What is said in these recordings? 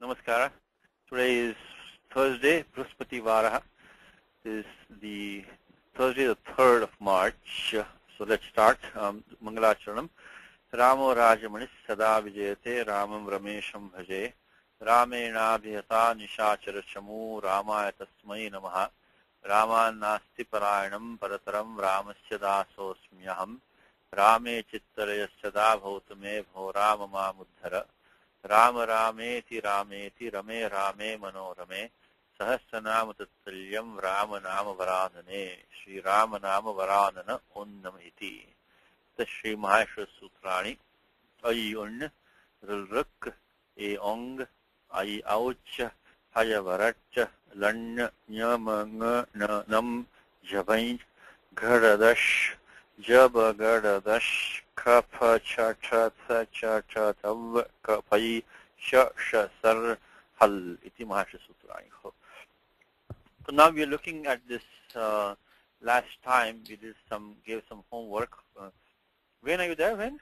Namaskara. Today is Thursday, Bruspati Varaha. This is the Thursday, the 3rd of March. So let's start. Mangalacharanam. Ramo Rajamanis Sada Vijayate Ramam Ramesham Bhaje. Ramena Bhyata Nishachara Chamu Ramaya Tasmai Namaha. Raman Nasti Parayanam Parataram Ramasya Dasosmyaham. Rame Chittaraya Sada Bhautame Bho Ramama Muddhara. Ram Rameti Rameti Rame Rame Manorame Sahasranama Tattalyam Rama Nama Varanane Sri Rama Nama Varanana Unnamiti The Sri Mahashra Sutrani Ayun Rulruk Eong Ay Auch Hayavarat Lan Nyamang Nam Jabain Garadash Jaba Garadash Kapha Chata Chata Tav Kapai Sha Sar Hal Iti Mahasha Sutrani. So now we are looking at this last time we did gave some homework. When are you there, when?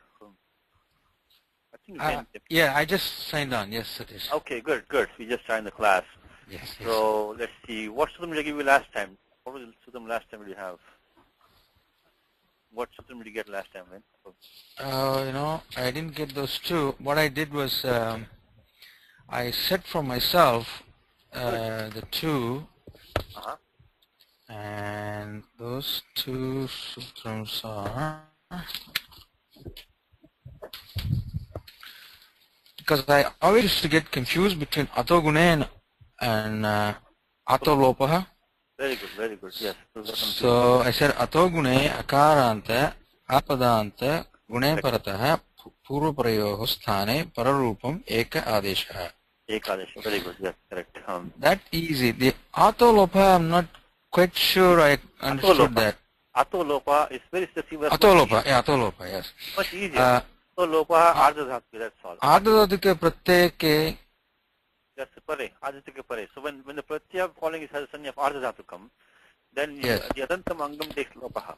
I think yeah, I just signed on. Yes, it is. Okay, good. We just signed the class. Yes. So let's see. What Sutram did I give you last time? What was the Sutram last time did you have? What Sutram did you get last time, man? I didn't get those two. What I did was I set for myself the two, and those two sutrams are, because I always used to get confused between atogune and atolopaha. Very good, yes. So I said atogune akaranta apadanta gune parataha purvaprayoho sthane pararupam eka adesha. Eka adesha, very good, yes, correct. That easy. The atolopa, I'm not quite sure I understood that. Atolopa is very specific. Atolopa, yeah, atolopa, yes. Much easier. Atolopa, ardhadhatu, that's all. Ardhadhatu ke pratyay ke. That's pare, ardhadhatu pare. So when the pratyaya following is has a sanya of ardhadhatu come, then yes, the adantam angam takes lopaha.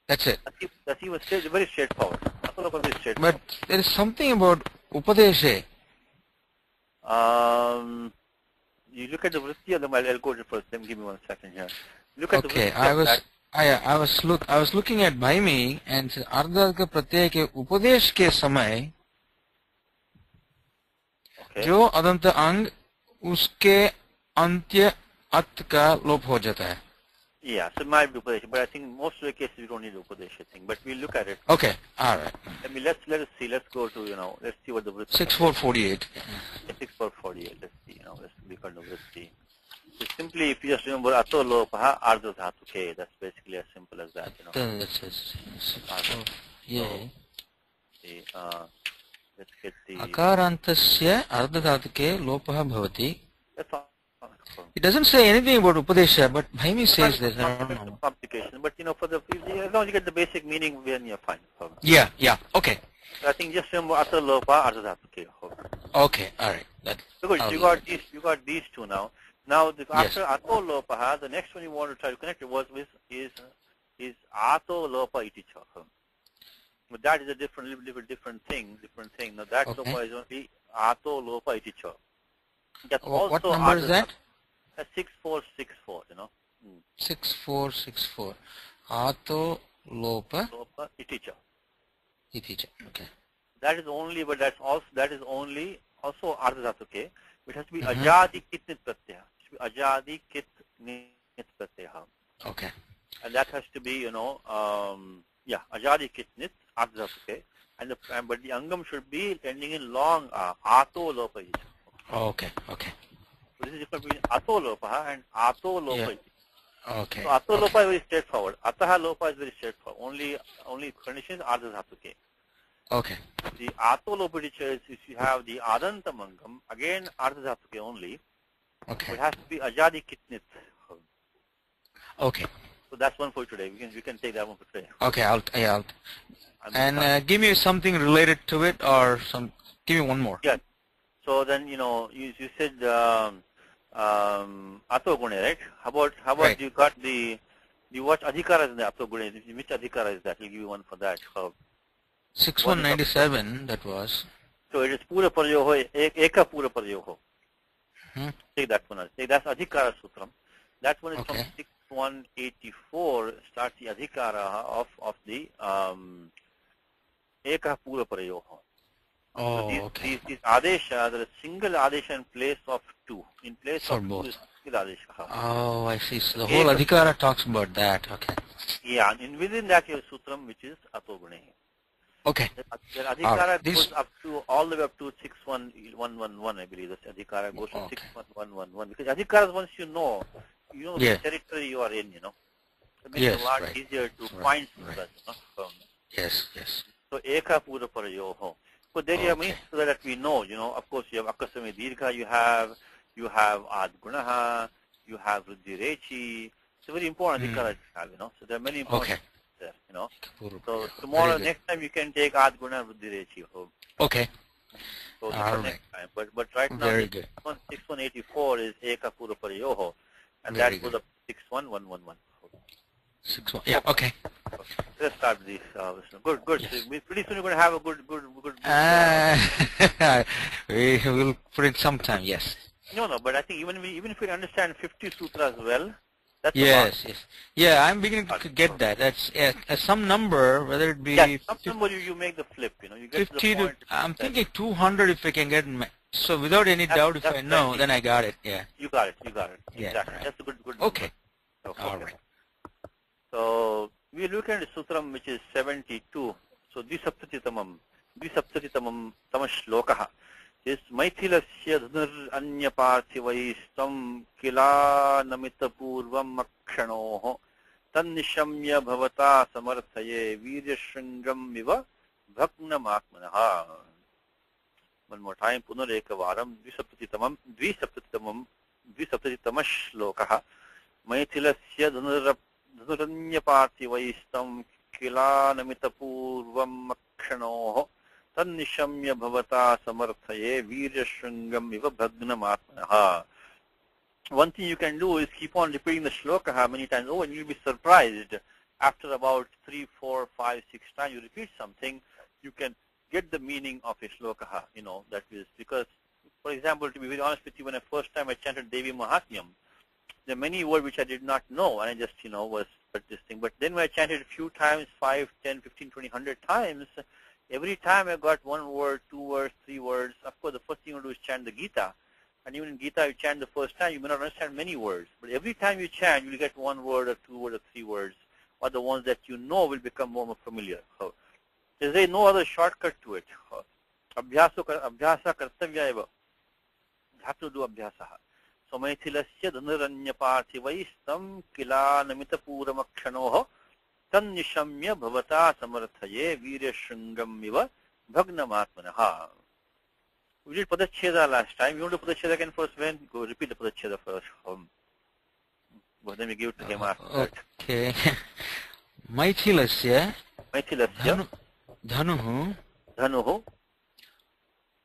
That's it. That's even very straightforward. Atolopa is straightforward. But there is something about upadeshe. You look at the vritti of them. I'll go to first. Then give me 1 second here. Look at okay, the I was looking at Bhaimi and ardha ke pratyay ke upadesh ke samay जो अदंत अंग उसके अंत्य अत का लोप हो जाता है. Yeah, so it might be upadesha, but I think most of the cases we don't need upadesha thing. But we'll look at it. Okay, all right. Let us see. Let's go to let's see what the vritti. 6448. 6448. Let's see. Let's look at the vritti. So simply, if you just remember ato lopaha ardha dhatu ke, that's basically as simple as that. That's it. Yeah. Let's get the akarantasya ardha dhatu ke lopaha bhavati. That's all. It doesn't say anything about upadesha, but Bhaimi says this. I don't know. Complication, but for the as long as you get the basic meaning, then you're fine. Yeah. Okay. So I think just remember ato lopa ardha dhatu ke. Okay, all right. Because you got these two now. Now after ato lopaha, the next one you want to try to connect it is ato lopa iti cha. But that is a different thing. Now that lopa is only ato lopa iti cha. What number is that? 6464. 6464. Ato lopa iti cha. Okay. That is only also ardha dhatu ke. It has to be ajadi kit nit pratyaya. It should be ajadi kit nit pratyaya. Okay. And that has to be ajadi kit nit ardha dhatu ke. But the angam should be ending in long ato lopa. Okay. So this is different between ato lopa and ato lopa. Okay. So ato lopa is very straightforward. Ataha lopa is very straightforward. Only condition is ardha dhatu ke. Okay. The ato lopa is if you have the adanta mangam, again ardha dhatu ke only. Okay. It has to be ajadi kitnit. Okay. So that's one for today. We can take that one for today. Okay, I'll and give me something related to it, or give me one more. Yeah. So then you said ato gune, right? How about right. You got what adhikara is the ato gune? Which adhikara is that? We'll give you one for that. 6197, that was. So it is Pura Paryoho, Eka Pura Paryoho. Take that one. That's Adhikara Sutram. That one is from 6184, starts the Adhikara of the Eka Pura Paryoho. So these Adesha, there is single Adesha in place of two. In place for of both. two is single Adesha. Oh, I see. So the whole Adhikara talks about that. Okay. Yeah, and within that you have Sutram, which is Atogune. Okay. The Adhikara goes up to all the way up to 61111, I believe. The Adhikara goes to 61111. Because Adhikara, once you know the territory you are in, it makes it a lot easier to find sutras. Yes, yes. So Eka Pura Parayoho. So there you have many sutras that we know. Of course you have Akasami Dirgha, you have Ad Gunaha, you have Ruddhi Rechi. It's a very important Adhikara to have, So there are many important there, So tomorrow, next time you can take Ad Guna Ruddhi Rechi. Okay. So next time. But right now, 6184 is Eka Pura Parayoho, and that goes up 61111. 61. Yeah. Okay. Let's start this. Good. Yes. So pretty soon you're going to have a good. We will put in some time. Yes. No. But I think even if we understand 50 sutras well, that's yes. Yeah, I'm beginning to get that. That's some number, whether it be. Yeah, some number you make the flip. You get 50 to the point. I'm thinking 200 if I can get. So without any doubt, if I know, then I got it. Yeah. You got it. Yeah, exactly. right. That's a good. Okay. All right. So we look at the sutram which is 72. So Dvisaptatitamam Tamashlokaha is Maithilasya Dhunur Anya Parthivaistam Kila Namita Purvam Akshanoho Tannishamya Bhavata Samarthaye Virya Shringam Viva Bhaknam Atmanaha. One more time, Punareka Dvisaptatitamam Dvisaptatitamash Maithilasya Dhunuranya Parthivaistam Kila Namita Purvam Akshanoho Tannishamya Bhavata Samarthaye Virya Shringam Iva Bhagnam Atmanaha. One thing you can do is keep on repeating the shloka many times. And you'll be surprised. After about 3, 4, 5, 6 times you repeat something, you can get the meaning of a shloka. That is because, for example, to be very honest with you, when I first time I chanted Devi Mahatmyam, there are many words which I did not know, and I just, was this thing. But then when I chanted a few times, 5, 10, 15, 20, 100 times, every time I got 1 word, 2 words, 3 words. Of course, the first thing you do is chant the Gita. And even in Gita, you chant the first time, you may not understand many words. But every time you chant, you will get 1 word or 2 words or 3 words, or the ones that you know will become more familiar. So, there is no other shortcut to it. Abhyasa kartavya eva. You have to do abhyasa. So, Maithilasya Dhunuranya Parthivaistam Kila Namita Puramakshanoho Tannishamya Bhavata Samarthaye Virya Shringam Iva Bhagnam Atmanaha. We did Padacheda last time. You want to do Padacheda again first, when? Go repeat the Padacheda first. But then we give it to him after that. Okay. Maithilasya Dhanuhu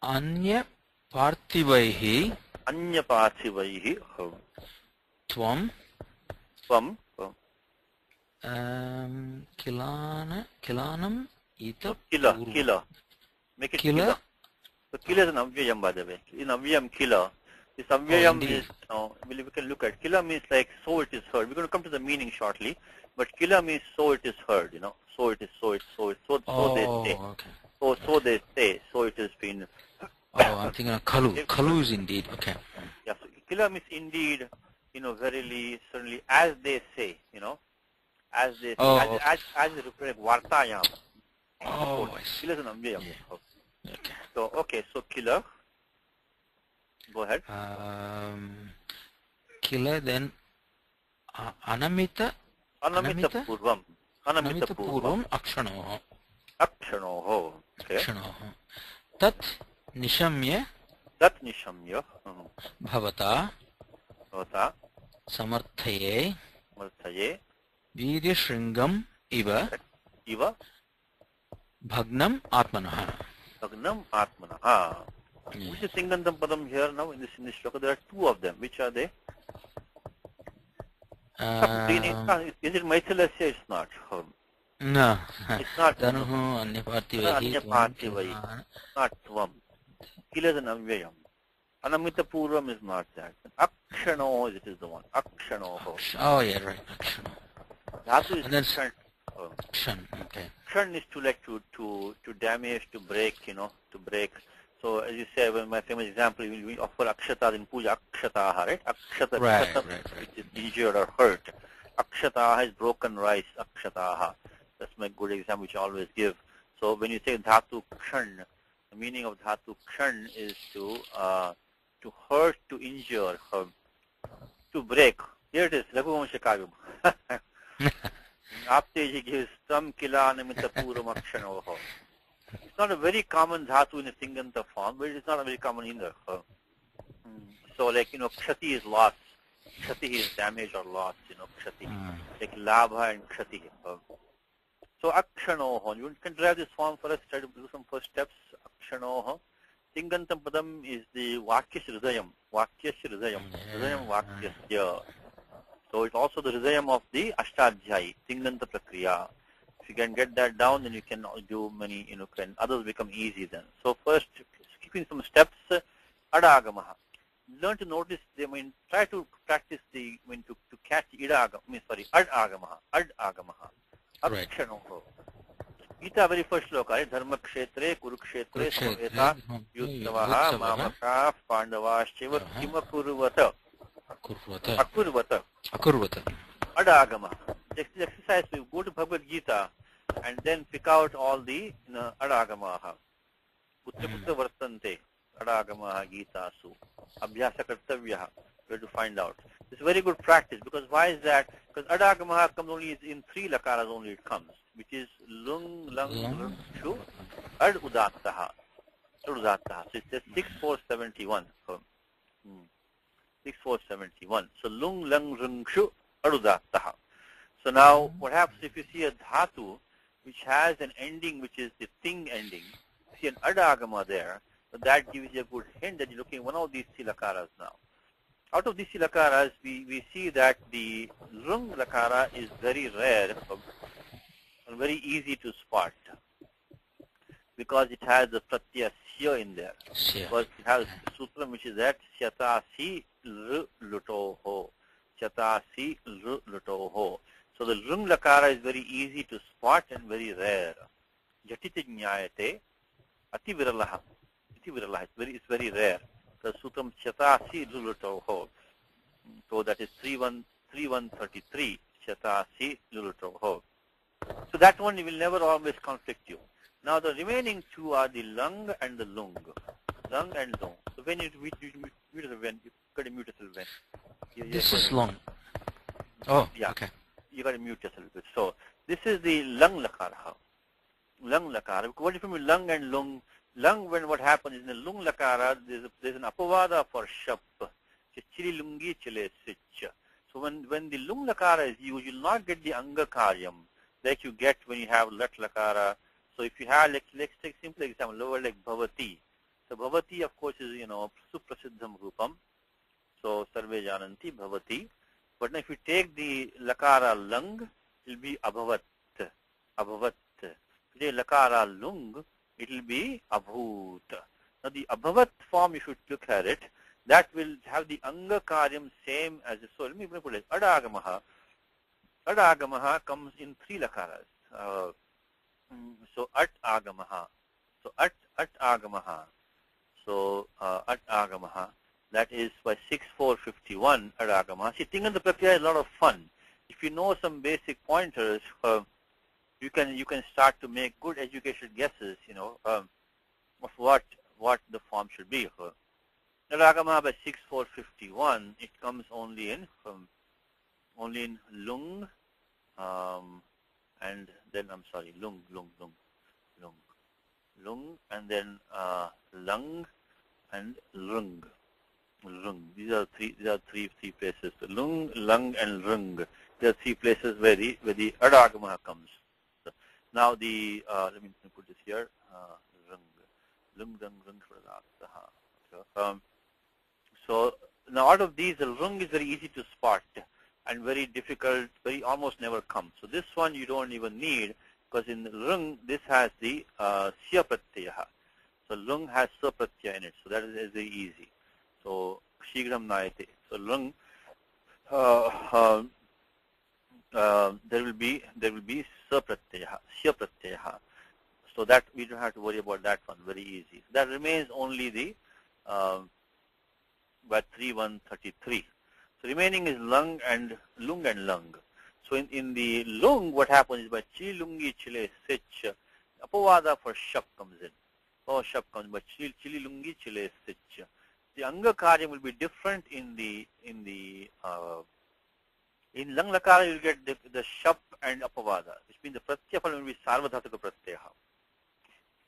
Anya Parthivaihi Tvam Kilanam Ita Kila. Make it Kila. So Kila is an Avyayam, by the way. In Avyayam Kila. This Avyayam is, we can look at. Kila means like, so it is heard. We're going to come to the meaning shortly. But Kila means so it is heard, So it is, so they say. Okay. So they say, so it has been. I'm thinking of Kalu. Kalu is indeed, okay. Yeah, so Kila means indeed, verily, certainly, as they say, as they say, as they represent Vartayam. I see. Kila is an Avyayam. Yeah. Okay. So Kila. Go ahead. Kila, then Anamita Purvam. Anamita Purvam Akshanoho. Okay. Akshanoho. Tat Nishamya Bhavata Samarthaye Virya Shringam Iva Bhagnam Atmanaha. Which is Singandam Padam here now in this shloka? There are 2 of them. Which are they? Is it Maithilasya? It's not. No. It's not. Dhanuhu Anya Parthivahi. Not Tvam. Kila is an avyayam. Anamita purvam is not that. Akshano is the one. Akshanoho. Oh yeah, right. Akshano. Dhatu is And then kshan. kshan. Okay. Kshan is to like to damage, to break, to break. So as you say, well, my famous example, we offer akshatas in puja, akshataha, right? Akshata, Right. which is injured or hurt. Akshataha is broken rice, akshataha. That's my good example which I always give. So when you say dhatu kshan, the meaning of dhatu kshan is to hurt, to injure, to break. Here it is, Raghuvamsham. Apteji gives tam kila namita puram akshanoho. It's not a very common dhatu in a Tinganta form, but it's not a very common either. So like, kshati is loss. Kshati is damage or loss, kshati. Like labha and kshati. So akshanoho. You can drive this form for us, try to do some first steps. Akshanoho. Tingantam padam is the vakyasya hridayam. Vakyasya hridayam. Hridayam vakyasya. So it's also the hridayam of the ashtadhyayi, Tinganta prakriya. If you can get that down, then you can do many, others become easy then. So first, skipping some steps, adagamaha. Learn to notice, try to practice to catch adagamaha. Akshanoho. Gita very first sloka, right? Dharma kshetre, kurukshetre, samveta, yuddhavaha, mamaka, pandavaschiva, kimakurvata. Akurvata. Adagama. This exercise, we go to Bhagavad Gita and then pick out all the adagamaha. Putra vartante. Adagamaha Gita su. Abhyasa kartavyaha. We have to find out. It's very good practice because why is that? Because adagamaha comes only in 3 lakaras only it comes, which is lung, lang, lung, shu, ad udattaha. So it says 6471. 6471. So lung, lang, rung, shu, adudattaha. So now what happens if you see a dhatu which has an ending which is the thing ending, you see an adagama there, so that gives you a good hint that you're looking at one of these silakaras now. Out of these silakaras, we see that the rung lakara is very rare and very easy to spot because it has the pratyaya sya in there. Because it has the sutra which is that syatasi lutoho. Syatasi lutoho. So the rung lakara is very easy to spot and very rare. Jatiti jñāyate ati viralaha. It's very rare. The sutram syatasi lutoho. So that is 3133. Syatasi lutoho. So that one will never always conflict you. Now the remaining 2 are the lung and the lung. Lung and lung. So when you mute yourself, you got to mute yourself when. This is lung. Oh, yeah. Okay. You got to mute yourself. So this is the lung lakara. Lung lakara. What difference between lung and lung? Lung, when what happens is in the lung lakara, there's an apavada for shap. Chili lungi chile sich. So when the lung lakara is used, you will not get the anga karyam like you get when you have lat lakara. So if you have, let's take simple example, lower like bhavati. So bhavati, of course, is, suprasiddham rupam. So sarve jananti bhavati. But now if you take the lakara lung, it will be abhavat. Abhavat. If you take lakara lung, it will be abhut. Now the abhavat form, if you look at it, that will have the anga karyam same as the soul. Let me put it. Adagamaha. Adagamaha comes in 3 lakaras. So at agamaha. So at agamaha. So at agamaha. That is by 6451 at agamaha. See, Tinganta Prakriya is a lot of fun. If you know some basic pointers, you can start to make good educational guesses, of what the form should be. At agamaha by 6451, it comes only in lung, and then lung, and then lung and rung. These are three places. So lung, lung, and rung. There are 3 places where the adagamaha comes. So now let me put this here. Lung, rung. So now out of these, the rung is very easy to spot and very difficult, almost never comes. So this one you don't even need because in the rung, this has the sya pratyaha. So lung has sa pratyaya in it, so that is very easy. So shigram nayate. So lung, there will be sa pratyaya, shya pratyaya. So that we don't have to worry about that one. Very easy. That remains only the by 3133. So remaining is lung and lung. So in the lung, what happens is by chili lungi chile sich, apavada for shap comes in. Oh, shap comes by chili lungi chile sich. The anga karyam will be different in lung lakara. You will get the shap and apavada, which means the pratyaya will be sarvadhatuka pratyaya.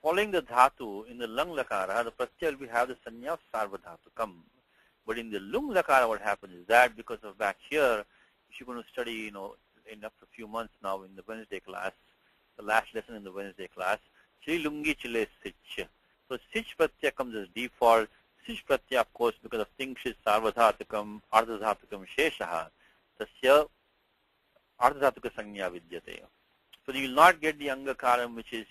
Following the dhatu in the lung lakara, the pratyaya will have the sanya of sarvadhatukam. But in the lung lakara, what happens is that because of back here, if you're going to study, in up to a few months now in the Wednesday class, the last lesson in the Wednesday class, chili lungi chile sich. So sich pratyaya comes as default. Sich pratyaya, of course, because of tingshish sarvadhatukam, ardhadhatukam sheshaha, tasya ardhadhatuka sanya vidyate. So you will not get the anga karam which is,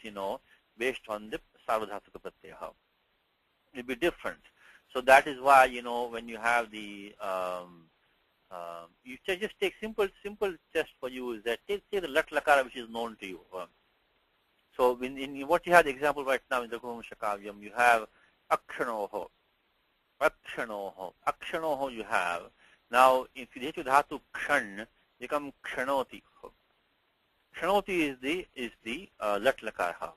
based on the sarvadhatuka pratyaya. It will be different. So that is why, when you have the, you just take simple test for you is that take the lat lakara which is known to you. So in what you have the example right now in the Raghuvamsham, you have akshanoho. Akshanoho you have. Now, if you hit to dhatu kshan, become kshanoti. Kshanoti is the lat lakara.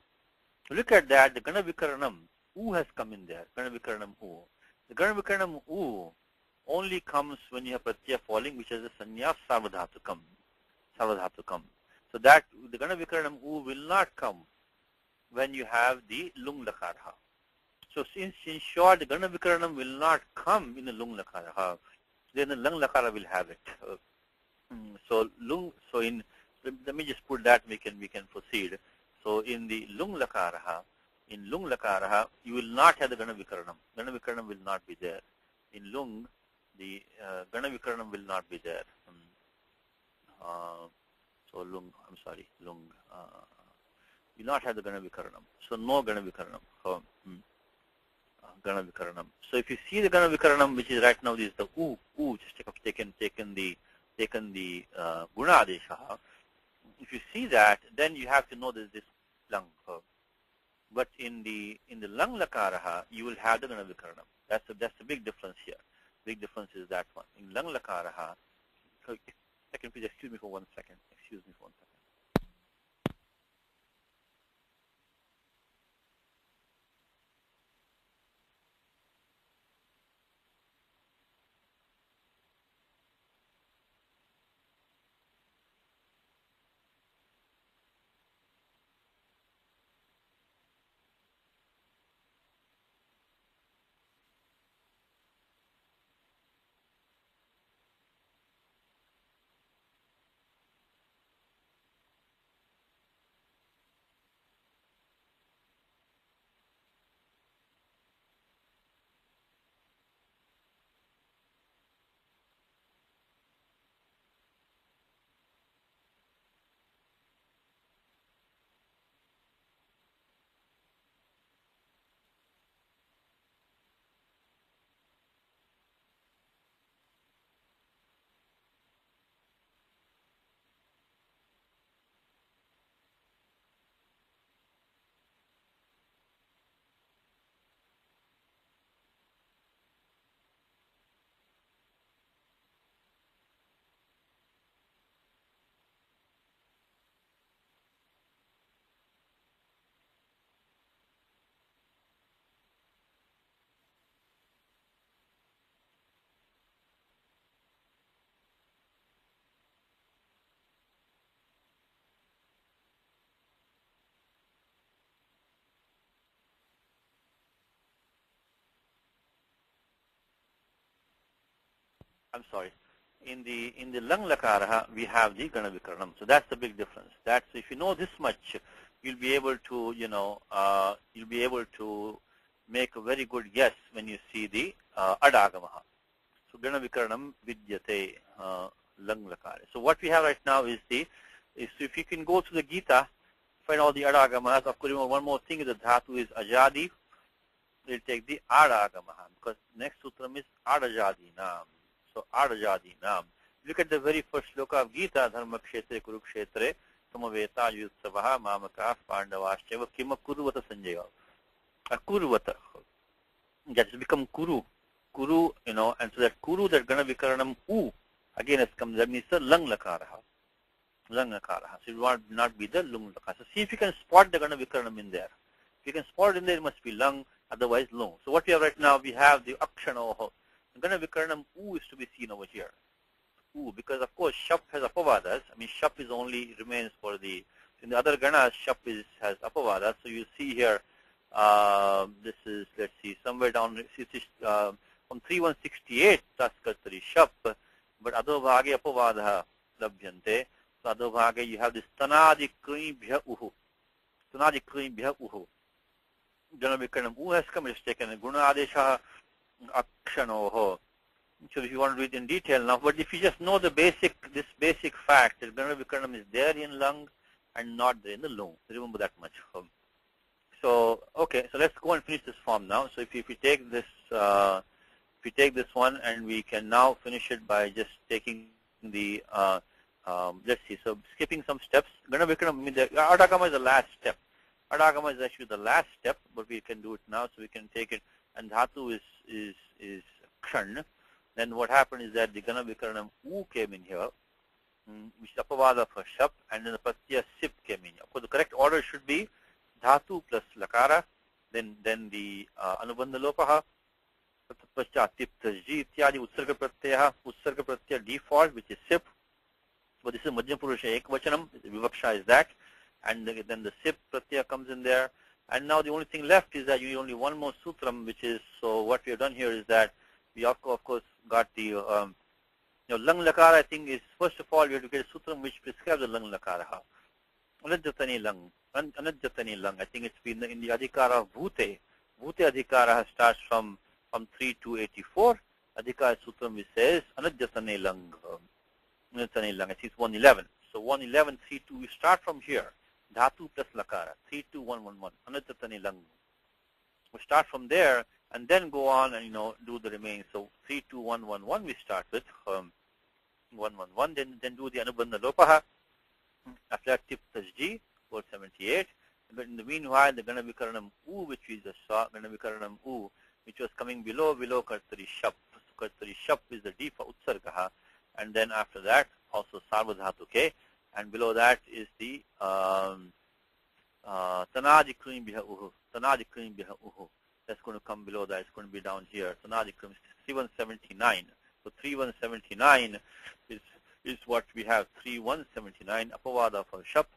Look at that, the gana vikaranam, u has come in there, gana vikaranam u. The gana vikaranam u only comes when you have pratyaya falling, which is the sanya of sarvadhatukam. So that the gana vikaranam u will not come when you have the lung lakara. So since in short the gana vikaranam will not come in the lung lakara, then the lung lakara will have it. Let me just put that, we can proceed. So in the lung lakara, you will not have the gana vikaranam. Gana vikaranam will not be there. In lung, the gana vikaranam will not be there. So lung, lung. You will not have the gana vikaranam. So no gana vikaranam. Gana vikaranam. So if you see the gana vikaranam, which is right now is the just taken the guna adesha. If you see that, then you have to know this lung. But in the lung lakara, you will have the gana vikaranam. That's the big difference here. Big difference is that one. In lung lakara, second, please excuse me for 1 second. Excuse me for 1 second. I'm sorry. In the lung lakara, we have the gana vikaranam. So that's the big difference. That's, if you know this much, you'll be able to make a very good guess when you see the adagamaha. So gana vikaranam vidyate lung lakara. So what we have right now is if you can go to the Gita, find all the adagamas. Of course, one more thing is the dhatu is ajadi, we'll take the Adagamaha, because next sutram is Adajadinam. So Adajadinam. Look at the very first shloka of Gita, Dharma Kshetre Kurukshetre, Samaveta Yutsavaha Mamaka Pandavascheva Kima Kuruvata Sanjaya. Kuruvata. That has become Kuru. Kuru, and so that Kuru, that Gana Vikaranam U, again has come, that means the Lang Lakaraha. Lang Lakaraha. So it will not be the Lung Lakaraha. So see if you can spot the Gana Vikaranam in there. If you can spot it in there, it must be Lang, otherwise Lung. So what we have right now, we have the Akshanoho. Gana Vikaranam U is to be seen over here. U, because of course Shap has Apavadas. I mean, Shap is only remains for the, in the other Ganas, Shap has Apavadas. So you see here, this is, let's see, somewhere down, from 3168, Taskartari Shap, but Adobhage Apavadaha Labhyante. So Adobhage, you have this Tanadi Krim Bhya Uhu. Tanadi Krim Bhya Uhu. Gana Vikaranam U has come, it's taken. Guna Adesha Akshanoho. So if you want to read in detail now, but if you just know the basic fact that Gana Vikaranam is there in Lung and not there in the Lung, remember that much. So okay, so let's go and finish this form now. So if you take this, one, and we can now finish it by just taking the, let's see, so skipping some steps. Gana Vikaranam, the Adagama is the last step. Adagama is actually the last step, but we can do it now, so we can take it. And Dhatu is Kshan. Then what happened is that the Gana Vikaranam U came in here, which is Apavada for Shap, and then the Pratyaya Sip came in here. Of course, the correct order should be Dhatu plus Lakara, then the Anubandha Lopaha, Paschat Tip Tasji, Ityadi Utsarga Pratyaya default, which is Sip. But this is Madhyam Purusha Ekvachanam, Vivaksha is that, and then the Sip Pratyaya comes in there. And now the only thing left is that you need only one more sutram, which is, so what we have done here is that we of course got the Lang Lakara. I think is, first of all, we have to get a sutram which prescribes the Lang Lakara. Anajjatani Lang. Anajjatani Lang. I think it's been in the Adhikara of Bhute. Bhute Adhikara starts from 3 to 84. Adhikara sutram which says Anajjatani Lang. Anajjatani Lang. I think it's 111. So 111, 3, 2. We start from here. Dhatu plus Lakara. 3, 2, 1, 1, 1. Anajjatani Lang. We start from there and then go on and do the remaining. So 3, 2, 1, 1, 1 we start with 1, 1, 1. Then do the Anubandha Lopaha. After that, Tip Tasji, 478. But in the meanwhile, the Gana Vikaranam U, which we just saw, Gana Vikaranam U, which was coming below Kartari Shap. So Kartari Shap is the D for Utsargaha. And then after that, also Sarvadhatuke. And below that is the Tanadi Krim Biha Uhu. Tanadi Krim Biha Uhu. That's going to come below that. It's going to be down here. Tanadi Krim is 3179. So 3179 is what we have. 3179 Apavada for Shap.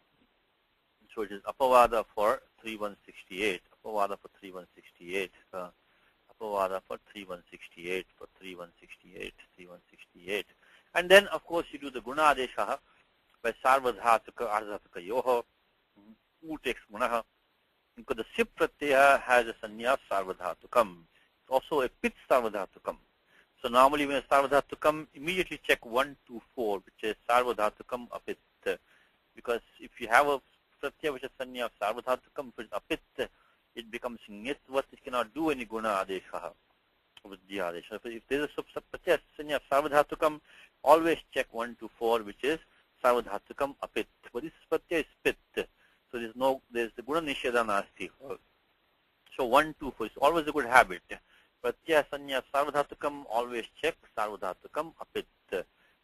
So it is Apavada for 3168. Apavada for 3168. Apavada for 3168. For 3168. 3168. And then, of course, you do the Guna Adesha by Sarvadhatuka Ardhataka Yoho. U takes Gunaha. Because the Sip Pratyaya has a Sanya of Sarvadhatukam. It's also a Pit Sarvadhatukam. So normally when a Sarvadhatukam, immediately check 1, 2, 4, which is Sarvadhatukam Apit. Because if you have a Pratyaya which is Sanya of Sarvadhatukam, if it's Apit, it becomes Nitvat, it cannot do any Guna Adesha with the Adesha. If there is a Pratyaya Sanya of Sarvadhatukam, always check 1 to 4, which is Sarvadhatukam Apit. But this Pratyaya is Pit. So there's the Guna Nisheda Nasti. So 1, 2, 4 is always a good habit. Pratyaya Sanya Sarvadhatukam, always check Sarvadhatukam Apit.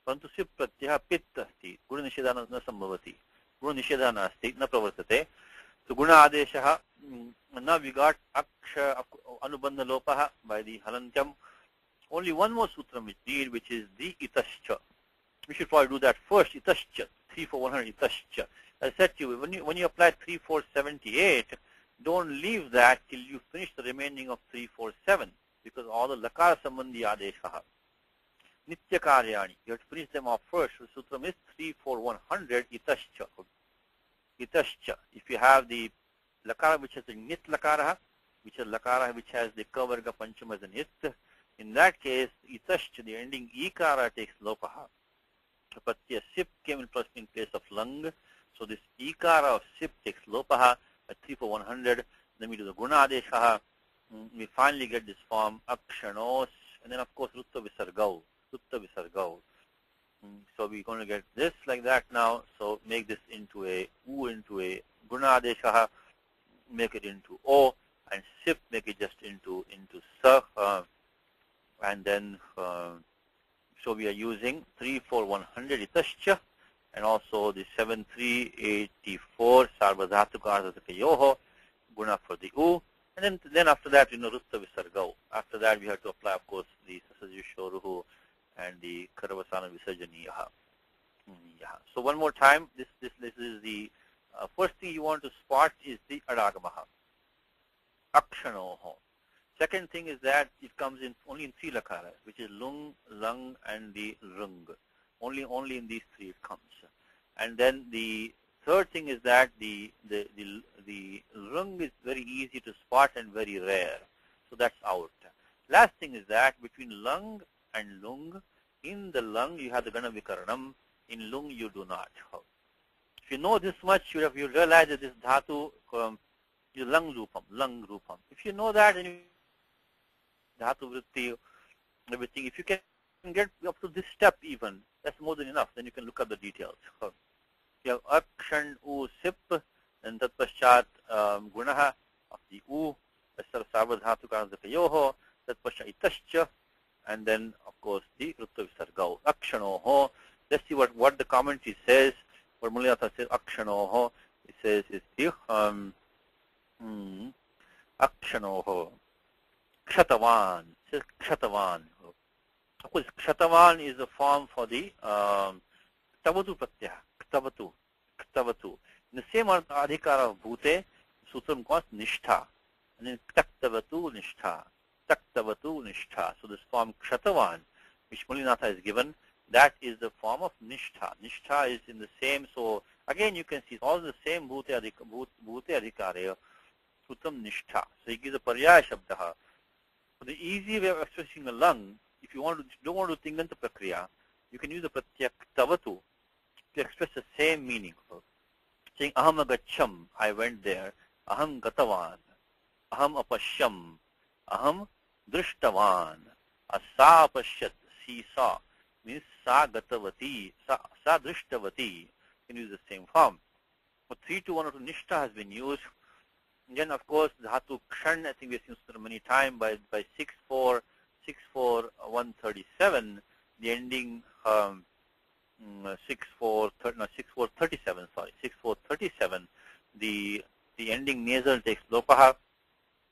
Parantu Sip Pratyaya Pit Asti. Guna Nisheda na sambhavati. Guna Nisheda Nasti, na pravartate. So Guna Adeshaha, now we got Aksha Anubandha Lopaha by the Halantyam. Only one more sutram which did, which is the Itascha. We should probably do that first. Itascha, 3 for 100 Itascha. I said to you, when you apply 3, 4, 78, don't leave that till you finish the remaining of 3, 4, 7, because all the Lakara Sambandhi Adeshaha. Nitya Karyani, you have to finish them off first. The sutram is 3, 4, 100 Itascha. Itascha. If you have the Lakara which has the Nit Lakara, which is Lakara which has the Kavarga Pancham as a Nit, in that case, Itascha, the ending Ikara takes Lopaha. Pratyaya Sip came in place of Lang. So this Ikara of Sip takes Lopaha at 3 for 100. Then we do the Guna Adeshaha. we finally get this form akshanos, and then of course rutta visargau. So we're going to get this like that now. So make this into a u into a guna adesha, make it into o, and sip make it just into sa, and then so we are using 3 4 100 itascha, and also the 7 3 84 sarvadhatuka yoho guna for the u, and then after that rutta visargau. After that we have to apply of course the sasajusho ruhu and the karavasana visarjaniyaha. So one more time, this is the first thing you want to spot is the adagamaha, akshanoho. Second thing is that it comes in only in 3 lakara, which is lung, lung, and the rung. Only in these 3 it comes. And then the third thing is that the rung is very easy to spot and very rare. So that's out. Last thing is that between lung and lung, in the lung you have the gana vikaranam, in lung you do not. If you know this much, you realize that this dhatu is lung rupam. If you know that, then you dhatu vritti, everything. If you can get up to this step even, that's more than enough. Then you can look at the details. You have akshan u sip, and tat paschat gunaha of the u, sarva dhatu karanzakayoho, tat paschat itascha, and then of course the rutta visargau, akshanoho. Let's see what the commentary says. What Mulinatha says, akshanoho, it says is the akshanoho, kshatavan. It says kshatavan. Of course, kshatavan is a form for the ktavatu pratyaya, ktavatu. In the same adhikara of bhute, sutram calls nishtha, and then taktavatu nishtha. So this form kshatavan, which Mulinatha is given, that is the form of nishtha. Nishtha is in the same, so again you can see it's all the same bhute adhikare, sutram nishtha. So he gives a paryaya shabdaha. So the easy way of expressing a lung, if you don't want to tinganta prakriya, you can use the pratyaya ktavatu to express the same meaning. Saying aham agacham, I went there, aham gatavan, aham apashyam, aham drishtavan, asa apashyat, she saw, means sa gatavati, sa drishtavati, can use the same form. For 3 to 1 or 2 nishtha has been used. And then of course dhatu kshan, I think we have seen so many times by 6-4 137, the ending 6-4-37, sorry, 6-4-37, the ending nasal takes lopaha.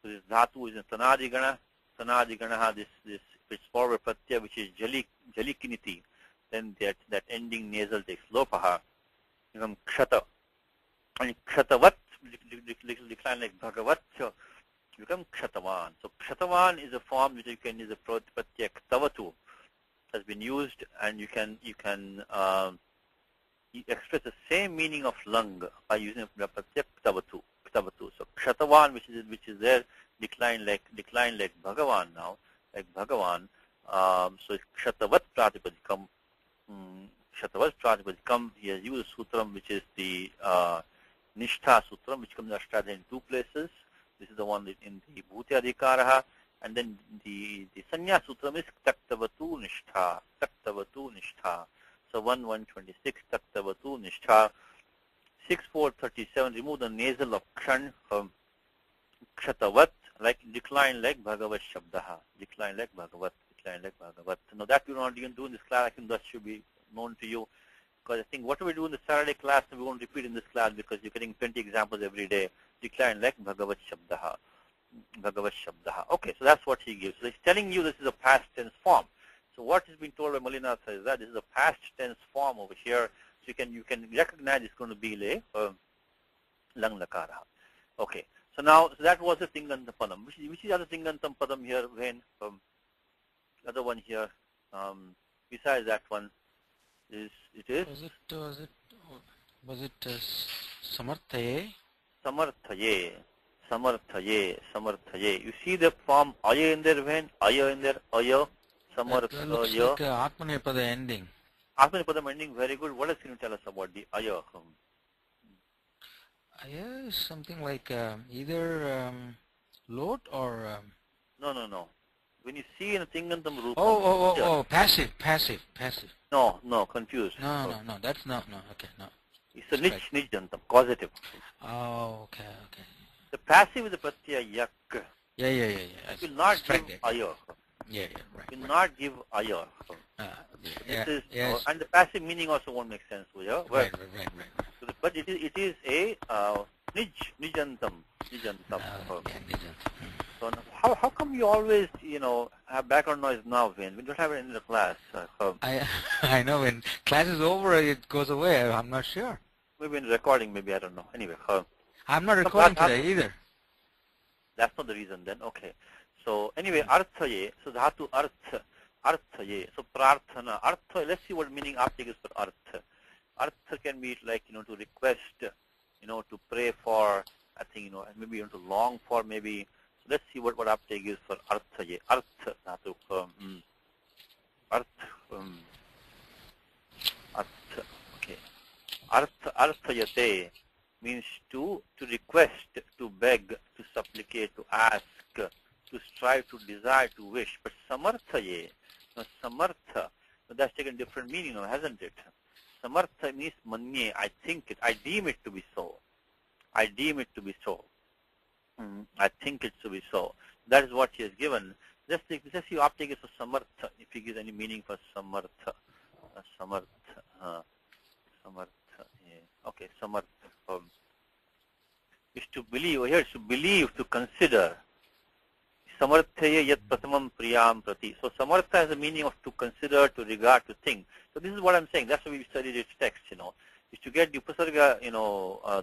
So this dhatu is in sanadigana. Sanadigana, this if it's forward pratyaya, which is jalikiniti, then that ending nasal takes lopaha. Become kshata. And kshatavat, decline like bhagavat, become kshatavan. So kshatavan is a form which you can use a pratyaya ktavatu, has been used, and you can express the same meaning of lung by using a pratyaya ktavatu. So kshatavan, which is there, decline like bhagavan now, like bhagavan. So kshatavat pratipadikam. Kshatavat pratipadikam, he has used a sutram which is the nishtha sutram, which comes ashtada in 2 places. This is the one in the bhute adhikaraha, and then the sanya sutram is taktavatu nishtha. So 1-126 taktavatu nishtha. 6-4-37, remove the nasal of kshan from kshatavat, like decline like bhagavat shabdaha. Decline like bhagavat. Now that we don't even do in this class, I think that should be known to you. Because I think what we do in the Saturday class, we won't repeat in this class because you're getting 20 examples every day. Decline like bhagavat shabdaha. Okay, so that's what he gives. So he's telling you this is a past tense form. So what is being told by Mulinatha is that this is a past tense form over here. So you can recognize it's going to be lang lakara. Okay, so now that was the Tingantam Padam. Which is the other Tingantam Padam here, when other one here, besides that one, is was it samarthaye? Samarthaye. You see the form aya in there, when aya in there, aya, samarthaye. Looks like Atmanepada ending. Atmanepadam ending, very good. What else can you tell us about the aya? Aya is something like either Lot or? No. When you see in a Tingantam Rupam. Oh, passive. No, confused. No, that's no, okay, no. It's a nijantam, causative. Oh, okay. The passive is the pratyaya yak. Yeah. It will not give ayah. Yeah, right. Will not give ayah. Yes. And the passive meaning also won't make sense to you. Right. But it is a nijantam. Nijantam. So how come you always, have background noise now, Vin? We don't have it in the class. I know when class is over, it goes away. I'm not sure. Maybe in recording, maybe, I don't know. Anyway. I'm not recording today either. That's not the reason then. Okay. So anyway, arthaye. So dhatu arthaye. So prarthana. Artha. Let's see what meaning aptek is for artha. Artha can be like, to request, to pray for, I think, maybe to long for, maybe. So let's see what aptek is for arthaye. Artha dhatu. Artha. Okay. Arthayate means to request, to beg, to supplicate, to ask, to strive, to desire, to wish. But samarthaye, samartha, that's taken different meaning now, hasn't it? Samartha means manye, I think it, I deem it to be so. I think it to be so. That is what he has given. Let's see aptek is for samartha, if he gives any meaning for samartha. Samartha. Okay, samartha. Is to believe, here is to believe, to consider. Samarthaya yat pratamam priyam prati. So samartha has a meaning of to consider, to regard, to think. So this is what I'm saying. That's why we studied its text, Is to get the upasarga,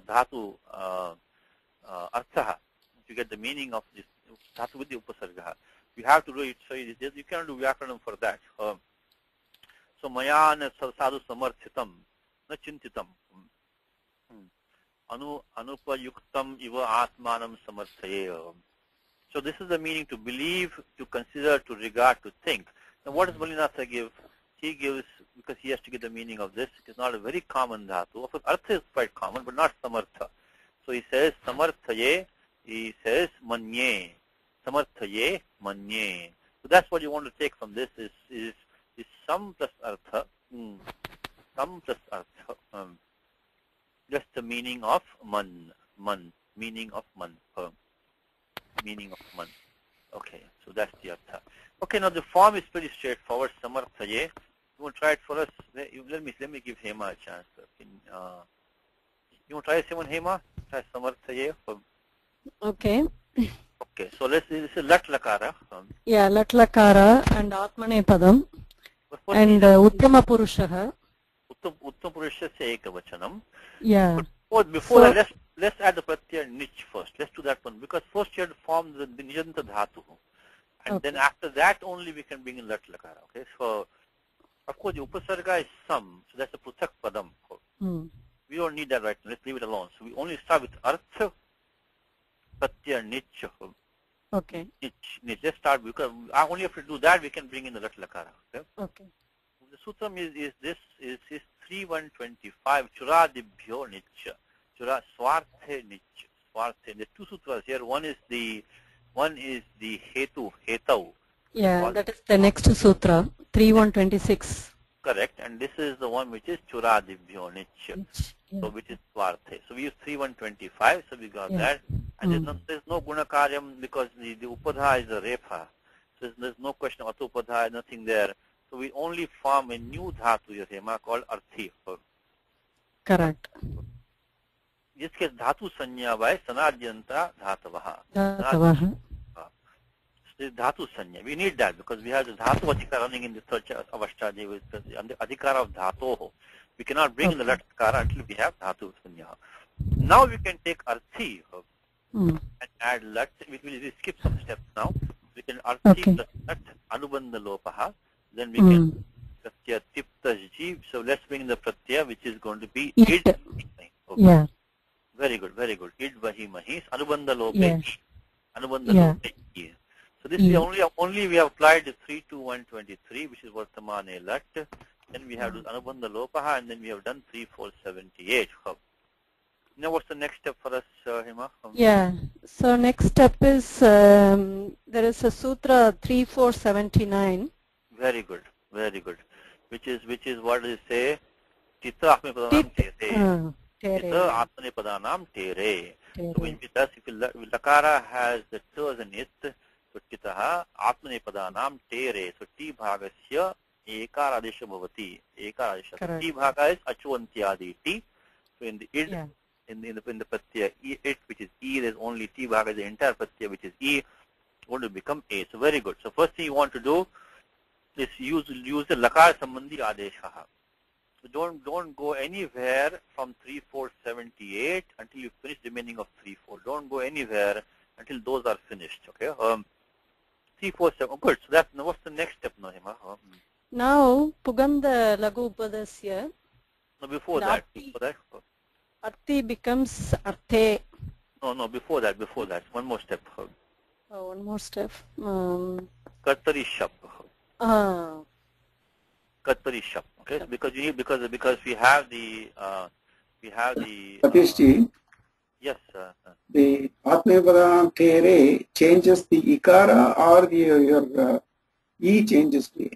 dhatu, arthaha. To get the meaning of this dhatu with the upasarga. You have to do it. So you cannot do vyakaranam for that. So maya na sadhu samarthitam, na chintitam. Anupayuktam iva atmanam samarthaye. So this is the meaning to believe, to consider, to regard, to think. Now what does Balinatha give? He gives, because he has to give the meaning of this, it's not a very common dhatu. Of course, artha is quite common, but not samartha. So he says samarthaye, he says manye. Samarthaye, manye. So that's what you want to take from this is sam plus artha. Sam plus artha. Just the meaning of man. Meaning of man. Okay, so that's the artha. Okay, now the form is pretty straightforward. Samarthaye. You want to try it for us? Let me give Hema a chance. You want to try someone, Hema? Try samarthaye. Okay. Okay, so this is lat lakara. Yeah, lat lakara and atmane padam and uttama purushaha. Uttam purusha se ekavachanam. Yeah. But before that, let's add the pratyaya nich first. Let's do that one, because first you have to form the nijanta dhatu, and then after that only we can bring in lat lakara. Okay, so of course the upasarga is some, so that's a pruthak padam. We don't need that right now. Let's leave it alone. So we only start with artha, pratyaya nich. Okay. Nich. Let's start, because only if we do that we can bring in the lat lakara. Okay. The sutram is 3125 churadibhyo nich. Chura swarthe nich. Swarthe. There's two sutras here. One is the hetau. Yeah, that is the next sutra, 3126. Correct. And this is the one which is churadibhyo nich. Yeah. So which is swarthe. So we use 3125. So we got that. And there's no gunakaryam, because the upadha is a repha. So there's no question of upadha, nothing there. So we only form a new dhatu here, Hema, called arthi. Correct. In this case, dhatu sanya by sanadhyanta dhatavaha. This dhatu sanya. We need that because we have the dhatu adhikara running in the third avasthadi with the adhikara of dhatoho. We cannot bring in the latkara until we have dhatu sanya. Now we can take arthi and add lat. We will skip some steps now. We can arthi plus lat anubandha lopaha. Then we can pratyaya tiptajji. So let's bring the pratyaya, which is going to be id. Okay. Yeah. Very good. Id vahi mahis. Anubandha lope. Anubandha lope. So this is only we have applied the 32123, which is Vartamane lat. Then we have to Anubandha lopaha, and then we have done 3478. Now what's the next step for us, Hima? Yeah. So next step is there is a sutra 3479. Very good, very good. Which is what does it say? Chitta Atmanepadanam Tit. tere. Tere. Chitta Atmanepadanam tere. Tere. So which does, if lakara has the t as an it, so chittaha Atmanepadanam tere. So T bhagasya ekar adesha bhavati. Ekar adesha. So T bhaga is achuvantyadi T. So in the id, Yeah. in the pratyaya it, which is E, there's only T bhaga is the entire pratyaya, which is E, going to become A. So very good. So first thing you want to do is use the lakar sambandhi adesha. So don't go anywhere from 3478 until you finish the remaining of 34. Don't go anywhere until those are finished. Okay. 347. Good. So that's what's the next step now, Hima? Now Puganda Lagu Upadasya. No, before that. Arthi becomes Arthe. No, before that. One more step. Oh, one more step. Kartari shap. Kartari shap. Okay, so because we have the Satishji, yes. the Atmanepadanam tere changes the ikara or your E changes the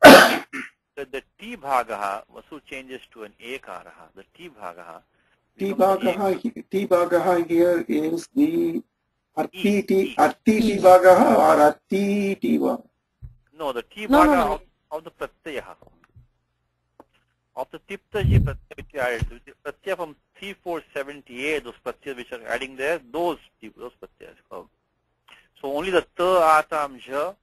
The T bhagaha Vasu changes to an ekaraha. The T bhagaha. T bhagaha here is the Arti T bhagaha or Arti T bhagaha? No, the T bhaga of the pratyaya. Of the tiptaji pratyaya which we added. The pratyaya from 3478, those pratyas which are adding there, those pratyas. So only the ta atam jha,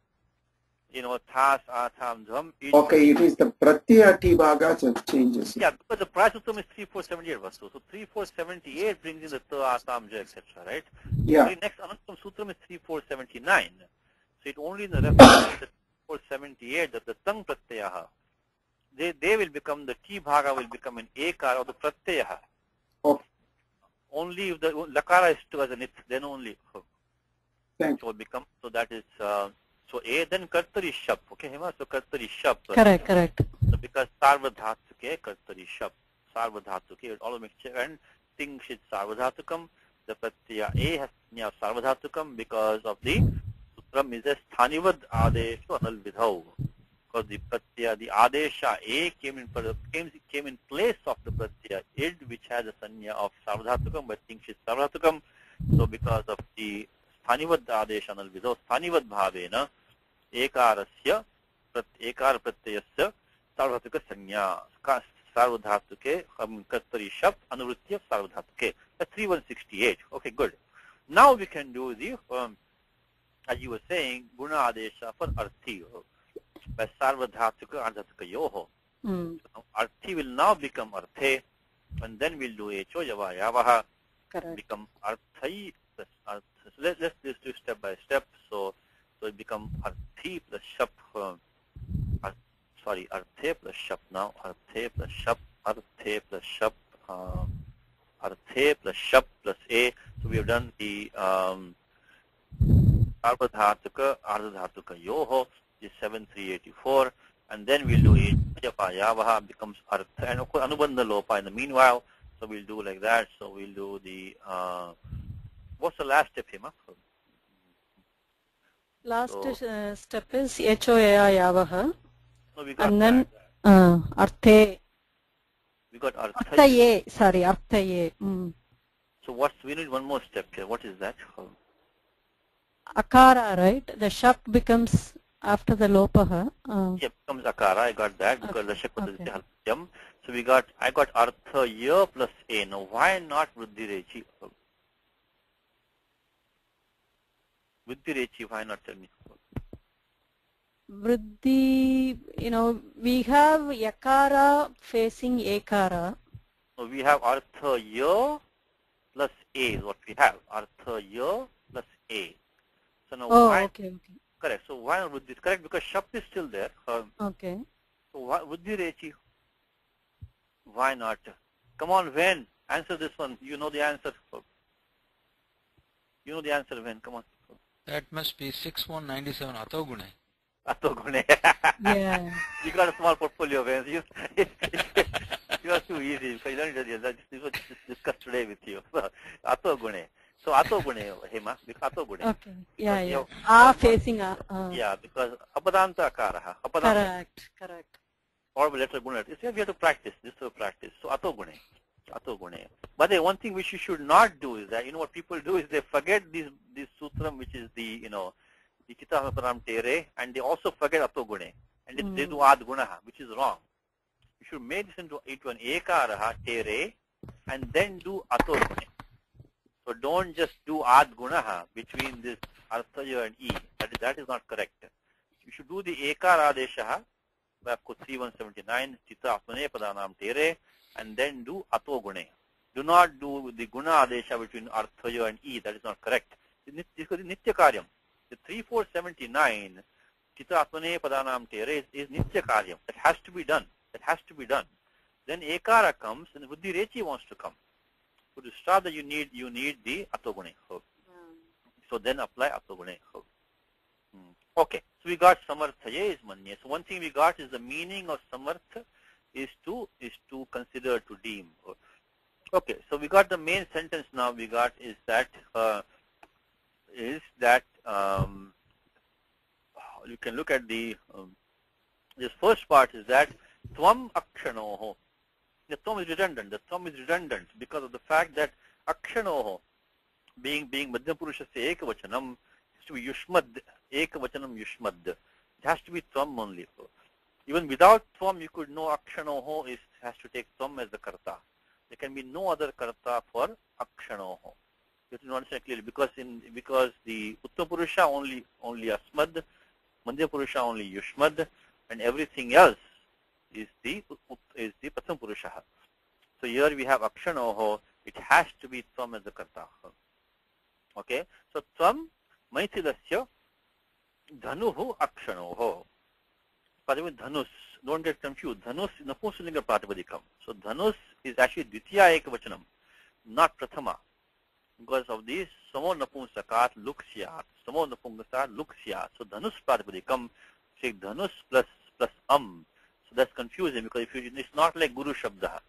thas atam dham. Okay, it is the pratyaya T bhaga changes. Yeah, because the price sutram is 3478 Vastu. So 3478 brings in the ta atam jha, etc. Right? Yeah. The next Anantam sutram is 3479. So it only in the reference to the 3478 that the tang pratyaha, they will become, the T bhaga will become an ekar of the pratyaha. Oh. Only if the lakara is to as an it, then only. Thank So become, so that is, so A, then kartari shap. Okay, Hima? So kartari shap. Correct. So because sarvadhatuke, kartari shap. Sarvadhatuke, it all makes sense. And ting shit sarvadhatukam. The pratyaya A has of sarvadhatukam because of the sutram is a sthanivad adesha anal vidhau. Because the pratyaya, the adesha A came in place of the pratyaya id, which has a sanya of sarvadhatukam, but ting shit sarvadhatukam. So because of the sthanivad adesha anal vidhau, sthanivad bhavena ekarasya ekar pratyayasya sarvadhatuka sanya sarvadhatuke kartari shab anuvritya sarvadhatuke. That's 3168. Okay, good. Now we can do the as you were saying, guna adesha for arthi by sarvadhatuka ardhatuka yoho. So arthi will now become arthe, and then we'll do echo yava yavaha become arthai plus arth. So let's do step by step. So it become arthi plus shap. Arthe plus shap now. Arthe plus shap. Arthe plus shap. Arthe plus shap plus a. So we have done the sarvadhatuka ardhatuka yoho is 7384, and then we'll do it yavaha becomes artha, and of course anubandha lopa in the meanwhile. So we'll do like that. So we'll do the what's the last step, Hima? Last step is Hoya Yavaha. No, we got and then Arthe. We got Arthaye. Sorry, Arthaye. So we need one more step here. What is that? Akara, right? The shap becomes after the lopaha. Yeah, becomes akara. I got that because the shap is haltyam. So I got arthaya plus a. Now why not vruddhirechi? Vruddhirechi, why not, tell me? Vriddhi, we have yakara facing ekara. So we have arthaya plus a is what we have. Arthaya plus a. So now why? Okay. Correct. So why not Vruddhi? Correct, because shap is still there. Okay. So why Vruddhirechi? Why not? Come on, Ven. Answer this one. You know the answer. You know the answer, Ven. Come on. That must be 6197 Atogune. Atogune. Yeah. You got a small portfolio, Ven. You are too easy because you learned this was discussed today with you. Ato gune. So ato gune, Hema, ato gune. Okay. Yeah, Because yeah. you- Ah, facing ah. Yeah, because apadanta akaraha. Correct, correct. Or letter guna. You have to practice. This is practice. So ato gune. Ato gune. But the one thing which you should not do is that, what people do is they forget this sutram, which is the Chita Param Tere, and they also forget ato gune. And they do ad gunaha, which is wrong. You should make this into an ekaraha, tere, and then do ato gune. So don't just do ad gunaha between this arthaya and e. That is not correct. You should do the ekara adeshaha, by 3179, Chita Asmane Padanam Tere, and then do ato gune. Do not do the guna adesha between arthaya and e. That is not correct. This is nitya karyam. The 3479, Chita Asmane Padanam Tere is nitya karyam. That has to be done. That has to be done. Then ekara comes, and Buddhi Rechi wants to come. So to start that you need the atogune. So then apply atogune. Okay. So we got samarthaye is manye. So one thing we got is the meaning of samartha is to consider, to deem. Okay. So we got the main sentence now. We got is that you can look at the this first part is that tvam akshanoho. The tvam is redundant. The tvam is redundant because of the fact that akshanoho, being madhyamapurusha se ekavachanam, has to be yushmad, ekavachanam yushmad. It has to be tvam only. Even without tvam, you could know akshanoho has to take tvam as the karta. There can be no other karta for akshanoho. You have to understand clearly because the uttapurusha only asmad, madhyamapurusha only yushmad, and everything else is the pratham purusha. So here we have akshanoho. It has to be tvam as the karta. Okay. So tvam maithilasya dhanuhu akshanoho. By the way, dhanus. Don't get confused. Dhanus is napunslinga pratipadikam. So dhanus is actually dvitiya ekavachanam, not prathama. Because of this, samo napunsakat luksyat. Samo napunsakat luksyat. So dhanus pratipadikam, say dhanus plus So that's confusing because it's not like Guru Shabdaha.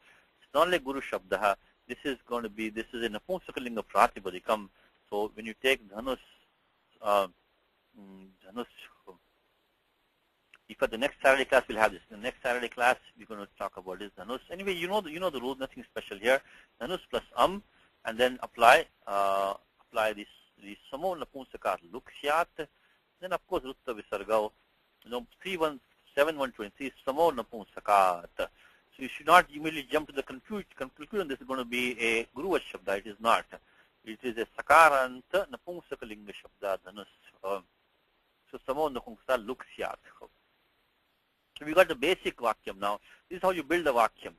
It's not like Guru Shabdaha. This is a Napunsakalinga Pratipadikam. So when you take dhanus, if at the next Saturday class we'll have this. In the next Saturday class we're going to talk about this dhanus. Anyway, you know the rules, nothing special here. Dhanus plus and then apply this samo napunsakat luksyat. Then of course rutta visarga. 317-123 samo napunsakat. So you should not immediately jump to the conclusion this is going to be a Guru Shabda. It is not. It is a sakaranta napunsakalinga Shabda dhanus. So samo napunsakat luksyat. So we got the basic vakyam now. This is how you build the vakyam.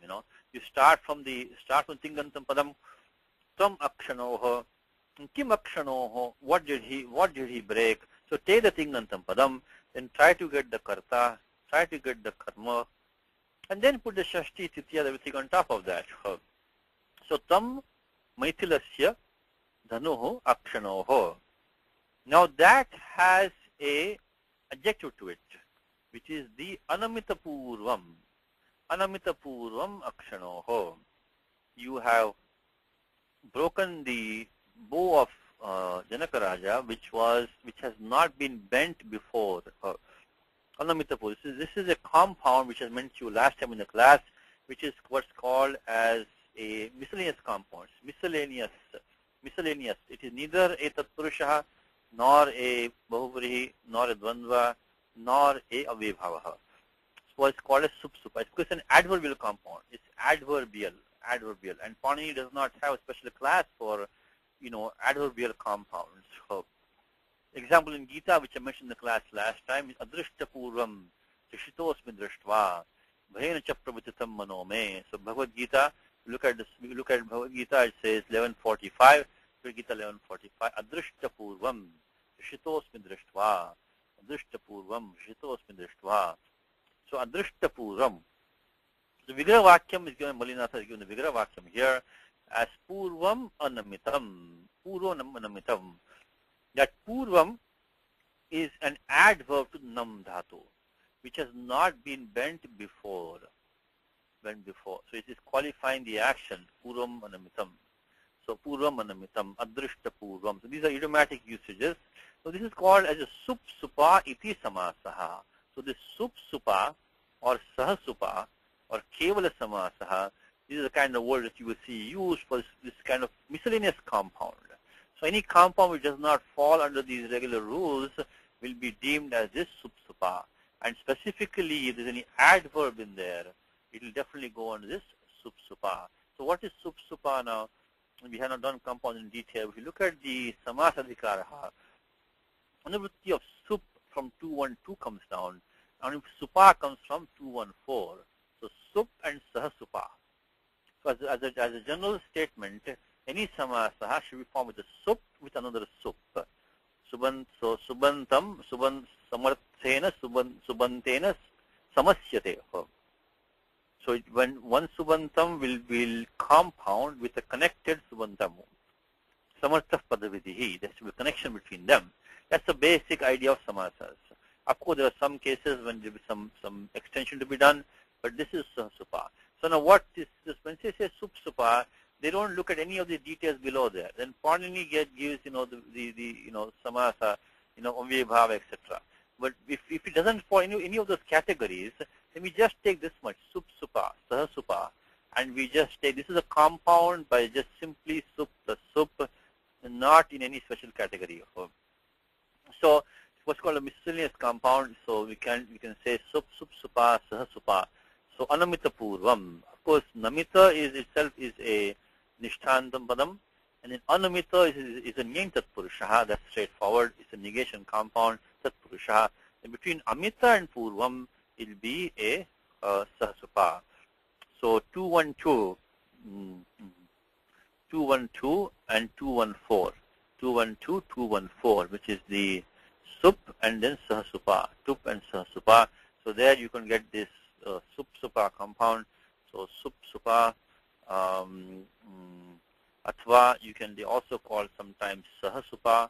You start from tingantam padam. Tam akshanoho, kim akshanoho. What did he break? So take the tingantam padam, then try to get the karta, try to get the karma, and then put the shashti, titya, everything on top of that. So tam maithilasya dhanuho akshanoho. Now that has a adjective to it, which is the anamitapurvam. Anamitapurvam akshanoho. You have broken the bow of Janaka which has not been bent before. Anamitapur. This is a compound which I mentioned to you last time in the class, which is what's called as a miscellaneous compound. Miscellaneous. It is neither a tatpurusha, nor a bahuvrihi, nor a dvandva, nor a avibhavaha. So it's called a sup. It's an adverbial compound. It's adverbial. And Panini does not have a special class for, adverbial compounds. So, example in Gita, which I mentioned in the class last time, is adrishtapurvam, trishitosmi drishtva, bhaina cha pravititam manome. So Bhagavad Gita, look at Bhagavad Gita, it says 1145, Gita 1145, adrishtapurvam, trishitosmi drishtva, adrishtapurvam, trishitosmi drishtva. So adrishtapurvam. The Vigraha Vakyam is given, Malinatha is given the Vigraha Vakyam here as Purvam Anamitam. Purvam Anamitam. That Purvam is an adverb to Nam Dhatu, which has not been bent before. went before. So it is qualifying the action, purvam anamitam. So purvam anamitam, adrishta purvam. So these are idiomatic usages. So this is called as a sup supa iti samasaha. So this sup supa or sah supa or kevala samasaha, this is the kind of word that you will see used for this kind of miscellaneous compound. So any compound which does not fall under these regular rules will be deemed as this sup supa. And specifically, if there's any adverb in there, it will definitely go under this sup supa. So what is sup supa now? We have not done compound in detail. If you look at the samasadhikaraha, anuvritti of sup from 212 comes down, and supa comes from 214. So sup and sahasupa. So as a general statement, any samasaha should be formed with a sup with another sup. So subantam, samarthena, subantena, samasyate. So when one subantam will compound with a connected subantam, samarthah padavidihi, there should be a connection between them. That's the basic idea of samasas. Of course, there are some cases when there is some extension to be done, but this is supa. So now what is this? When they say sup supa, they don't look at any of the details below there. Then Pawnini gives the samasa, avibhava, etc. But if it doesn't fall any of those categories, then we just take this much, sup supa, sah supa, and we just take, this is a compound by just simply sup plus sup, not in any special category. So what's called a miscellaneous compound, so we can say sup supa, sah supa. So anamita purvam. Of course, namita itself is a nishthantam padam, and then anamita is a nyantat purushaha. That's straightforward. It's a negation compound, tat purushaha. And between amita and purvam, it will be a sahasupa. So 212 and 214. 212, 214, which is the sup and then sahasupa. Tup and sahasupa. So there you can get this sup supa compound. So sup supa, athva you can also call sometimes sahasupa.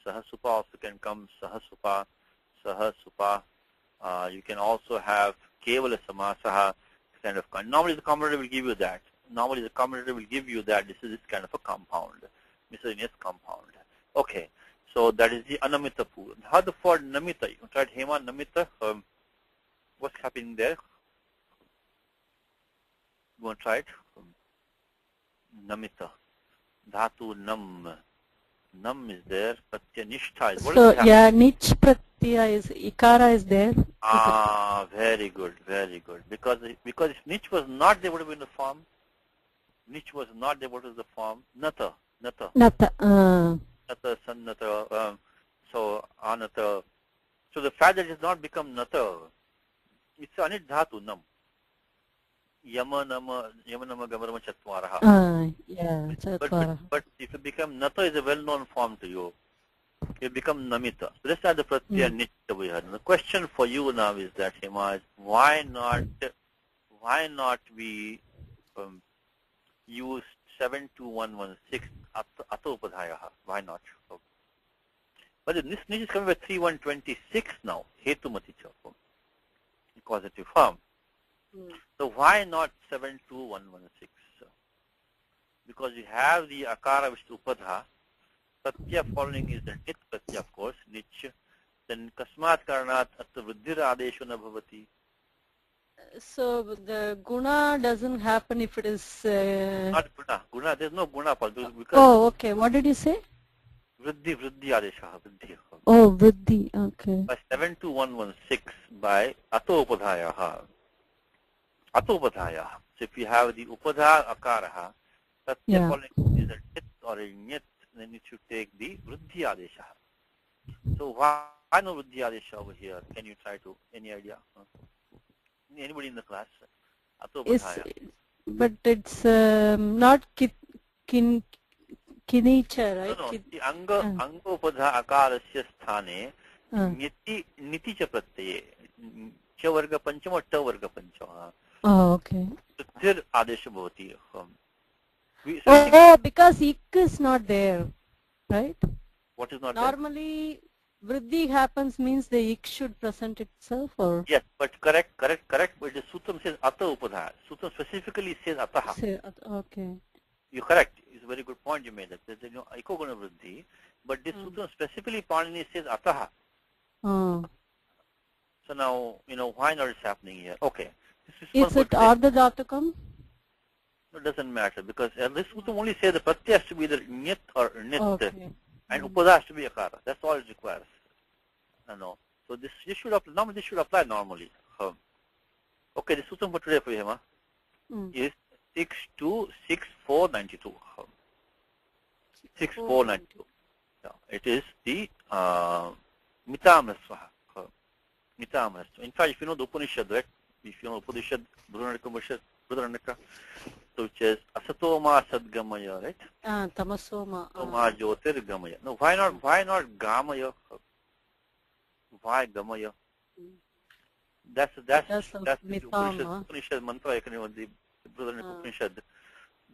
Sahasupa also can come sahasupa, sahasupa. You can also have kevala samasaha kind of. Normally the commentator will give you that. This is this kind of a compound, miscellaneous compound. Okay, so that is the anamita pur. How for namita? You tried Hema namita. What's happening there? You want to try it? Namita. Dhatu nam. Nam is there. Pratya nishtha is. So yeah, nich pratyaya is, ikara is there. Ah, very good, very good. Because if nich was not there, would have been the form. Nich was not there, what is the form? Nata. Nata. Nata, sannata. So anata. So the fact that it has not become nata, it's anit dhatu nam. Yamanama gamarama chatvaraha. Yeah, chatvaraha. But if it become nata is a well-known form to you, it become namita. So let's add the pratyaya nich over here. The question for you now is that, Hema, why not we use 72116 ataupadhayaha? Why not? But this nich is coming with 3126 now. Hetumati chapam. Causative form. So why not 72116? Because we have the akara which is upadha. Pratya following is the nit pratya, of course, nich. Then kasmat karanat atta vruddhir adeshu na bhavati. So the guna doesn't happen if it is. Not guna. Guna. There's no guna because. Oh, okay. What did you say? Vruddhi adesha. Vruddhi. Oh, vruddhi. Okay. By 72116 by ataupadhayaha. Ataupadhayaha. So if you have the upadha akaraha, pratya following is a nit or a nyat, then you should take the vruddhi adesha. So why no vruddhi adesha over here? Can you try to, any idea? Anybody in the class? But it's not kinicha, right? No. The anga upadha akarasya sthane niti cha pratyaye. Cha varga panchama, ta varga panchama. Oh, okay. Vruddhir adesha bhavati. Oh, because ik is not there, right? What is not Normally, vriddhi happens means the ik should present itself, or? Yes, but correct. But the sutram says ata upadha. Sutram specifically says ataha. Okay. You're correct. It's a very good point you made. That there's no ikoguna vriddhi, but this sutram specifically Panini says ataha. So now, why not is happening here? Okay. Is it Ardha Dhatukam? No, it doesn't matter, because this sutram only says the pratyaya has to be either nyat or nit, and upada has to be akara. That's all it requires. No. So this should apply normally. Okay, the sutram for today for you, is 626492. 6492. Yeah, it is the mitamrasvaha. Mitamrasvaha. In fact, if you know the Upanishad, right? If you know Upanishad, Brudharanyaka, so which is asatoma sadgamaya, right? Tamasoma. Tama jyotirgamaya. No, why not gamaya? Why gamaya? That's the Upanishad mantra. The Brudharanyaka Upanishad.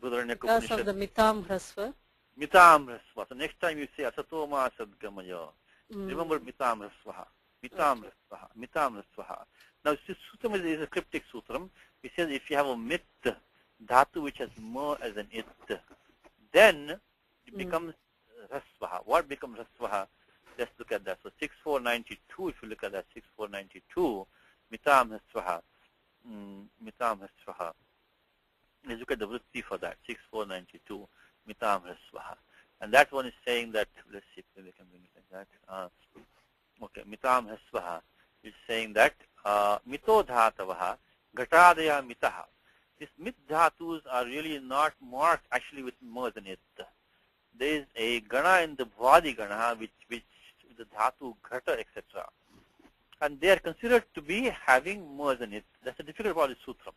Because of the mitam hrasva. Mitam hrasva. So next time you say asatoma sadgamaya, remember mitam hrasvaha. Mitam hrasvaha. Mitam hrasvaha. Now, this sutram is a cryptic sutram. It says if you have a mit dhatu which has ma as an it, then it becomes rasvaha. What becomes rasvaha? Let's look at that. So 6492, if you look at that, 6492, mitam rasvaha. Mitam rasvaha. Let's look at the vritti for that, 6492, mitam rasvaha. And that one is saying that, let's see if we can bring it like that. Okay, mitam rasvaha is saying that mito dhatavaha ghatadaya mitaha. These mit dhatus are really not marked actually with ma in it. There is a gana in the bhwadi gana which the dhatu ghata, etc. And they are considered to be having ma in it. That's the difficult part of the sutram.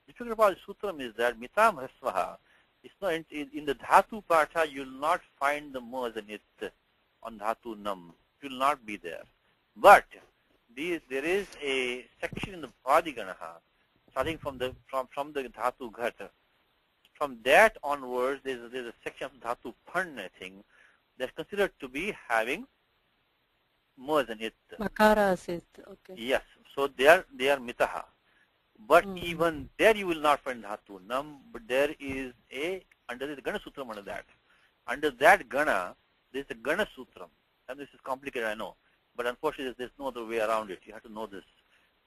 The difficult part of the sutram is that mitam hasvaha. It's not in the dhatu partha you will not find the ma in it on dhatu nam. It will not be there. But there is a section in the bhwadi gana starting from the dhatu ghata. From that onwards, there's a section of dhatu pan, I think, that's considered to be having ma in it. Makara is okay. Yes, so they are mitaha. But even there you will not find dhatu nam, but there is under the gana sutram under that. Under that gana, there's a gana sutram. And this is complicated, I know. But unfortunately, there's no other way around it. You have to know this.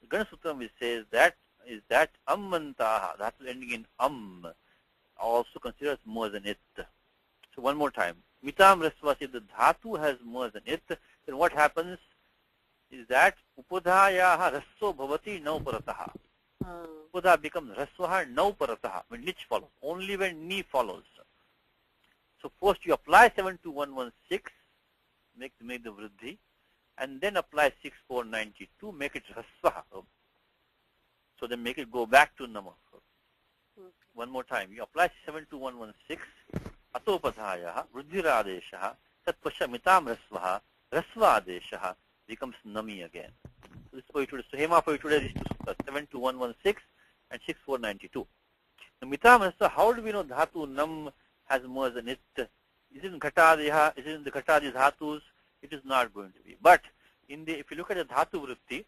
The gana sutram says that ammantaha, that is ending in also considers ma in it. So one more time. Mitam rasva, if the dhatu has ma in it, then what happens is that upadhayaha rasso bhavati nau parataha. Upadha becomes rasvaha nau parataha, when nich follows, only when ni follows. So first you apply 72116, make the vriddhi, and then apply 6492, make it rasvaha. So then make it go back to nama. One more time. You apply 72116, atopadhayaha, vruddhiradeshaha, tatpasha mitam rasvaha, rasvadeshaha becomes nami again. So this is for you today. So Hema for you today is 72116 and 6492. The mitam rasvaha, how do we know dhatu nam has ma in it? Is it in ghatadeha? Is it in the ghatadi dhatus? It is not going to be. But if you look at the dhatu vritti,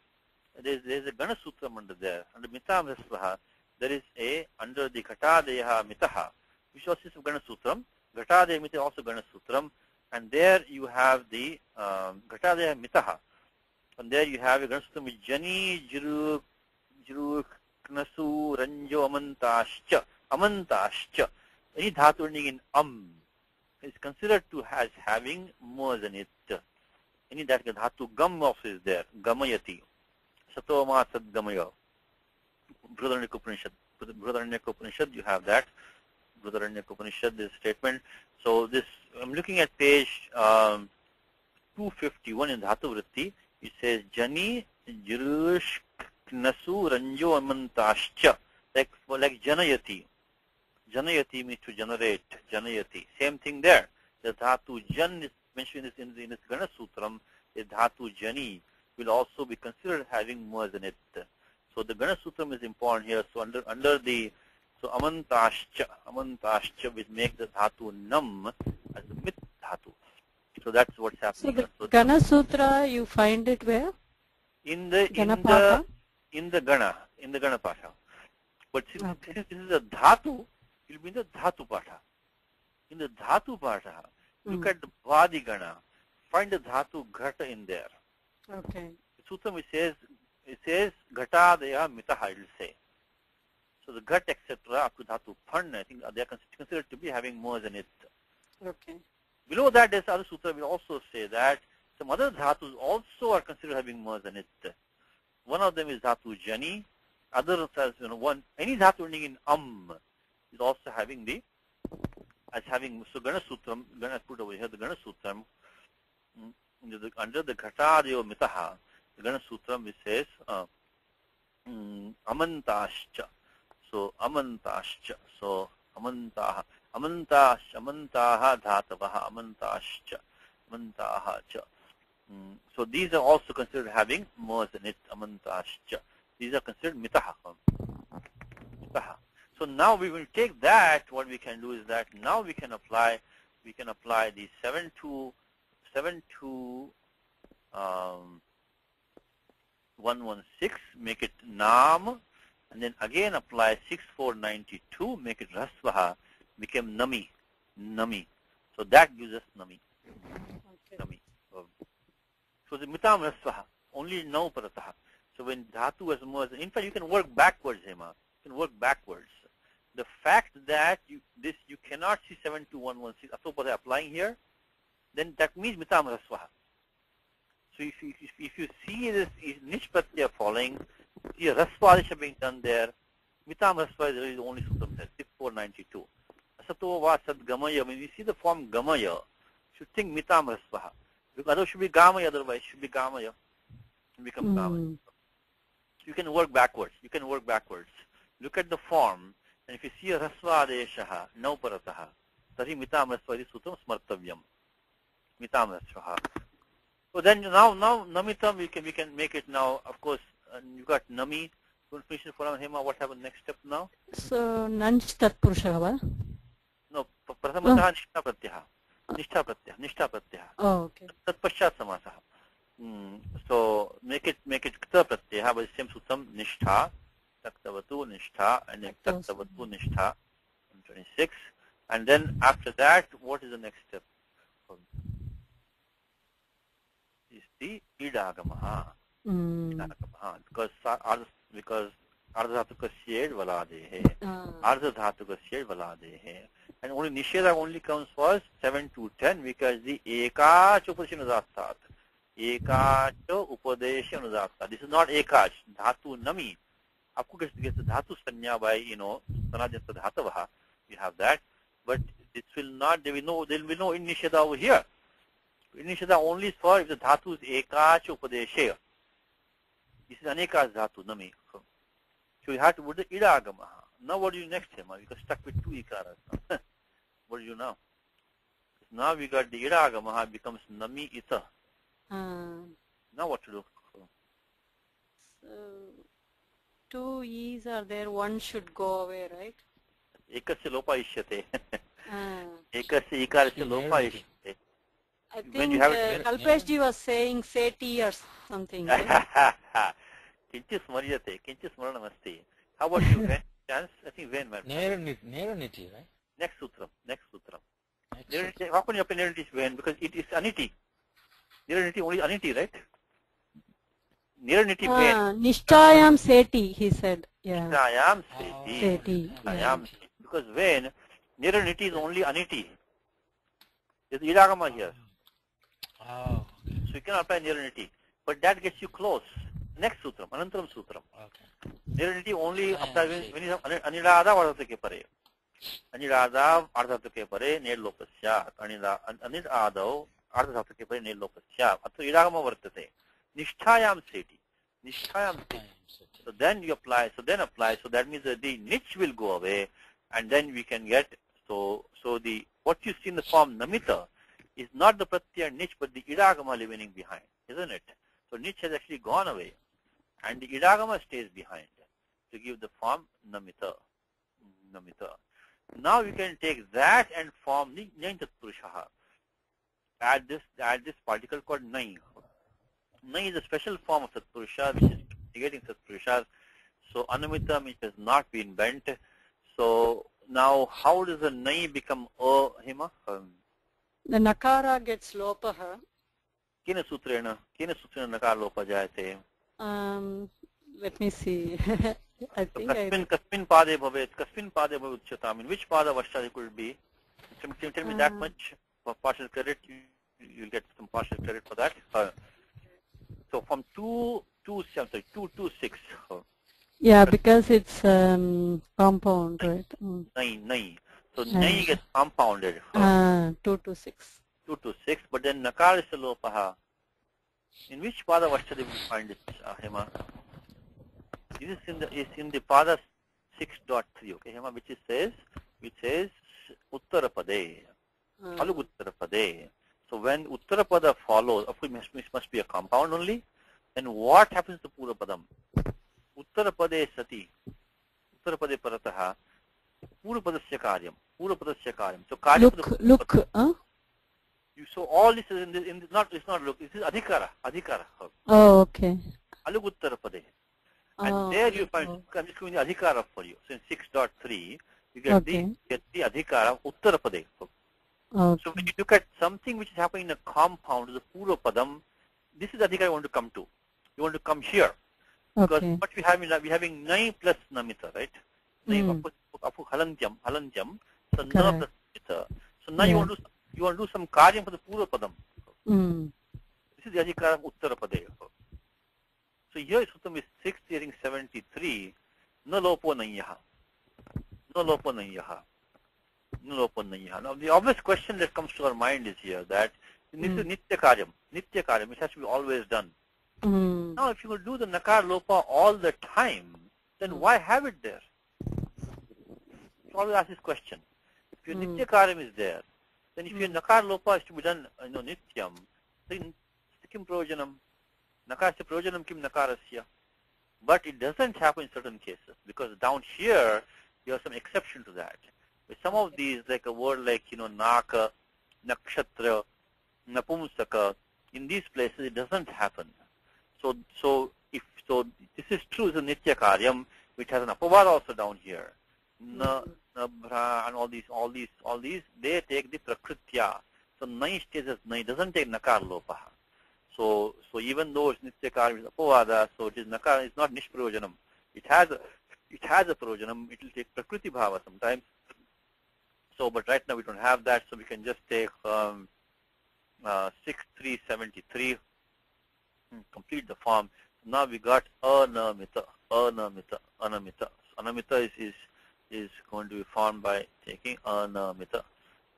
there is a gana sutram under there. Under mitam rasvaha, there is under the ghatadeha mitaha, which also is gana sutram. Ghatadeha mitaha also gana sutram. And there you have the ghatadeha mitaha. And there you have a gana sutram with jani, jiru, knasu, ranjo, amantascha. Any dhatu ending in is considered to as having ma in it. Any that dhatu gam also is there, gamayati. Satoma sadgamaya. Brudharanyaka Upanishad, you have that. Brudharanyaka Upanishad, this statement. So this, I'm looking at page 251 in Dhatu Vritti. It says Jani, Jirush, Knasu, Ranjo, Amantascha. Like Janayati. Janayati means to generate. Janayati. Same thing there. The Dhatu Jan is mentioned in this Gana Sutram. The Dhatu Jani will also be considered having ma in it. So the Gana Sutram is important here. So under the amantascha will make the dhatu nam as the mit dhatu. So that's what's So happening the here. So Gana Sutra, you find it where? in the Gana Patha? in the Gana Patha. But since Okay. this is a dhatu, it will be in the dhatu patha. In the dhatu patha, look at the Vadi Gana. Find the dhatu ghata in there. Okay. The sutram it says ghatadaya mitaha, it will say. So the ghat etc. up to dhatu phan, I think they are considered to be having more than it. Okay. Below that, there's other sutra will also say that some other dhatus also are considered having more than it. One of them is dhatu jani. Other says, any dhatu ending in is also having so Gana Sutram, Gana put over here, the Gana Sutram, under the Ghatadyo Mitaha, the Gana Sutram, it says, Amantascha. So, Amantascha. So, Amantaha. Amantaha Dhatavaha, Amantaha cha. So, these are also considered having more than it, Amantascha. These are considered mitaha. So now we will take that. What we can do is that now we can apply the 72116, make it nam, and then again apply 6492, make it rasvaha, became nami. So that gives us nami. Okay. Nami. So the mitam rasvaha, only no parataha. So when dhatu was merged, in fact you can work backwards, Hema. You can work backwards. The fact that you cannot see 72116 Atopata applying here, then that means mitam rasvaha. So if you see this nish pratyaya falling, see a rasva being done there, mitam rasva is the only sutram there, 6492. Asato va sad gamaya. When you see the form gamaya, you should think mitam rasvaha. Because otherwise it should be gamaya, otherwise it should be gamaya. It becomes gamaya. You can work backwards. Look at the form, and if you see a rasva adeshaha, no parataha, tari mitam rasva iti sutram smartavyam. Mitam rasvaha. So then now namitam we can make it now. Of course, you got nami. Going to finish it for Hema. What happens next step now? So nanch tatpurusha va? No, prathamasaha nishtha pratyah. Oh, okay. Tat paschat samasaha. So make it kta pratyah, but same sutram nishtha, taktavatu nishtha, and then taktavatu nishtha, 26. And then after that, what is the next step? Is the idagamaha. Because ardhatuka shed valadehe. Ardhatuka shed valadehe. And only nisheda only comes for 7 to 10 because the ekach upadeshanudastat. Ekach upadeshanudastat. This is not ekach. Dhatu nami. Aapko gets the dhatu sanya by, sanajanta dhatavaha. You have that. But this will not, there will be no in nisheda over here. In nisheda only is for if the dhatu is ekach upadeshe. This is anekach dhatu nami. So you have to put the idagamaha. Now what do you next, Hema? We got stuck with two ikaras. What do you now? Now we got the idagamaha becomes nami ita. Now what to do? So two e's are there, one should go away, right? Ekasya lopa ishyate. Ekasya ikarasya lopa ishyate. I think Kalpeshji was saying seti or something. Right? Kinchis maryate, kinchis maranamasti. How about you, Ven? Chance? I think Ven, man. Neraniti, right? Next sutram. How can you apply neraniti Ven? Because it is aniti. Neraniti only aniti, right? Neraniti Ven. Nishtayam seti, he said. Yeah. Nishtayam seti. Yeah. Because Ven, neraniti is only aniti. There's idagama here. Oh, okay. So you cannot apply neraniti. But that gets you close. Next sutram, Anantaram sutram. Okay. Neraniti only applies when you have anidada ardhatake pare. Anidada ardhatake pare ned lopasya. Anidadav ardhatake pare ned lopasya. Atho idagama vartate. Nishtayam seti. So then you apply. So that means that the niche will go away, and then we can get so the what you see in the form namita is not the pratyaya niche, but the idagama remaining behind, isn't it? So niche has actually gone away, and the idagama stays behind to give the form namita. Now you can take that and form the nyantat purushaha. add this particle called nai. Nai is a special form of Satpurusha which is negating Satpurusha. So anamita means has not been bent. So now how does the nai become hima? The nakara gets lopaha. Kena sutrena nakar lopa jayate. Let me see. I So think kasmin pade bhavet uchyata. I mean, which pada vashtha could be? Tell me that much for partial credit. You'll get some partial credit for that. So from 226. yeah, because it's compound, right? Nai. So nai gets compounded. 226. 226, but then nakar is a lopaha. In which pada vashtha do we find it, Hema? This is in the pada 6.3, okay, Hema, which says Uttarapade, Alug Uttarapade. So when Uttarapada follows, of course it must be a compound only, then what happens to Purapadam? Uttarapade sati, Uttarapade parataha, Purapadasya karyam. So karyam. Look. So all this is it's not look, this is adhikara. Oh, okay. Alug Uttarapade. And there you find, I'm just giving the adhikara for you. So in 6.3, you get the adhikara Uttarapade. Okay. So when you look at something which is happening in a compound, the Purapadam, this is the adhikara you want to come to. You want to come here. Because what we have is we're having nai plus namita, right? Nai apu halantyam. So na plus namita. So now you want to do some karyam for the Purapadam. This is the adhikara Uttarapade. So here Suttam is 6th hearing 73. Na lopo nayyaha. Now the obvious question that comes to our mind is here that this is nitya karyam, which has to be always done. Now if you will do the nakar lopa all the time, then why have it there? You always ask this question. If your nitya karyam is there, then if your nakar lopa is to be done nityam, then kim projanam? Nakarasya projanam kim nakarasya. But it doesn't happen in certain cases, because down here you have some exception to that. With some of these, like a word like naka, nakshatra, napumsaka, in these places it doesn't happen. So this is true, it's a nitya karyam, which has an apavad also down here. Na, bhra, and all these, they take the prakritya. So nai stays as nai, doesn't take nakar lopaha. So even though it's nitya karyam is apavada, so it is nakar, it's not nishprayojanam. It has a prayojanam, it will take prakriti bhava sometimes. So, but right now we don't have that, so we can just take 6373, complete the form. Now we got anamita. Anamita is going to be formed by taking anamita.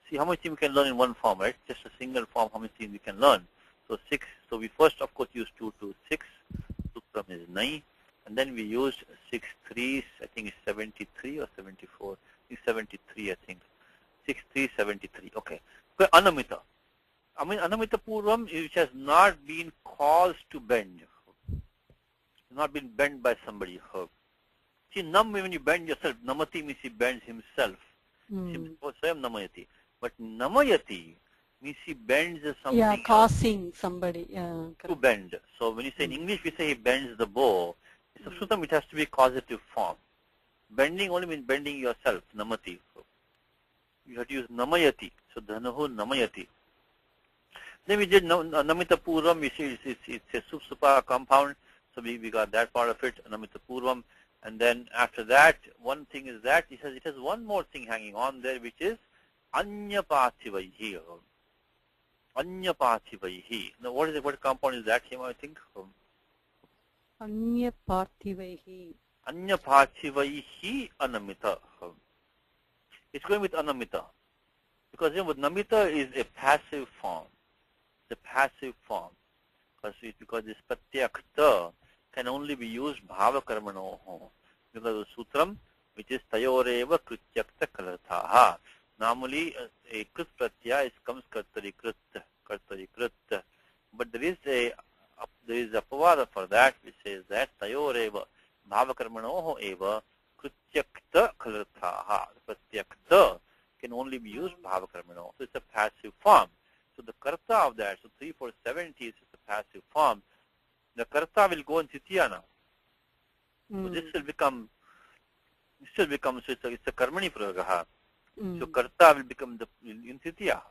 See how much things we can learn in one form, right? Just a single form, how many things we can learn. So 6, so we first of course use 2 to 6, Sutram is 9, and then we used 6 3s, I think it's 73 or 74, it's 73 I think. 6373. Okay. Anamita. I mean Anamita Purvam, which has not been caused to bend. Not been bent by somebody. See, nam, when you bend yourself, namati means he bends himself. Swayam namayati. But namayati means he bends something. Yeah, causing somebody. Yeah, to bend. So when you say in English, we say he bends the bow. In Sanskrit, it has to be causative form. Bending only means bending yourself, namati. You have to use namayati. So dhanahu namayati. Then we did namita purvam. We see it's a supa compound. So we got that part of it, namita purvam. And then after that, one thing is that it has one more thing hanging on there, which is anya pathivaihi. Anya pathivaihi. Now what compound is that, Hema, I think? Anya pathivaihi. Anya pathivaihi anamita. It's going with anamita. Because namita is a passive form. It's a passive form. Because this pratyakta can only be used bhava karmanoho. Because the sutram, which is tayoreva krityakta kalarthaha. Normally, a krit pratyaya comes kartari krit. But there is a pavada for that, which says that tayoreva bhava karmanoho eva krityakta kalarthaha. Pratyakta can only be used bhava karmanoho. So it's a passive form. So So the karta of that, so 3, 4, 70 is the passive form. The karta will go in Titiya now. So this will become, so it's a karmani pragaha. So karta will become in Titiya.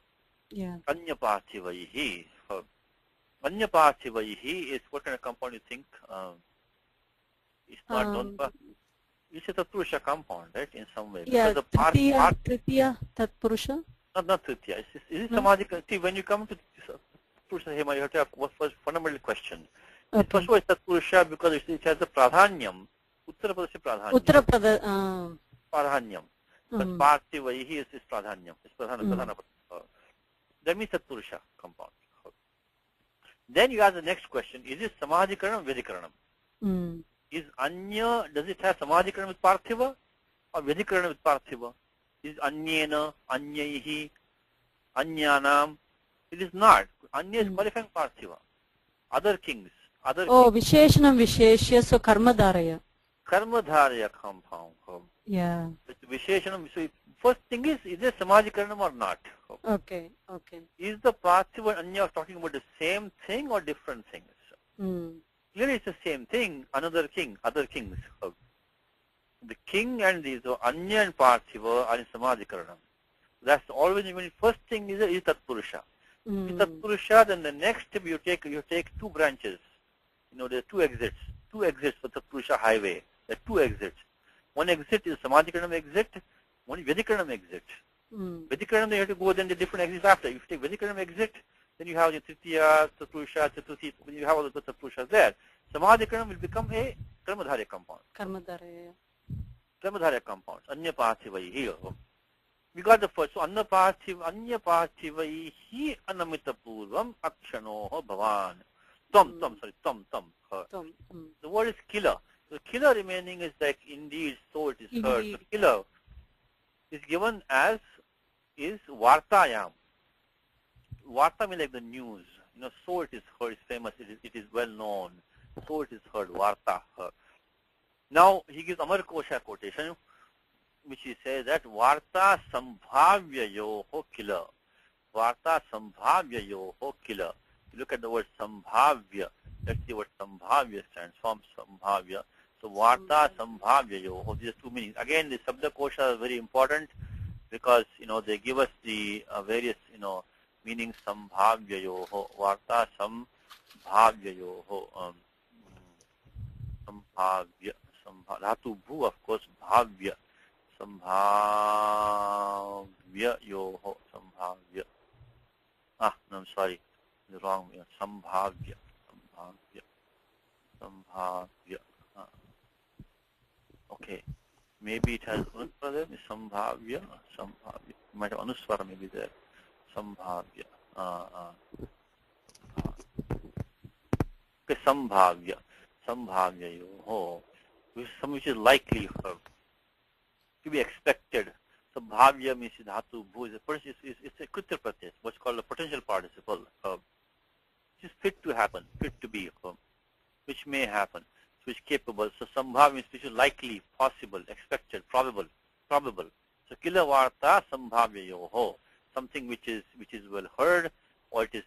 Yeah. Anya Parthivaihi. Anya Parthivaihi is what kind of compound you think? It's not known. It's a Tatpurusha compound, right? In some way. Yeah. The Tritiya Tatpurusha. Not Tritiya. Is it Samadhika? See, when you come to Tatpurusha Hema, you have to have first fundamental question. Okay. First of all, it's Tatpurusha because it has a pradhanyam. Uttara Pradesha pradhanyam. Uttara Pradesh. Pradhanyam. But Parthivaihi is pradhanyam. It's pradhana. That means Tatpurusha compound. Then you ask the next question, is it Samadhikaranam or Vedikaranam? Is Anya, does it have Samadhikaranam with Parthiva or Vedikaranam with Parthiva? Is Anyena, Anyaihi, Anyanam? It is not. Anya is qualifying Parthiva. Other kings. Visheshanam Visheshya, so Karmadharaya. Karmadharaya compound. Yeah. Visheshanam, so first thing is there Samadhikaranam or not? Okay. Is the Parthiva and Anya talking about the same thing or different things? Clearly it's the same thing, other kings. The king and these, so Anya and Parthiva are in Samadhikaranam. That's always, when first thing is Tatpurusha. Tatpurusha, then the next step you take 2 branches. There are 2 exits for Tatpurusha highway. There are 2 exits. One exit is Samadhikaranam exit, one is Vedikaranam exit. Vedikaranam, you have to go then the different exits after. If you take Vedikaranam exit, then you have the Tritiya, Tatpurusha, Chatuthi, you have all the Tatpurushas there. Samadhikaranam will become a Karmadharya compound. Karmadharya compounds. Anya Parthivaihi. We got the first. So Anya Parthivaihi Anamita Purvam Akshanoho Bhavan. Tom. The word is killer. The killer remaining is like indeed, so it is heard. The killer is given as is Vartayam. Varta means like the news. So it is heard, it's famous, it is well known. So it is heard, Varta. Now he gives Amar Kosha quotation, which he says that Varta Sambhavyayoho killer. Varta Sambhavyayoho killer. You look at the word Sambhavya. Let's see what Sambhavya stands for. Sambhavya. So Varta Sambhavyayoho. These are 2 meanings. Again, the Sabda Kosha is very important because they give us the various meanings. Sambhavyayoho. Varta Sambhavyayoho. Sambhavya. Dhatu bhu, of course, bhavya. Sambhavyayoho. Sambhavya. No, I'm sorry. The wrong way. Sambhavya. Okay. Maybe it has Anuswara there. Sambhavya. You might have Anuswara maybe there. Sambhavya. Okay, Sambhavya. Sambhavyayoho. Which is likely to be expected. So bhavya means dhatu bhu is it's a kritya pratyaya, what's called a potential participle. Which is fit to happen, fit to be, which may happen, which is capable. So sambhav means which is likely, possible, expected, probable. So kila varta sambhavyayoho, something which is well heard, or it is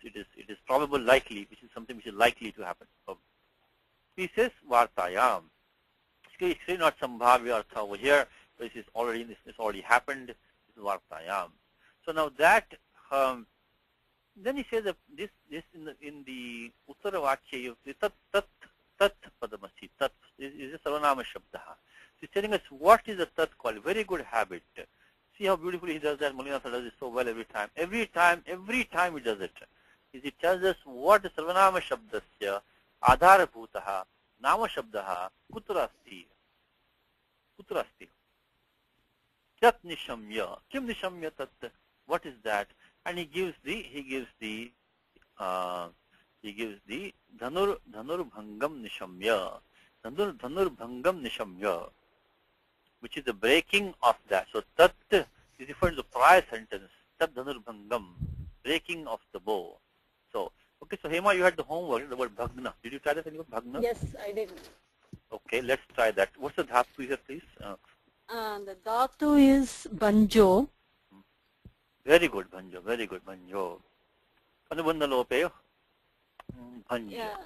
probable, likely, which is something which is likely to happen. He says vartayam. It's really not sambhavya artha over here. This is already happened. This is vartayam. So now that then he says that this in the uttara vachya tat padamasi. Tat is a sarvanama shabdaha. He's telling us what is a tat called. Very good habit. See how beautifully he does that. Mulinatha does it so well every time. Every time he does it. He tells us what is sarvanama shabdasya adhara bhutaha nama shabdaha kutra asti. Tat nishamya. Kim nishamya tat? What is that? And he gives the dhanur bhangam nishamya. Dhanur bhangam nishamya, which is the breaking of that. So tat is referred to the prior sentence. Tat dhanur bhangam, breaking of the bow. So okay, so Hema, you had the homework, the word bhagna. Did you try that anyway? Bhagna? Yes, I did. Okay, let's try that. What's the dhatu here, please? The dhatu is banjo. Very good, banjo. Very good, banjo. Anubandhalope, bhanj. Yeah.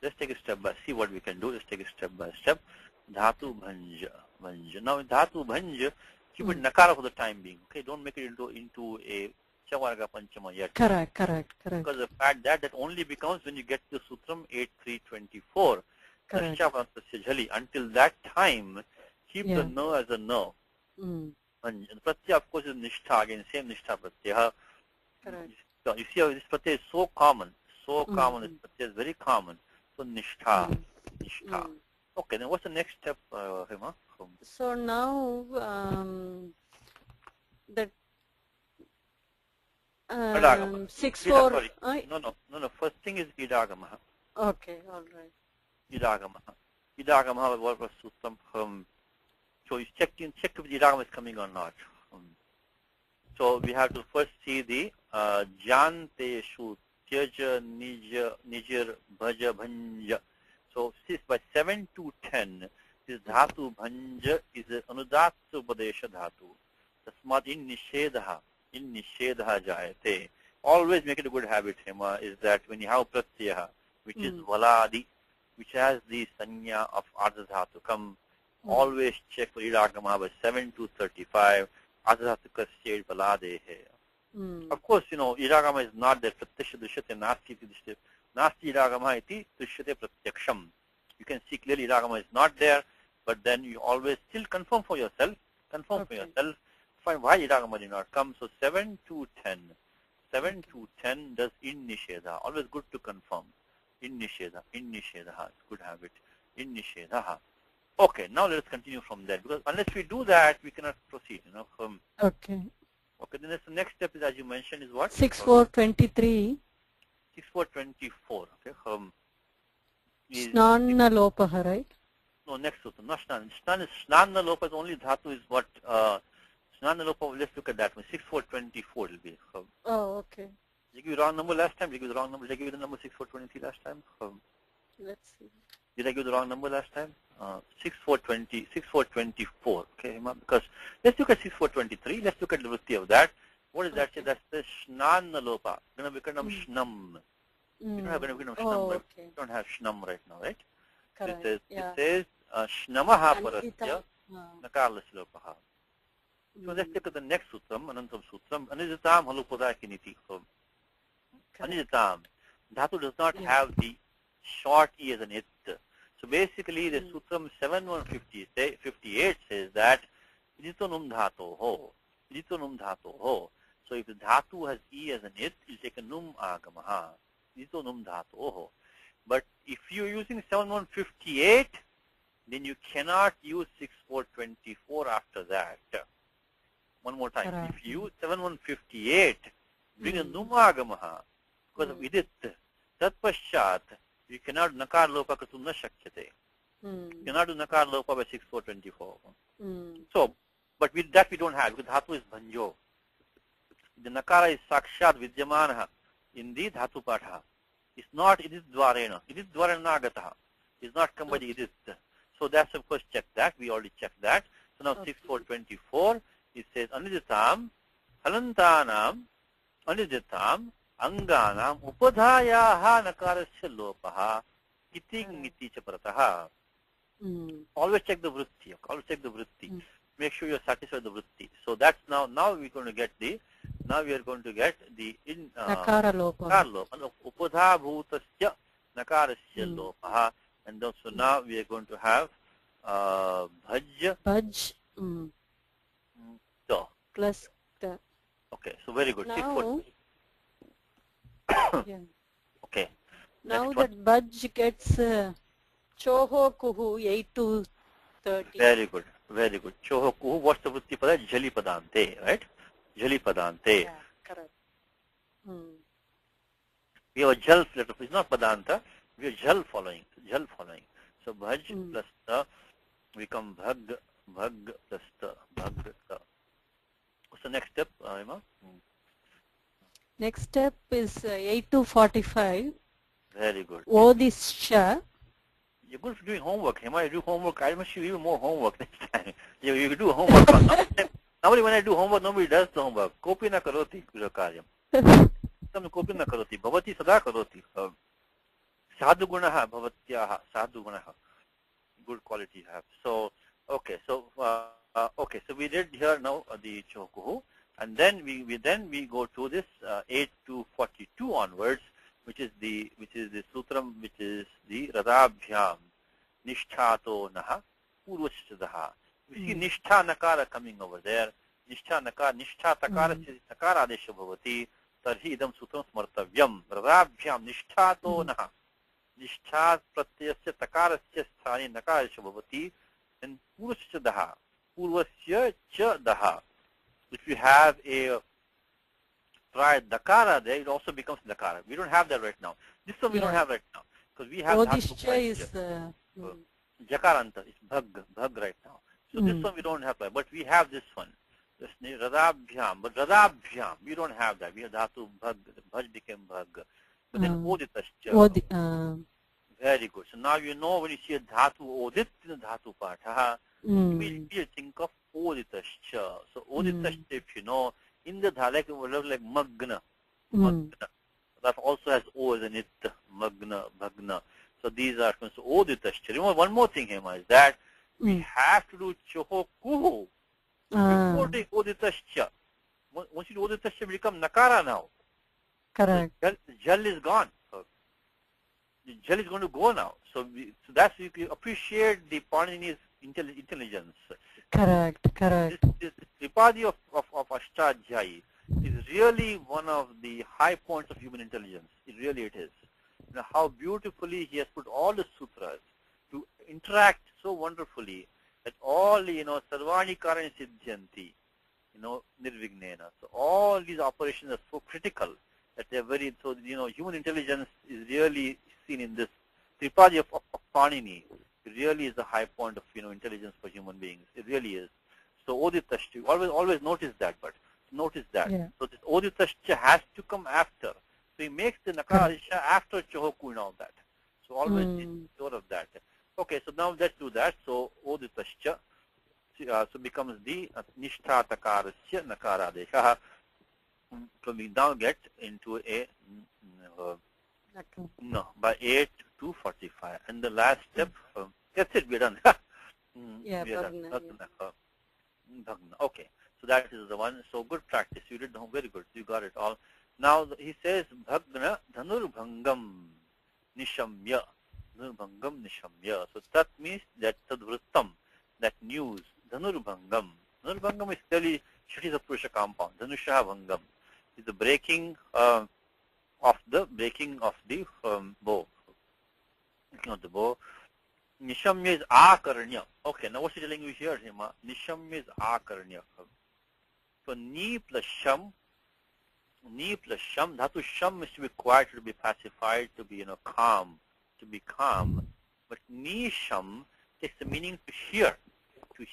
Let's take a step by, see what we can do. Let's take a step by step. Dhatu bhanj, bhanj. Now in dhatu bhanj, keep it nakara for the time being. Okay, don't make it into a chavarga panchama yet. Correct. Because the fact that only becomes when you get to Sutram 8324. Until that time, keep the no as a no. And pratyaya, of course, is nishtha, again, same nishtha pratyaya. Correct. So you see how this pratyaya is so common. This pratyaya is very common. So nishtha. Okay, then what's the next step, Hema? So now that 6/4. No. First thing is idagama. Okay, all right. Idagama was Sutram. So you check if the idagama is coming or not. So we have to first see the janteshu tyaja nijir bhaja bhanja. So this by 7 to 10, this dhatu bhanja is anudattu upadesha dhatu. Tasmat in nishedha jayate. Always make it a good habit, Hema, is that when you have pratyaya, which is valadi, which has the sanya of ardha dhatu come, always check for idagama by 7 to 35. Ardha dhatu ka shade valade hai. Of course, idagama is not there. Pratyasha drishyate nasti drishyate. Nasti idagama iti drishyate pratyaksham. You can see clearly idagama is not there, but then you always still confirm for yourself. Find why idagama did not come. So 7 to 10. 7 to 10 does in nishedha. Always good to confirm. In nishedha. It's good habit. In nishedha. Okay, now let us continue from there. Because unless we do that, we cannot proceed. Okay. Okay, then the next step is, as you mentioned, is what? 6/4/23. 6/4/24. Okay. Snana lopaha, right? No, next sutra. Not snan. Snana lopa is only dhatu is what? Snana lopa. Let's look at that one. 6/4/24 will be. Oh, okay. Did I give you the wrong number last time? Did I give you the wrong number? Did I give you the number 6/4/23 last time? Let's see. Did I give you the wrong number last time? 6/4/24. Okay, because let's look at 6/4/23. Let's look at the vritti of that. What does that say? That's the shnana lopa. Gonna become shnam. You don't have gonna become shnam. Right? Okay. You don't have shnam right now, right? Correct. It says shnamaha parasya nakarlasya lopaha. So let's look at the next sutram, anantam sutram. Anijitam halupodakiniti. Anijitam. Dhatu does not have the short e as an it. So basically, the Sutram 7.158 says that iditonum dhatu ho. So if the dhatu has e as an it, you take a num agamaha. Iditonum dhatu ho. But if you're using 7.158, then you cannot use 6/4/24 after that. One more time. Correct. If you use 7.158, bring a num agamaha because of idit. Tat paschat, you cannot nakar lopa katum na shakyate. You cannot do nakar lopa by 6/4/24. So, but with that we don't have, because dhatu is bhanjo. The nakara is sakshat vidyamanaha in the dhatu patha. It's not idit dvarena. Idit dvarena agataha. It's not come by the idit. So that's of course check that. We already checked that. So now 6/4/24, it says aniditam, halantanam, aniditam, anganam upadhayaha nakarasya lopaha iting iti cha parataha. Always check the vritti. Make sure you're satisfied with the vritti. So that's now we're going to get the in nakara lopa. Upadha bhutasya nakarasya lopaha. And so now we are going to have bhaj to plus the. Okay, so very good. Now, yeah. Okay. Now that bhaj gets choho kuhu 8 to 30. Very good. Choho kuhu. What's the vritti for that? Jali padante, right? Jali padante. Yeah, correct. We have a jal letter. It's not padanta. We have jal following. So bhaj plus ta become bhag plus ta. What's the next step, Emma? Next step is 8 to 45. Very good. Odisha. You're good for doing homework. Emma, you do homework. I must give you more homework next time. You do homework. Normally when I do homework, nobody does the homework. Kopi na karoti karyam. कोऽपि न करोति भवती सदा करोति साधुगुणः भवत्याः साधुगुणः good quality you have. So okay, so so we did here now the chokuhu, and then we go to this 8 to 42 onwards, which is the sutram, which is the radhabhyam nishthato naha purvashadaha. You see nishtha nakara coming over there. Nishtha takara takara adesha bhavati tarhi idam sutram smartavyam radhabhyam nishthato naha. निष्ठा प्रत्ययस्य तकारस्य स्थाने नकारस्य भवति and पूर्वस्य दहा पूर्वस्य च दहा. If you have a prior dakara there, it also becomes dakara. We don't have that right now. This one we don't have right now because we have Odishcha is jakaranta. It's bhag right now. So this one we don't have that, but we have this one. This radhabhyam, but radhabhyam we don't have that. We have dhatu bhag. Bhaj became bhag. But then oditascha. Very good. So now you know when you see a dhatu odit in the dhatu patha, immediately think of oditascha. So oditascha, if you know, in the dhatu like magna. That also has O as in it, magna, bhagna. So these are so oditascha. Remember one more thing, Hema, is that we have to do chohokuhu before doing oditascha. Once you do oditascha, we become nakara now. Correct. Jal is gone. The jal is going to go now. So that's you can appreciate the Panini's intelligence. Correct. This Tripadi of Ashtadhyayi is really one of the high points of human intelligence. It is. You know, how beautifully he has put all the sutras to interact so wonderfully that all, sarvani karani siddhyanti, nirvignena. So all these operations are so critical that they're very, so, human intelligence is really seen in this Tripadi of Panini. It really is the high point of, intelligence for human beings. It really is. So Oditashcha, always notice that, but notice that. Yeah. So this Oditashcha has to come after. So he makes the Nakarisha after Chohoku and all that. So always be sure of that. Okay, so now let's do that. So Oditashcha, so becomes the Nishtha Takarasya Nakaradesha. So we now get into a by 8 to 45, and the last step. That's it. We're done. Yeah, we are Bhagna, done. Bhagna. Okay, so that is the one. So good practice. You did very good. You got it all. Now he says Bhagna Dhanurbhangam Nishamya. Dhanurbhangam Nishamya. So that means that Tadvrittam, that news. Dhanurbhangam. Dhanurbhangam is clearly Shri Satpurusha compound. Dhanusha Bhangam is the breaking of the bow. Not the bow. Nishamya is akaranya. Okay, now what's he telling you here, Hima? Nishamya is akaranya. So ni plus sham, dhatu sham is to be quiet, to be pacified, to be calm, to be calm. But ni sham takes the meaning to hear. So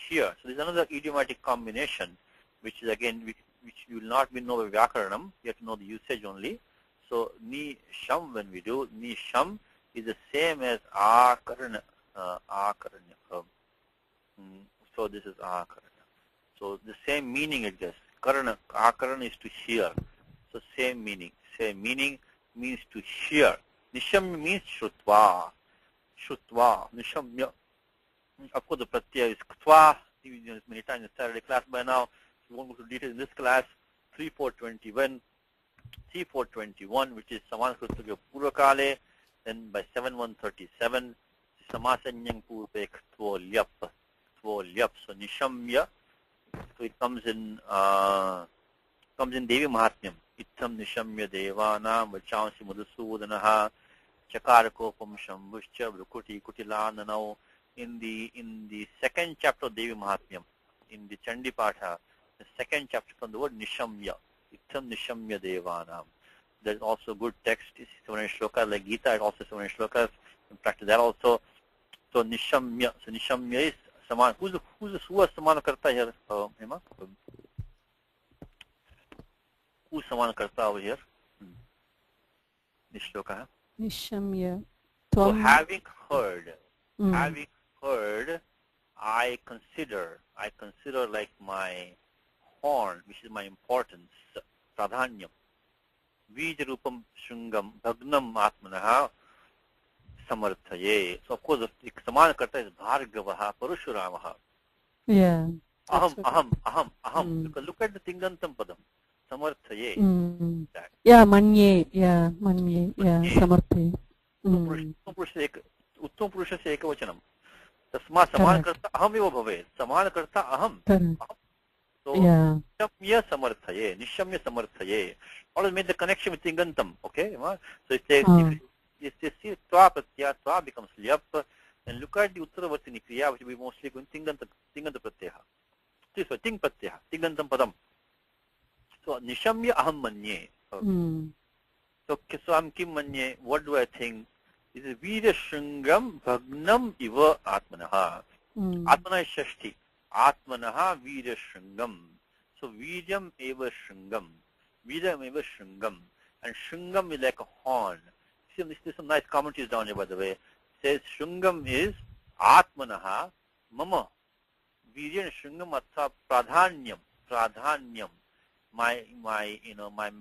there's another idiomatic combination, which is again which you will not be know by Vyakaranam. You have to know the usage only. So ni sham, when we do ni sham, is the same as akaranya. So this is akaranya. So the same meaning it gets. Akarana is to hear. So same meaning. Same meaning means to hear. Nishamya means shrutva. Nishamya. Of course the pratyaya is ktva. Many times in Saturday class by now. We won't go to details in this class. 3.421, which is Samanskritya Purakale. Then by 7.137, Samasanyang Purve Ktvolyap. So Nishamya. So it comes in Devi Mahatmyam. Ittam Nishamya Devanam Vachansi Madhusudanaha Chakarkopam Shambhuscha Vrukuti Kutilananau. In the second chapter of Devi Mahatmyam, in the Chandi Patha, the second chapter from the word Nishamya. Ittam Nishamya Devanam. There's also good text, 7 shlokas, like Gita, it also 7 shlokas. In practice that also. So Nishamya. So Nishamya is Saman. Who was Samana Karta here, Hema? Who's Samana Karta over here? This shloka. Nishamya. So having heard, I consider like my horn, which is my importance, pradhanyam. Vij Rupam Shungam Bhagnam Atmanaha Samarthaye. So of course the Samana Karta is Bhargavaha Parashuramaha. Yeah. Aham, That's aham, aham, aham. Mm. Look at the Tingantam Padam. Samarthaye. Mm. That. Yeah, manye. Yeah, manye. Yeah, Manye. samarthe. Uttam Purushasya Ekavachanam. Tasma Samana Correct. Karta Aham eva bhavet. Samana Karta Aham. Correct. So Yeah. Nishamya Samarthaye. Nishamya Samarthaye. Always made the connection with Tingantam. Okay? So it says if you see Twa Pratyaya, Twa becomes Lyap. And look at the Uttaravartini Kriya, which will be mostly going Tinganta Pratyaha. This is Ting Pratyaha, Tingantam Padam. So Nishamya Aham Manye. So I'm Kim Manye. What do I think? This is Virya Shringam Bhagnam Iva Atmanaha. Atmana is Shashti. Atmanaha Virya Shringam. So Viryam Eva Shringam. Viryam Eva Shringam. And Shringam is like a horn. See, this is some nice commentaries down here, by the way. It says Shringam is Atmanaha Mama. Virya Shringam Atha Pradhanyam. My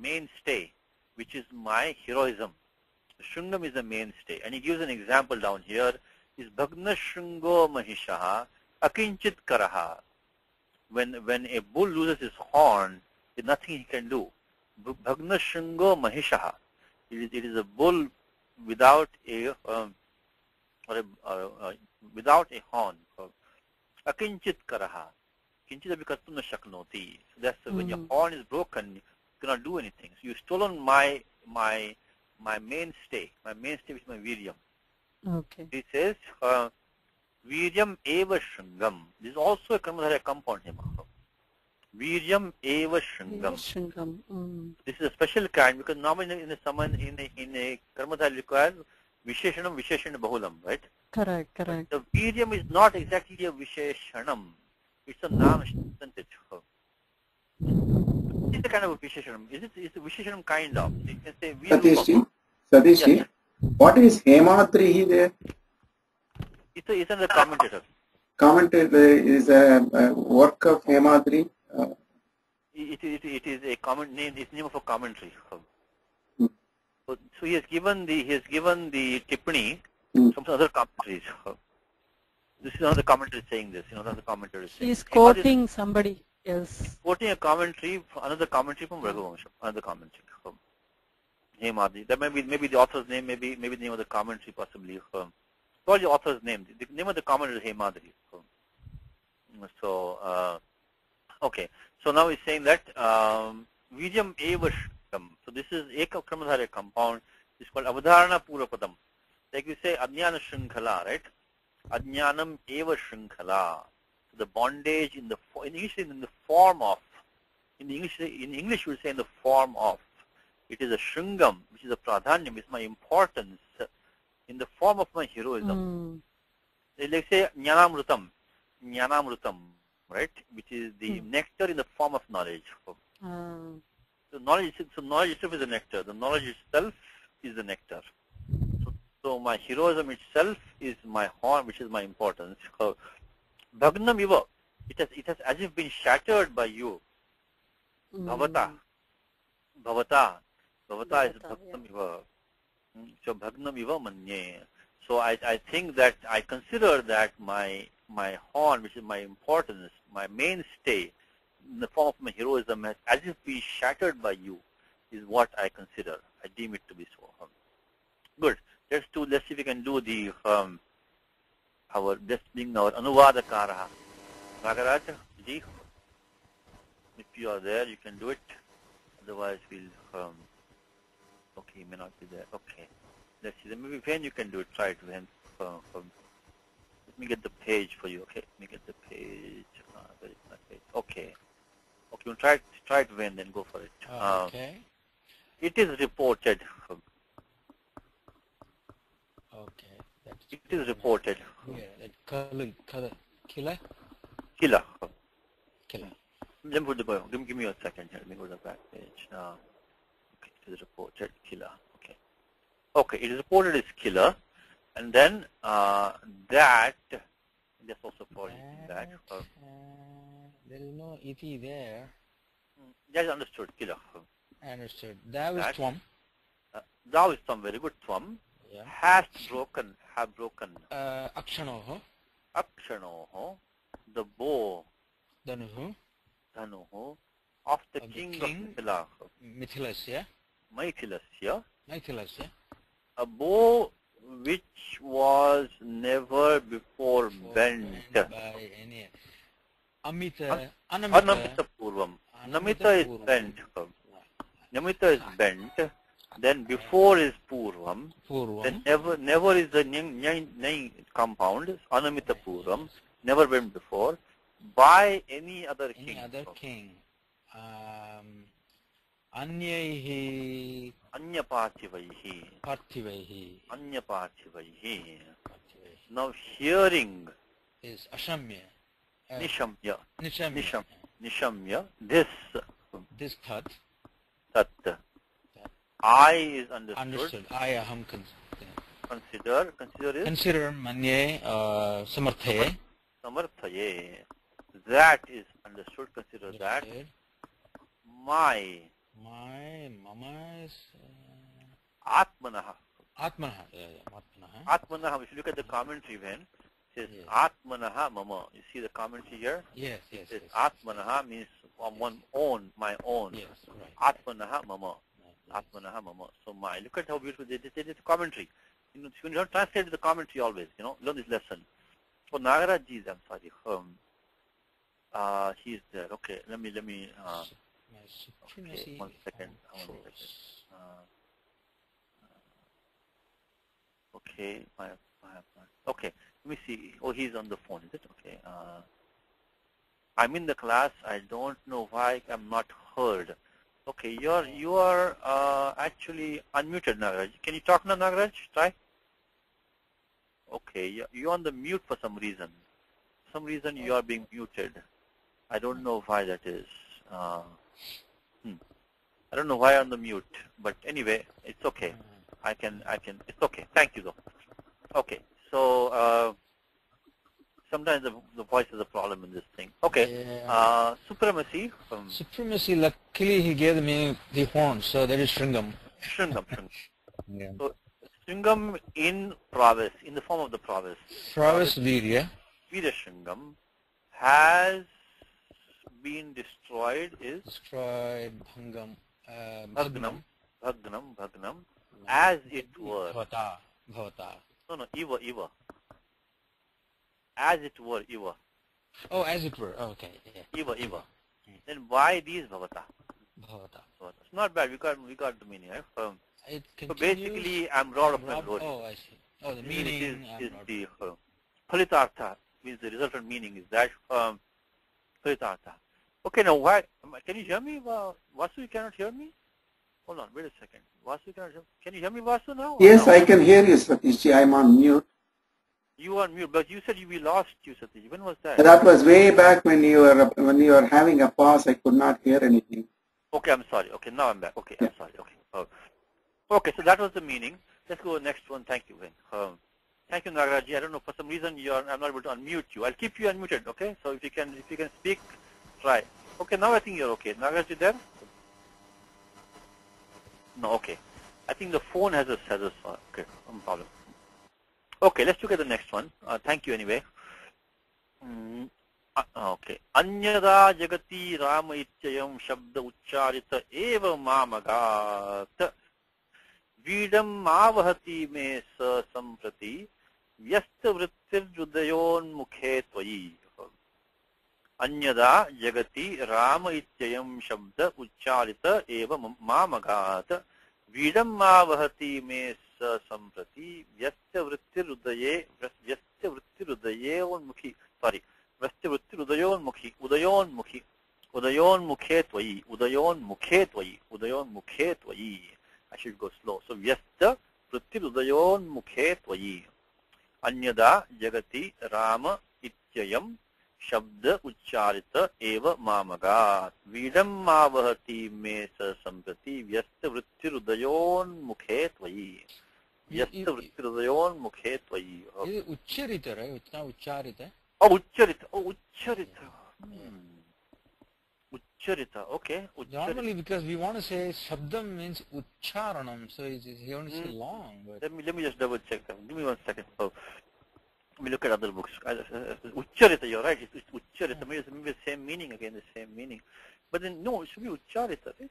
mainstay, which is my heroism. Shringam is the mainstay. And he gives an example down here, is Bhagna Shringo Mahishaha Akinchit Karaha. When a bull loses his horn, there's nothing he can do. Bhagna Shringo Mahishaha. It is a bull without a horn. Akinchit Karaha. Kinchit abhikattum na shaknoti. So that's when your horn is broken, you cannot do anything. So you've stolen my mainstay, which is my viryam. Okay. He says, viryam eva shringam. This is also a karmadhara compound here. Viryam eva shringam. This is a special kind because normally in a karmadhara requires visheshanam bahulam, right? Correct. But the viryam is not exactly a visheshanam. It's a nam, isn't it? It's a kind of a visheshanam. It's a visheshanam kind of. You can say Satish, yes. What is Hemadri there? It's another commentator. Commentator is a work of Hemadri. It is a common name. It's name of a commentary. So he has given the tippani from other commentaries. This is another commentator saying this. Another commentator is saying. He's quoting somebody else. Quoting a commentary, another commentary from Raghuvamsham, another commentary. Hemadi. That may be the author's name, maybe the name of the commentary, possibly. Probably the author's name. The name of the commentary is Hemadri. So, okay. So now he's saying that Vidyam Eva Shringam. So this is Eka Kramadhara compound. It's called Avadharana Purapadam. Like we say Adnyana Shrinkhala, right? Adnyanam Eva Shrinkhala. So the bondage in the form of. In English we say in the form of. It is a shringam, which is a pradhanyam, it's my importance in the form of my heroism. Let's say jnanamrutam, right? Which is the nectar in the form of knowledge. So knowledge itself is a nectar. The knowledge itself is the nectar. So my heroism itself is my horn, which is my importance. So, Bhagnam iva, it has as if been shattered by you. Bhavata is Bhagnam iva. So Bhagnam iva manye. So I think that I consider that my horn, which is my importance, my mainstay, in the form of my heroism, has as if been shattered by you, is what I consider. I deem it to be so. Good. Let's see if we can do the being our Anuvadakara. Nagaraj ji, if you are there, you can do it. Otherwise, we'll. Okay, you may not be there. Okay. Let's see. Maybe when you can do it, try it when. Let me get the page for you. Okay. Let me get the page. Where is my page? Okay. Okay. We'll try it when, then go for it. Okay. It is reported. Okay. It is reported. Yeah, that color, killer. Let me put the go. Give me a second here. Let me go to the back page. Okay, it is reported killer. Okay. Okay, it is reported as killer, and then that. That's also for that. There is no iti there. That is understood. Killer. Understood. Thou is That- tvam. Thou is some very good tvam. Yeah. Hast broken, have broken. Akshanoho. Akshanoho, the bow, Danuhu. dhanuhu, of the Of the king king. of Mithila, Mithilasya. Maithilasya, Mithilasya. a bow which was never before bent. By any. Amita. Anamita purvam. Namita is bent. Namita is bent. Then before is purvam. Then Purvam. never is the nying compound. Anamita purvam. Never been before. By any other king. Any other king. Anyaihi. Anyapachivaihi. Parthivaihi. Anyapachivaihi. Now hearing Is ashamya. nishamya. Nishamya. Nishamya. This This tat. tat. I is understood. Understood. I aham Consider is consider manye samarthaye. samarthaye. That is understood. Consider that. My Mama is Atmanaha. Atmanaha. Atmanaha. Atmanaha. If you look at the commentary when it says Yes. Atmanaha mama. You see the commentary here? Yes, yes, It says yes. Atmanaha means one own, my own. Yes, right. Atmanaha mama. Atmanaha mama. So my. Look at how beautiful they did the commentary. You don't translate the commentary always. Learn this lesson. For Nagaraj ji, I'm sorry. He's there. Okay, let me. My supremacy. Okay, one second. Okay, okay. Let me see. Oh, he's on the phone. Is it okay? I'm in the class. I don't know why I'm not heard. Okay, you are actually unmuted, Nagaraj. Can you talk now, Nagaraj? Try. Okay, you're on the mute for some reason. For some reason you are being muted. I don't know why that is. I don't know why on the mute, but anyway, it's okay. I can. It's okay. Thank you, though. Okay, so sometimes the voice is a problem in this thing. Okay, Yeah. supremacy. Supremacy, luckily he gave me the horn, so that is Shringam. Shringam. Yeah. So Shringam in prowess, in the form of the prowess. Prowess Virya. Virya Shringam has been destroyed is Destroyed Bhangam. Bhagnam, as it were. Bhavata. No, Iva. As it were, Iva. Oh, as it were. Okay. Yeah. Iva. Then why these Bhavata? Bhavata. It's not bad. We got the meaning. Right? It So continues. basically, I'm robbed of my glory. Oh, I see. Oh, the meaning. is the Phalitartha, means the resultant meaning is that Phalitartha. Okay, now why? Can you hear me? Vasu, you cannot hear me? Hold on, wait a second. Vasu, you cannot hear me. Can you hear me, Vasu, now? Yes, no? I can hear you, Satish. I'm on mute. You are mute, but you said we lost you, Satish. When was that? That was way back when you were having a pause. I could not hear anything. Okay, I'm sorry. Okay, now I'm back. Okay, Yeah. I'm sorry. Okay. Okay, so that was the meaning. Let's go to the next one. Thank you, Vin. Thank you, Nagaraji. I don't know, for some reason I'm not able to unmute you. I'll keep you unmuted, okay? So if you can speak, try. Okay, now I think you're okay. Nagaraji there? No, okay. I think the phone has a okay, no problem. Okay, let's look at the next one. Thank you anyway. Okay. Anyada jagati rama ityayam shabda ucharita eva mamagat vidam avahati me sa samprati vyasta vrittir judayon mukhe tvayi. Anyada jagati rama ityayam shabda ucharita eva mamagat vidam avahati me sa samprati vyasta vrittir udaye mukhi. Sorry. Vyasta vrittir udayon mukhe tvayi. I should go slow. So vyasta vrittir udayon mukhe tvayi. Anyada jagati rama ityayam shabda ucharita eva mamagat vidam avahati me sa samprati vyasta vrittir udayon mukhe tvayi. Vyasta vrittir udayon mukhe tvayi. Is it Ucharita, right? It's not Ucharita. Oh, Ucharita. Ucharita. Okay. Normally, because we want to say Shabdam means Ucharanam, so you only say long. But Let me just double check that. Give me 1 second. So, let me look at other books. Ucharita, you're right. It's Ucharita. Maybe it's the same meaning again, the same meaning. But then, no, it should be Ucharita. Right?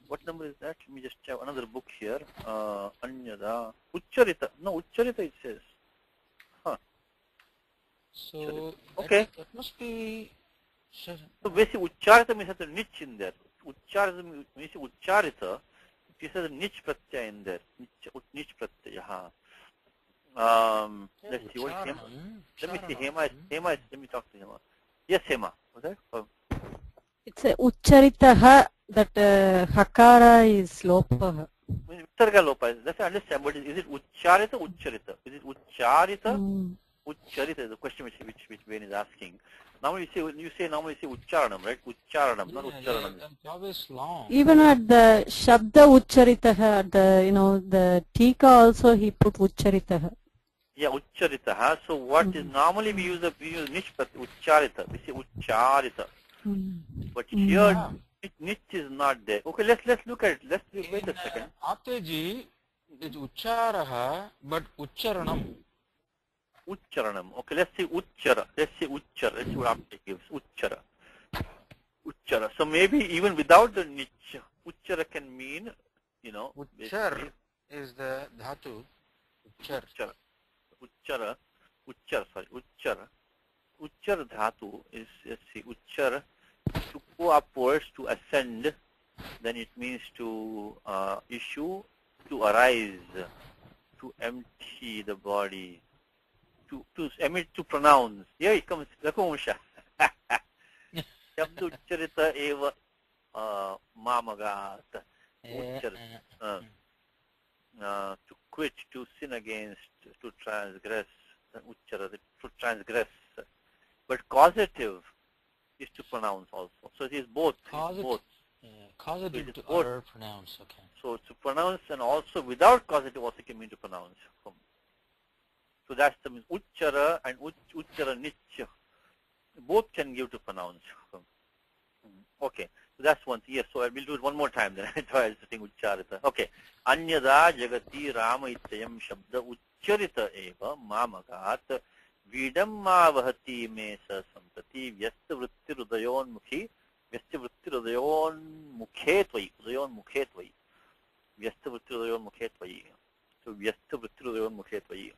What number is that? Let me just check another book here. Anyada. Ucharita. No, Ucharita it says. so Okay. that must be. So basically, Ucharita means has a niche in there. Ucharita means Ucharita. It has a niche pratyaya in there. Niche pratyaya. Let's see what Hema. Let me see Hema. Let me talk to Hema. Yes, Hema. Was that? It's a Ucharitaha, that Hakara is Lopaha. Sarga Lopa. That's understand. But is it Ucharita? Ucharita. Is it Ucharita? Ucharita is the question which Ben is asking. Normally you say normally Ucharanam, right? Ucharanam, not Ucharanam. It's always long. Even at the Shabda Ucharitaha, the Tika also he put Ucharitaha. Yeah, Ucharita. So what is normally we use niche Ucharita. We say Ucharita. But here niche is not there. Okay, let's look at it. Let's wait a second. Ateji is Ucharaha, but Ucharanam. Ucharanam. Okay, let's see Uchara. Let's see what Apte gives. Uchara. So maybe even without the niche, Uchara can mean, Uchar is the dhatu. Uchar. Uchara dhatu is, let's see, Uchara, to go upwards, to ascend, then it means to issue, to arise, to empty the body, to emit, to pronounce. Here it comes, Raghuvamsham. Shabda Ucharita eva mamagat. To quit, to sin against, to transgress, to transgress. But causative is to pronounce also. So it is both. Causative Causative to both. utter, pronounce. Okay. So to pronounce, and also without causative also can mean to pronounce. So that's the means Uchara and Uchara Nicha. Both can give to pronounce. Okay. So that's one thing. Yes, so I will do it one more time then. That's why I was saying Ucharita. Okay. Anyada Jagati Rama Ityayam Shabda Ucharita Eva Mamagat Vidam Mavahati Me Sa Sampati Vyasta Vritti Rudayon Mukhi Vyasta Vritti Rudayon Mukhe Tvayi Udayon Mukhe Tvayi Vyasta Vritti Rudayon Mukhe Tvayi. So Vyasta Vritti Rudayon Mukhe Tvayi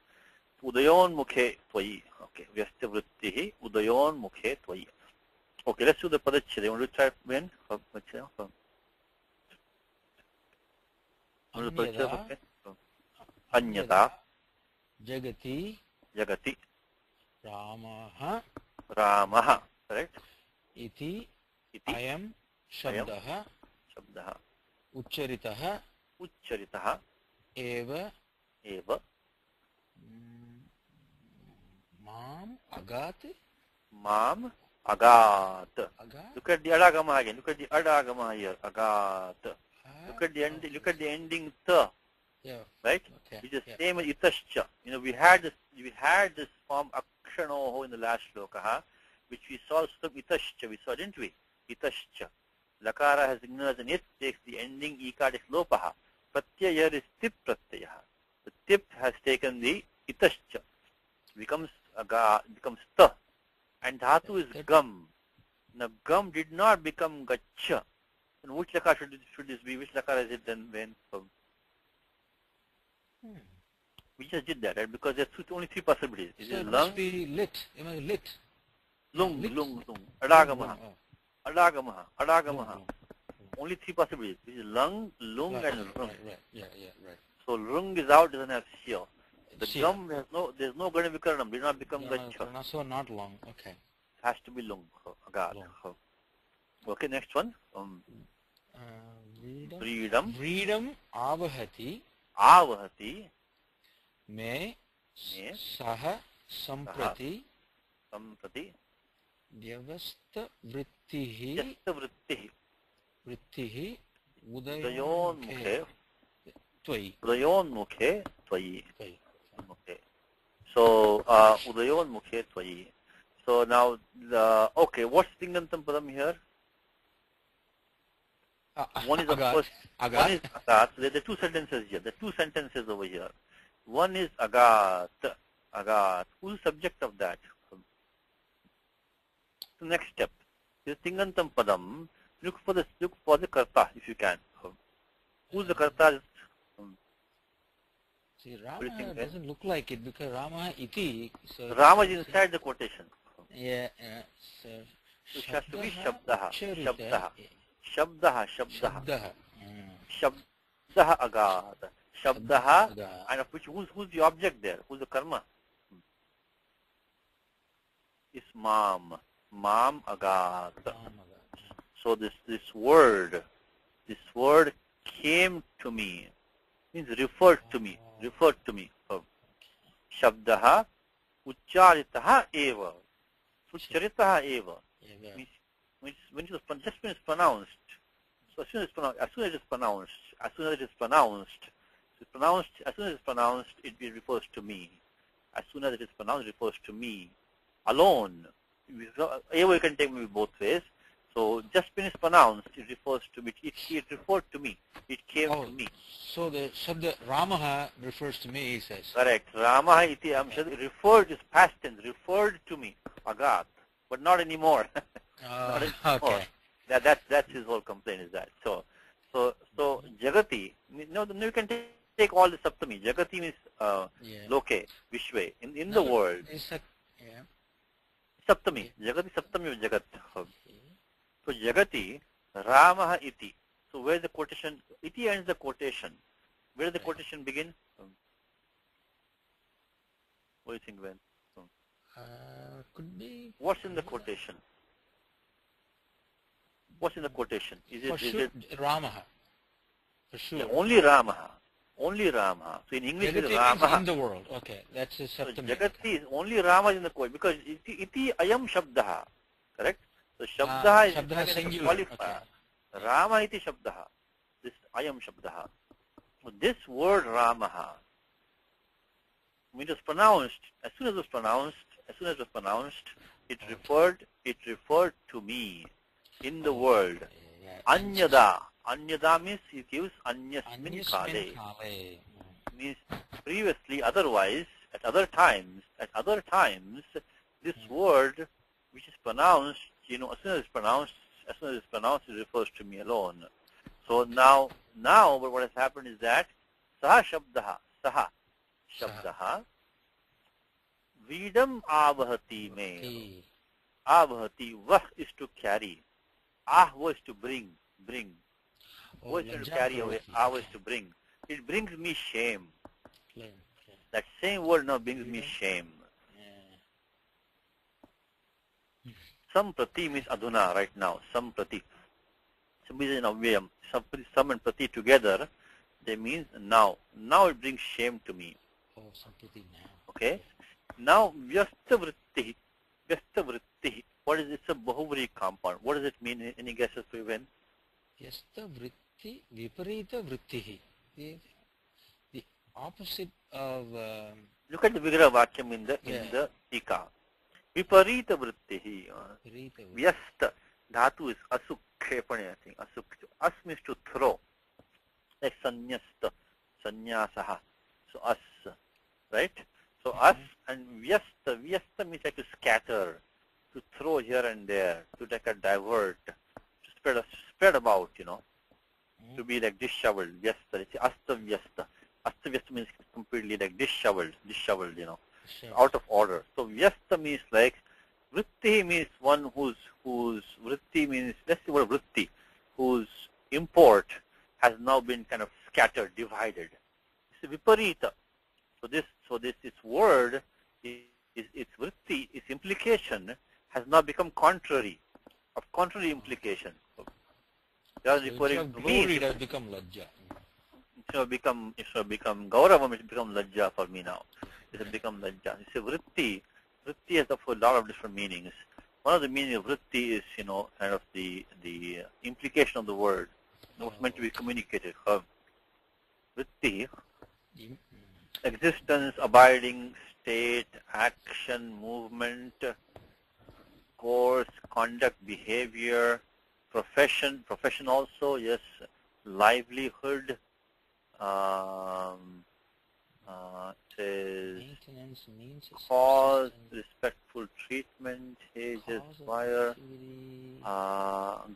Udayon Mukhe Tvayi. Okay. Vyasta Vrittihi Udayon Mukhe Tvayi. Okay, let's do the Padachya. You want to try when? Anyada Jagati Ramaha. Correct? Iti Ayam Shabdaha Ucharitaha Eva Mam Agat. Look at the Adagama again. Look at the Adagama here. Agat. Look at the ending ta. Yeah. Right? Okay. Which is same as Itascha. We had this form Akshanoho in the last shloka, which we saw Itascha. We saw, didn't we? Itascha. Lakara has ignored as an it, takes the ending Ika is lopaha. Pratyaya here is tip pratyaya. The tip has taken the Itascha. Becomes ta. And dhatu is gum. Now gum did not become gacha. And which lakara should this be? Which lakara is it then when? We just did that, right? Because there's only three possibilities. Is it lung? Must be lit. It must be lit. Lung. Adagamaha. Only three possibilities. It is lung, and lung. Right. Yeah, right. So lung is out, doesn't have shia. The gum there's no gana vikaranam, did not become gacha. So not long. Okay. Has to be lung. Okay, next one. Freedom. Avahati. Me Saha Samprati Vyavasta Vrittihi Udayon Mukhe Tvayi. Okay. So Udayon Mukhe Tvayi. So So now, okay, what's Tingantam Padam here? One is, of Agat. course, Agat. one is Agat. So there are two sentences here. There are two sentences over here. One is Agat. Agat. Who's the subject of that? The next step is Tingantam Padam. Look for the Karta if you can. Who's the Karta? See, Rama doesn't look like it because Rama iti. So Rama is inside the quotation. Yeah, so it has to be Shabdaha. Shabdaha. Shabdaha. Shabdaha. Shabdaha Agat. Shabdaha. And of which who's the object there? Who's the karma? Is Mam. Mam Agat. So this word came to me. Means referred to me. Shabdaha Ucharitaha eva. Ucharitaha eva. Means when it was just when it's pronounced. So as soon as it is pronounced, as soon as it is pronounced, it refers to me. As soon as it is pronounced, it refers to me alone. Eva you can take me both ways. So just when it's pronounced, it refers to me. It referred to me. It came to me. So the Shabda Ramaha refers to me, he says. Correct. Ramaha iti referred is past tense, referred to me. Agat. But not anymore. Not anymore. Okay. That's his whole complaint is that. So Jagati, no, you can take all the Saptami. Jagati means Loke, Vishwe, in the world. Saptami. Jagati Saptami of Jagat. So Jagati, Ramaha iti. So where the quotation, iti ends the quotation. Where does the quotation begin? What do you think, Ben? Could be. What's in the quotation? What's in the quotation? Is it Ramaha? For sure. Yeah, only Ramaha. Only Ramaha. So in English it is Ramaha. In the world. Okay, that's a So Saptami. Jagati is only Rama in the quote because iti ayam shabdaha. Correct? So shabdaha is Shabdaha like a singular. qualifier. Rama iti shabdaha. This ayam shabdaha. So this word Ramaha, when it was pronounced, as soon as it was pronounced, it referred to me in the world. Anyada. Anyada means it gives anyasmin kale. Means previously, otherwise, at other times, this word which is pronounced, as soon as it's pronounced, it refers to me alone. So now what has happened is that saha shabdaha vidam avahati me. Avahati, vah is to carry. Ah was to bring. Was to carry away. Ah was to bring. It brings me shame. That same word now brings me shame. Samprati means adhuna right now. Samprati. Sam and prati together, they means now. Now it brings shame to me. Oh, Samprati now. Okay. Now vyasta vritti. What is it? It's a bahuvri compound. What does it mean? Any guesses, Priven? Vyasta vritti, viparita vrittihi. The opposite of. Look at the Vigraha Vakyam in the Tika. Viparita vrittihi. Vyasta. Dhatu is asuk krepane, I think. Asuk. As means to throw. Like sanyasta. Sanyasaha. So as. Right? So us and vyasta. Vyasta means like to scatter. To throw here and there. To like a divert. To spread about, To be like disheveled. Vyasta. It's asta vyasta. Asta vyasta means completely like disheveled, sure. Out of order. So vyasta means like, vritti means one whose vritti means, let's say what vritti, whose import has now been kind of scattered, divided. It's viparita. So this word, its vritti, its implication has now become contrary, of contrary implication. They are referring to me. It has become lajja. It will become Gauravam, it become Lajja for me now. It has become Lajja. You see, Vritti has a lot of different meanings. One of the meaning of Vritti is, kind of the implication of the word. What's meant to be communicated. Vritti, existence, abiding, state, action, movement, course, conduct, behavior, profession also, yes, livelihood, says Maintenance means cause, subsistence, respectful treatment, age, cause of aspire, activity.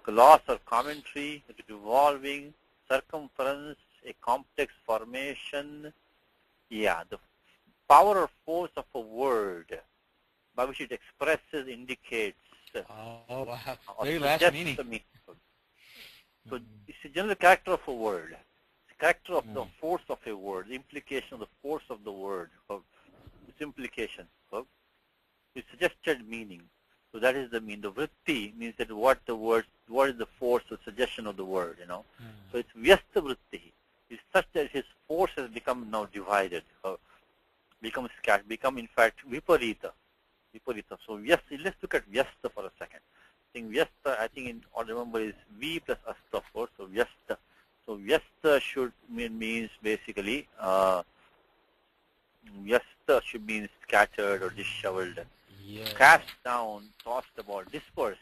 gloss or commentary, revolving, circumference, a complex formation. Yeah, the power or force of a word by which it expresses, indicates, Oh, wow. or Very last suggests meaning. the meaning. So it's a general character of a word. It's a character of the force of a word, the implication of the force of the word, its implication, its suggested meaning. So that is the mean. The vritti means that what is the force or suggestion of the word, So it's vyasta vritti. It's such that his force has become now divided, become scattered, become in fact viparita. So let's look at vyasta for a second. I think vyasta, all remember is V plus asta, of course. So vyasta. So vyasta should means basically vyasta should mean scattered or disheveled, cast down, tossed about, dispersed,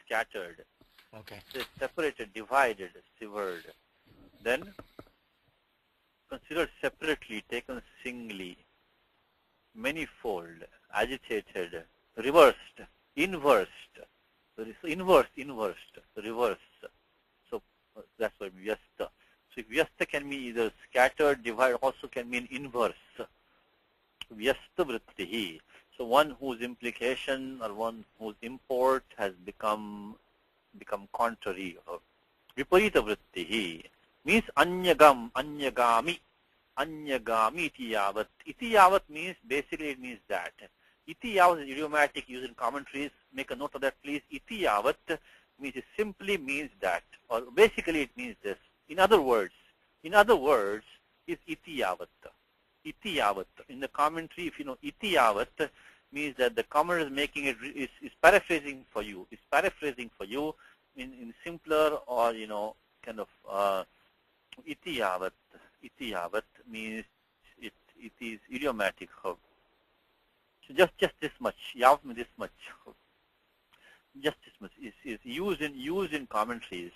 scattered, Okay. separated, divided, severed. Then considered separately, taken singly, manifold, agitated, reversed, inversed. Inversed, reverse. So that's why vyasta. So if vyasta can mean either scattered, divided, also can mean inverse. Vyasta vrittihi. So one whose implication or one whose import has become contrary. Viparita vrittihi means anyagami iti yavat. Iti yavat means, basically it means that. Iti yavat is idiomatic used in commentaries. Make a note of that, please. Iti yavat means it simply means that, or basically it means this. In other words, is iti yavat. Iti yavat. In the commentary, if you know iti yavat means that the commentator is making it is paraphrasing for you. Is paraphrasing for you in simpler or kind of iti yavat. Iti yavat means it is idiomatic. So just this much. Yavat means this much. Just this much is used in commentaries.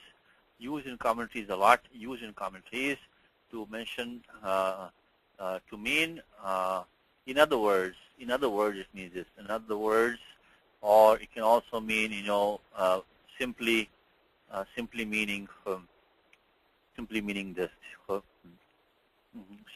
Used in commentaries a lot. Used in commentaries to mention to mean. In other words, it means this. In other words, or it can also mean simply meaning this.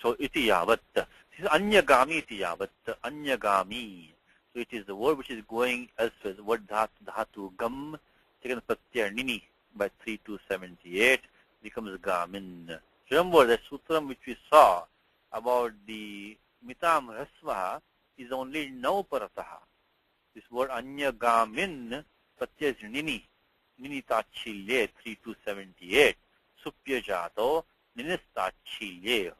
So iti yavat. This is anyagami iti yavat. Anyagami. So it is the word which is going elsewhere. The word dhatu gam, taken pratyaya nini by 3278 becomes gamin. Remember that sutram which we saw about the mitam rasva is only now parataha. This word anyagamin pratyaya is nini. Nini tachilye 3278. Supya jato ninistachilye.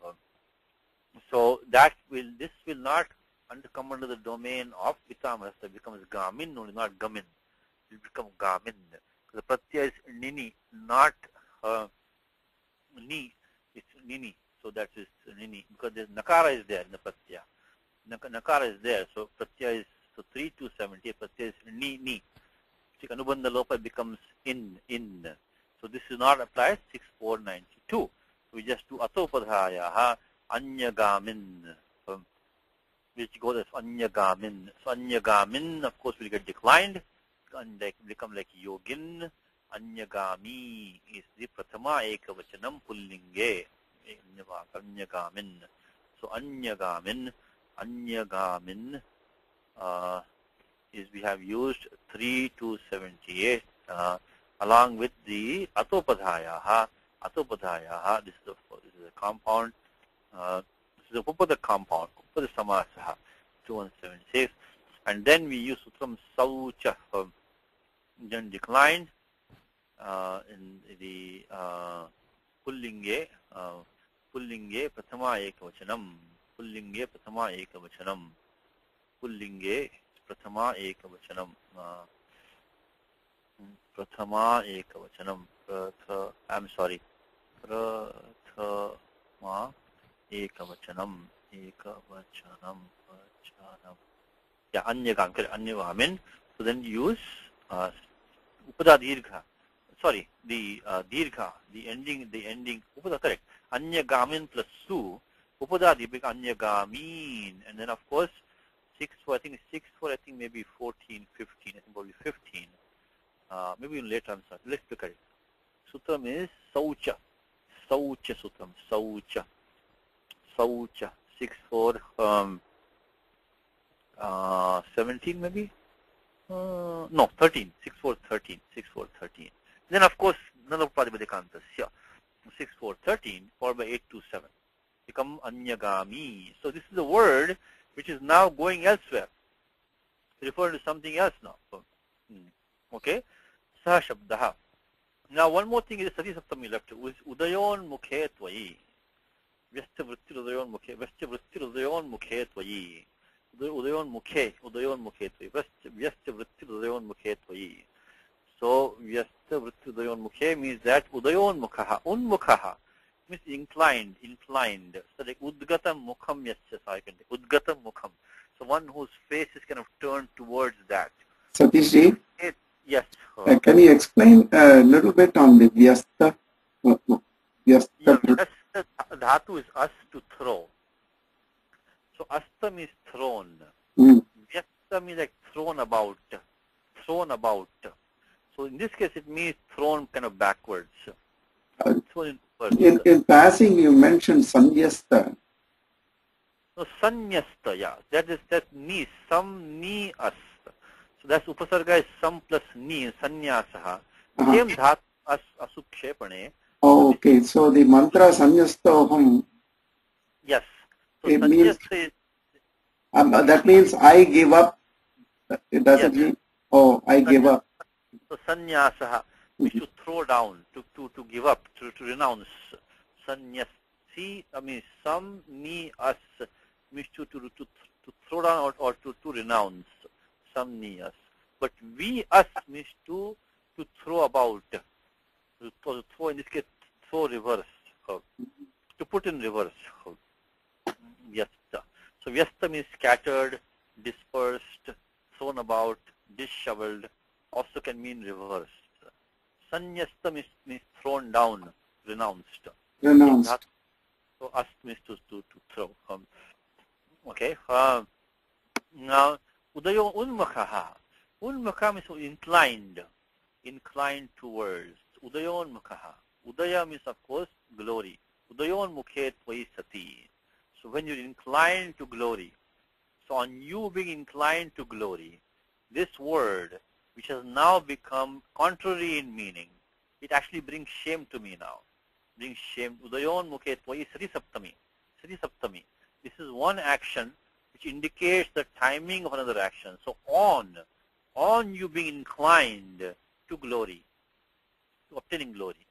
So this will not come under the domain of mitam rasva. It becomes gamin, only not gamin. It will become gamin. The pratyaya is nini, not ni. It's nini. So that is nini. Because there's nakara is there in the pratyaya. Nakara is there. So pratyaya is, so 3270, pratyaya is ni. So anubandha lopa becomes in. So this is not applied 6492. We just do atopadhaya, anyagamin, which goes as anyagamin. So anyagamin, of course, will get declined and become like yogin. Anyagami is the prathama ekavachanam pullinge. Anyagamin. So anyagamin is we have used 3278 along with the atopadhaya. This is a compound. This is a upada compound. Upada samasaha 2176. And then we use sutram saucha, then declined in the pullinge prathama ekavachanam. Pullinge prathama ekavachanam. Pullinge prathama ekavachanam. Prathama ekavachanam. I'm sorry. Prathama ekavachanam. Yeah, anyagamin. So then use upada dirgha. Sorry, the dirgha, the ending, upada, correct. Anyagamin plus su, upada dirgha anyagamin. And then of course, 6 for, I think 6 for, I think maybe 14, 15, I think probably 15. Maybe in later answer. Let's look at it. Sutram is saucha. Saucha sutram. Saucha. Saucha. 6 for 17 maybe? No, 13. 6 for 13. 6 for 13. Then of course, another Pratipadikanta. 6 for 13 followed by 8 to 7. Become anyagami. So this is a word which is now going elsewhere. Referring to something else now. Okay? Saha shabdaha. Now one more thing is Sati Saptami left. Udayon mukhe tvayi. Vyastya vritti udayon mukhe. Vyastya vritti udayon mukhe tvayi. Udayon mukhe tvayi. Vyastya vritti udayon mukhe tvayi. So vyastya vritti udayon mukhe means that udayon mukhaha. Unmukhaha means inclined. So like udgatam mukham yasya, so I can take udgatam mukham. So one whose face is kind of turned towards that. Satishji, Yes. can you explain a little bit on the vyasta? Yeah, vyasta dhatu is us to throw. So asta means thrown. Vyasta means like thrown about. So in this case it means thrown kind of backwards. In passing you mentioned sanyasta. So sanyasta, yeah. That's ni, sam ni as. So that's upasarga is sam plus ni, sanyasaha. Same dhatu as asukshepane. Oh, okay. So the mantra sanyastoham. Yes. So It means, is, that means I give up. It doesn't mean, oh, I give up. So sanyasaha means to throw down, to give up, to renounce. Sanyasi, I mean sam ni as means to throw down or to renounce. Sam ni as. But we us means to throw about. To throw, in this case, throw reverse. To put in reverse. Vyasta. So vyasta means scattered, dispersed, thrown about, disheveled. Also can mean reversed. Sanyasta means thrown down, renounced. Renounced. So ast means to throw. Okay. Now udayo unmukhaha. Unmukha means inclined towards. Udayon mukhaha. Udaya means of course glory. Udayon mukhe tvayi sati. So when you're inclined to glory, so on you being inclined to glory, this word, which has now become contrary in meaning, it actually brings shame to me now. Brings shame. Udayon mukhe tvayi sati saptami. Sati saptami. This is one action which indicates the timing of another action. So on you being inclined to glory, to obtaining glory.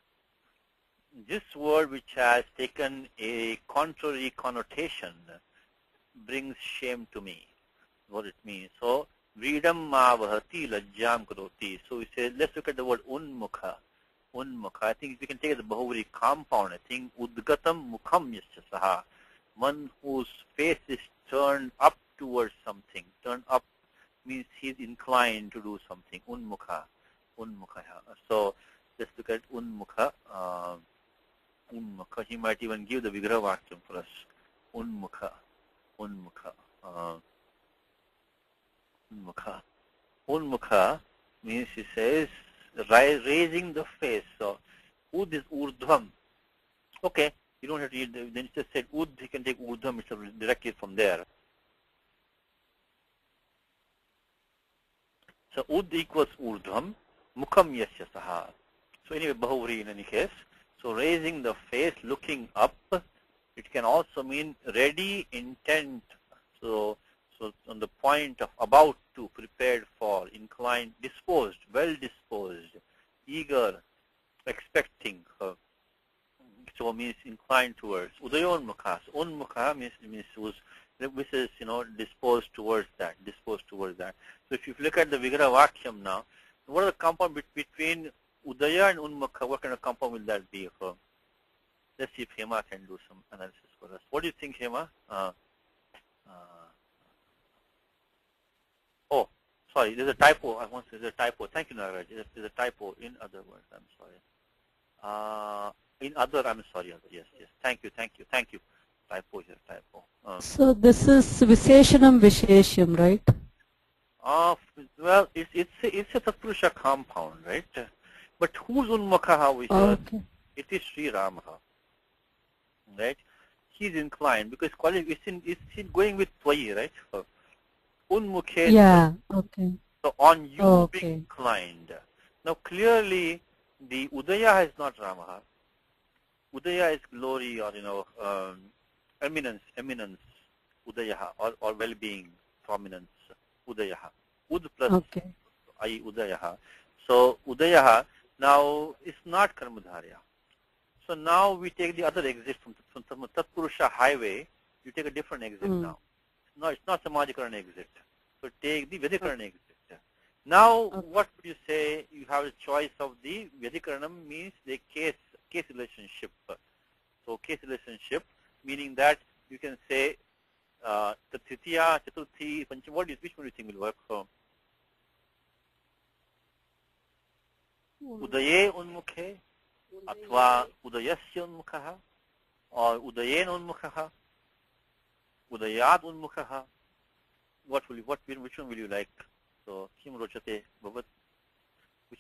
This word which has taken a contrary connotation brings shame to me. What it means. So Vidam mavahati lajjam karoti. So we say, let's look at the word unmukha. Unmukha. I think we can take the Bahuvri compound. I think udgatam mukham yasya saha. One whose face is turned up towards something. Turned up means he's inclined to do something. Unmukha. Unmukha. So let's look at unmukha. Unmukha. He might even give the Vigraha Vakyam for us. Unmukha. Unmukha. Unmukha. Unmukha means, he says, raising the face. So ud is urdhvam. Okay, you don't have to read, then it just said ud, he can take urdhvam directly from there. So ud equals urdhvam, mukham yasya saha. So anyway, Bahuvri in any case. So raising the face, looking up, it can also mean ready, intent. So on the point of about to, prepared for, inclined, disposed, well disposed, eager, expecting. So means inclined towards. Udayon-mukha. So unmukha means which is, disposed towards that, So if you look at the Vigraha Vakyam now, what are the compound between Udaya and Unmukha? What kind of compound will that be? Let's see if Hema can do some analysis for us. What do you think, Hema? sorry, there's a typo. There's a typo. Thank you, Nagaraj. There's a typo in other words. I'm sorry. In other, I'm sorry. Other. Yes. Thank you. Typo here, typo. So this is Visheshanam Visheshyam, right? Well, it's a Tatpurusha compound, right? But who's Unmukha over here? Okay. It is Sri Ramaha, right? He's inclined because it's going with Twayi, right? Unmukhe. Yeah. Okay. So on you Okay. being inclined. Now clearly the Udaya is not Ramaha. Udaya is glory or eminence, Udayaha or well-being, prominence, Udayaha. Ud plus Okay. I Udayaha. So Udayaha now is not Karmadharya. So now we take the other exit from Tatpurusha highway. You take a different exit now. No, it's not Samajikaran exit. So take the Vyadhikaran exit. Now, what would you say? You have a choice of the Vyadhikaranam means the case relationship. So case relationship, meaning that you can say Tathitiya, Chaturthi, Pancham. Which one do you think will work for? Udaye Unmukhe, Athva Udayasya Unmukhaha, or Udayen Unmukhaha, Udayat Unmukhaha. Which one will you like? So, Kim Rochate Bhavat, which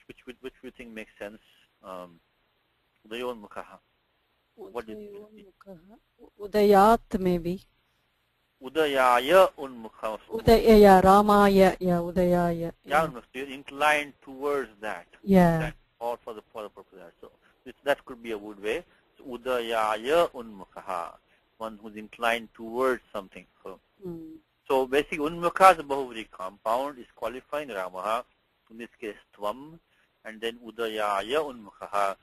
you think makes sense? Udayon Mukhaha. What do you think? Udayat maybe. Udayaya Unmukha. Udayaya, Ramaya, yeah, Udayaya. Yeah, you're inclined towards that. Yeah. That, or for the purpose of that. So that could be a good way. So, Udayaya Unmukha, one who's inclined towards something. So basically, Unmukha is a Bahuvari compound, is qualifying Ramaha, in this case Tvam, and then Udayaya Unmukha,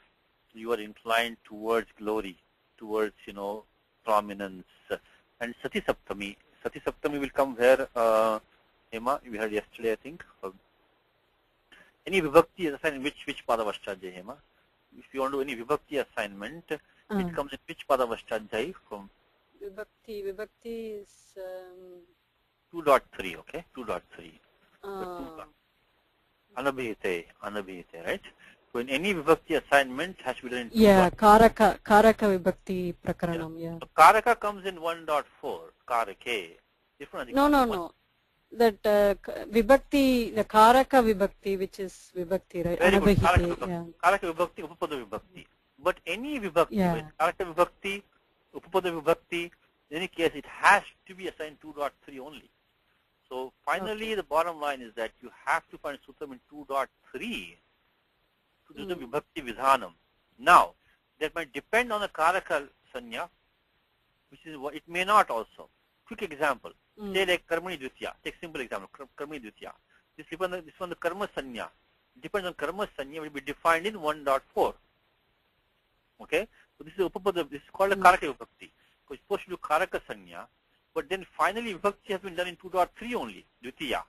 you are inclined towards glory, towards, prominence. And Sati Saptami will come where, Hema, we heard yesterday, I think. Any Vibhakti assignment, which Padavashchadjay, Hema? If you want to do any Vibhakti assignment, it comes in which Padavashchadjay from? Vibhakti is 2.3, okay? 2.3. Anabhite, right? So in any Vibhakti assignment has to be done in 2.3. Yeah, Karaka Vibhakti Prakaranam, yeah. So Karaka comes in 1.4, Karake. No. That Vibhakti, the Karaka Vibhakti, which is Vibhakti, right? Very good. Anabhite, yeah. Karaka Vibhakti, Upapada Vibhakti. But any Vibhakti, yeah. right? Karaka Vibhakti, Upapada Vibhakti, in any case, it has to be assigned 2.3 only. So finally, the bottom line is that you have to find Sutram in 2.3 to do the Vibhakti Vidhanam. Now, that might depend on the Karaka Sanya, which is what it may not also. Quick example. Say like Karmani Dvitya. Take simple example. Karmani Dvitya. This one, the Karma Sanya. Depends on Karma Sanya will be defined in 1.4. Okay? So this is Upapada, this is called a Karaka Vibhakti. So it's supposed to do Karaka Sanya, but then finally Vibhakti has been done in 2.3 only, Dvitiya.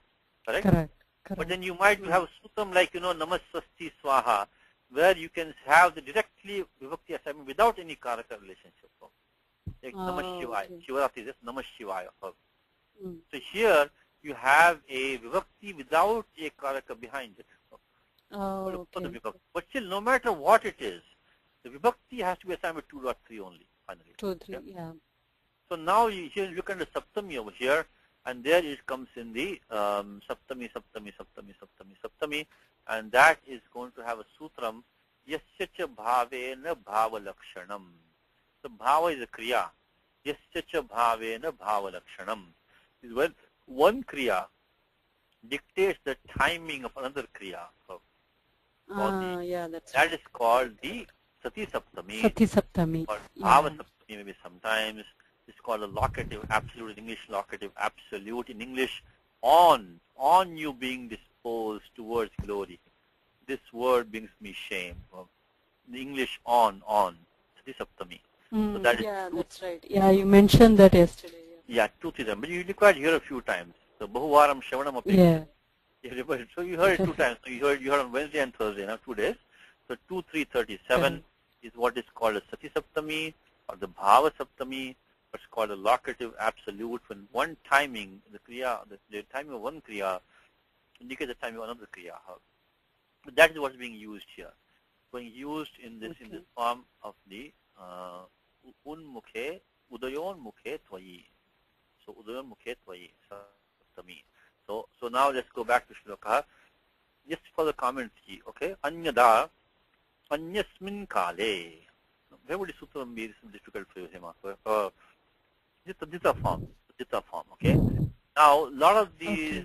Correct? But then you might have a Sutram like, Namaswasti Swaha, where you can have the directly Vibhakti assignment without any Karaka relationship. Like Namah Shivaya. Shivaratri is just Namah Shivaya. So here you have a Vibhakti without a Karaka behind it. But still, no matter what it is, the Vibhakti has to be assigned with 2.3 only, finally. 2.3, yeah. So now here look at the Saptami over here, and there it comes in the Saptami, and that is going to have a Sutram, Yasya Bhavena Bhavalakshanam. So Bhava is a Kriya. Yasya Bhavena Bhavalakshanam. Is when one Kriya dictates the timing of another Kriya. Yeah, that's that is called the Sati Saptami. Sati Saptami. Or Bhava Saptami maybe sometimes. It's called a locative absolute, in English locative absolute, in English on you being disposed towards glory. This word brings me shame. In English on, Sati Saptami. So that yeah, that's right. Yeah, you mentioned that yesterday. Yeah, 2 3 times. But you require to hear a few times. So Bahuvaram Shavanam Api. Yeah. So you heard it 2 times. So you heard on Wednesday and Thursday, now 2 days. So 2 3 37 is what is called a Sati Saptami or the Bhava Saptami. It's called a locative absolute when one timing, the Kriya, the timing of one Kriya indicate the time of another kriya. That is what is being used here. Being used in this form of the unmukhe, udayon mukhe tvayi. So udayon mukhe tvayi, saptami. So now let's go back to shloka. Just for the comments key, okay? Anyada, anyasmin kale. Where would the sutra be? This is difficult for you, Hema. Dita form, okay? Now, a lot of these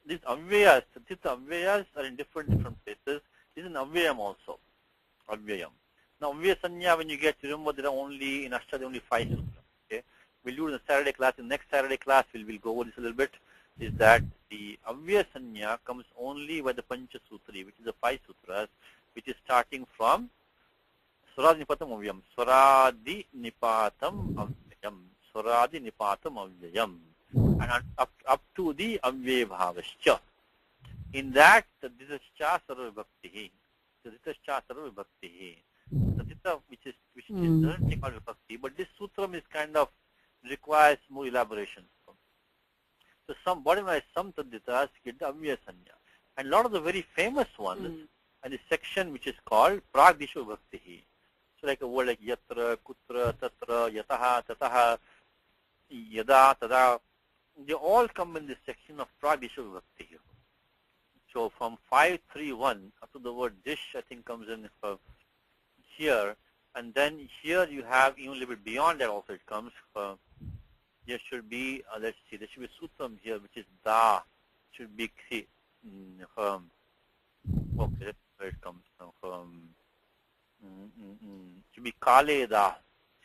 avyayas, Dita avyayas are in different places. This is an avyayam also, avyayam. Now, avyaya sanya, when you get, remember there are only, in Ashta, there are only 5 sutras, okay? We'll do it in the Saturday class. In the next Saturday class, we'll go over this a little bit, is that the avyaya sanya comes only by the Pancha Sutri, which is the 5 sutras, which is starting from Swaradi Nipatam Avyayam. Swaradi Nipatam Avyayam. Swaradi Nipatam Avyayam. And up to the Avyaya Bhavascha. In that, the Didascha Sarva Vibhaktihi. The Didascha Sarva Vibhaktihi. The Dita, which doesn't take out Vibhakti, but this sutram is kind of requires more elaboration. So bottom line, some Taditas get the Avyaya Sanya. And a lot of the very famous ones, and the section which is called Pragdishu Vibhaktihi. So like a word like Yatra, Kutra, Tatra, Yataha, Tataha, Yada, Tada, they all come in this section of Pragdishu Vibhaktihi. So from 531 up to the word dish, I think comes in here. And then here you have even a little bit beyond that also it comes. There should be, let's see, there should be sutram here, which is da. Should be, okay, that's where it comes from. Should be kale da.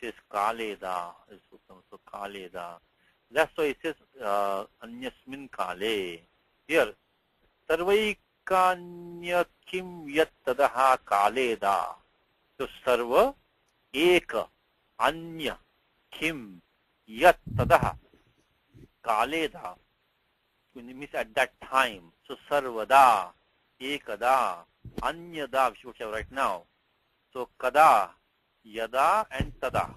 It says kale da. Is sutram, so kale da. That's why it says anyasmin kale. Here, sarvaikanya kim yat tadaha kale da. So sarva, eka, anya, kim, yat tadaha, kaleda, means at that time. So sarvada, ekada, anyada, which we have right now. So kada, yada, and tada.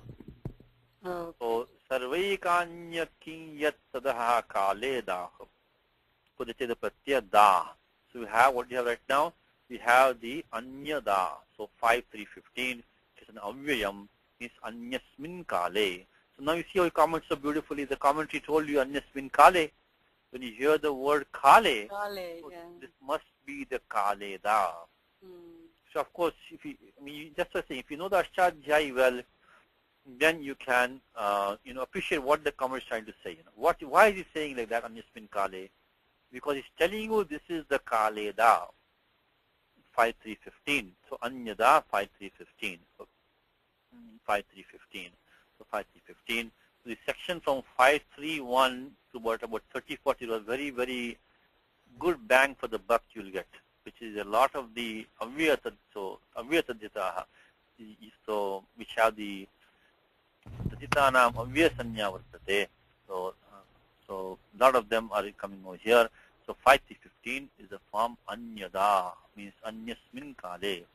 So sarvaikanya kim yat tadaha kaleda. So they say the pratyaya da. So we have what we have right now. We have the anyada. So 5.3.15, which is an avyayam, is anyasmin kale. So now you see how he comments so beautifully. The commentary told you anyasmin kale. When you hear the word kale, so this must be the kale da. So of course, if you, just to say, if you know the Ashtadhyayi well, then you can appreciate what the comment is trying to say. Why is he saying like that, anyasmin kale? Because he's telling you this is the kale da. 5.3.15. So anyada 5.3.15. So 5.3.15. So 5.3.15. So the section from 5.3.1 to about 30.40 was very, very good bang for the buck you'll get, which is a lot of the avyaya, so avyaya taditaha, so which have the taditanam avyaya sanya vartate. So a lot of them are coming over here. So 5.3.15 is the form anyada, means anyasmin kale.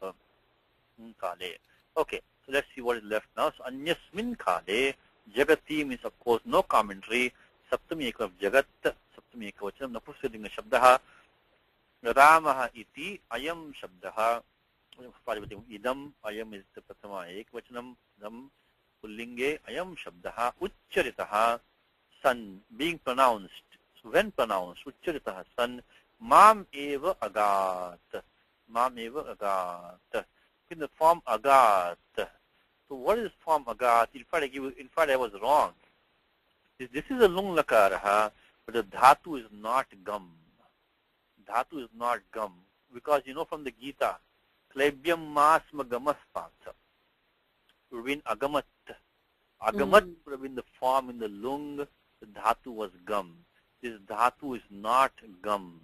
Kale. Okay, so let's see what is left now. So anyasmin kale, jagati means of course no commentary. Saptami ekav jagat, saptami ekavachanam, napusvedinga shabdaha. Ramaha iti ayam shabdaha. Idam, ayam is the pratama ekavachanam. Dam pullinge ayam shabdaha. Ucharitaha, san, being pronounced. When pronounced, Ucharitaha san, mam eva agat. Mam eva agat. In the form agat. So what is form agat? In fact, I was wrong. This is a lung lakara, but the dhatu is not gum. Dhatu is not gum. Because from the Gita, klebyam masma gamas patsa. It would have been agamat. Agamat would have been the form in the lung. The dhatu was gum. This dhatu is not gum.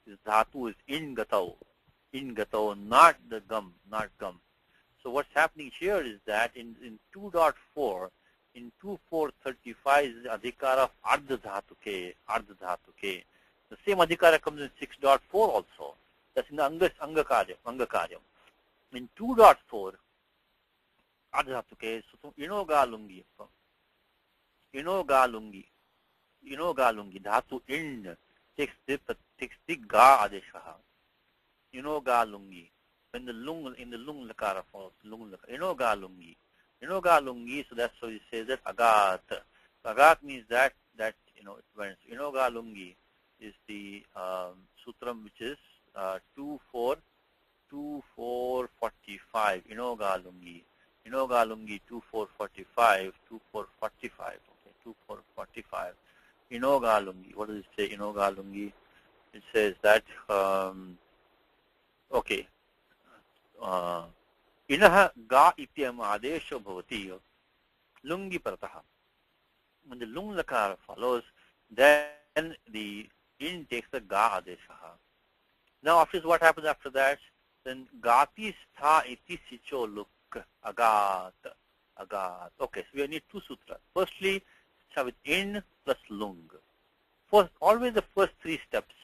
This dhatu is ingatau. Ingatau, not the gum, not gum. So what's happening here is that in 2.4, in 2.4.35 is the adhikara of ardha dhatuke, ardha dhatuke. The same adhikara comes in 6.4 also. That's in the angakaryam. In 2.4, ardha dhatuke, so inogalungi. Inogalungi, dhatu in. takes the ga adesha. Inoga lungi. When the lung in the lung lakara falls, lung lakara. Inoga lungi. Inoga lungi, so that's how he says that agat. Agat means that it went. Inoga lungi is the sutram which is 2445. Inoga lungi. Inoga lungi 2445. 2445. Okay, 2445. Inoga lungi. What does it say? Inoga lungi. It says that okay. Inaha ga ityam adesho bhavati lungi parataha. When the lung lakara follows, then the in takes the ga adesha. Now after what happens after that? Then gati stha iti sicho luk agat. Agat. Okay, so we need two sutras. Firstly, start with in plus lung. First, always the first three steps.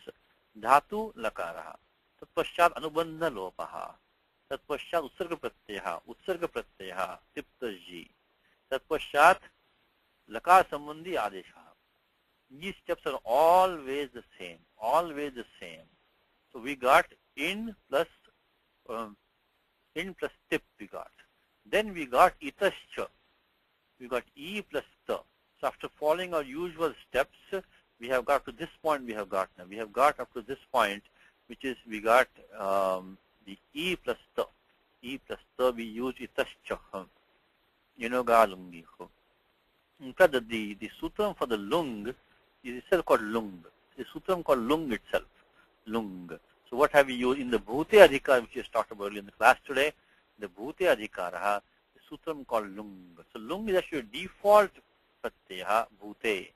Dhatu lakara. Tatpashat anubandha lopaha. Tatpashat utsarga pratyaya. Tiptaji. Tatpashat lakar sambandhi adesha. These steps are always the same. Always the same. So we got in plus tip we got. Then we got itascha. We got e plus ta. So after following our usual steps, we have got to this point we have got now. We have got up to this point, which is we got the e plus ta. E plus ta we use itascha. Inoga lungi. In fact, the sutram for the lung is itself called lung. The sutram called lung itself. Lung. So what have we used in the bhute adhikar, which is talked about earlier in the class today? The bhute adhikara, the sutram called lung. So lung is actually a default pratyaya bhute.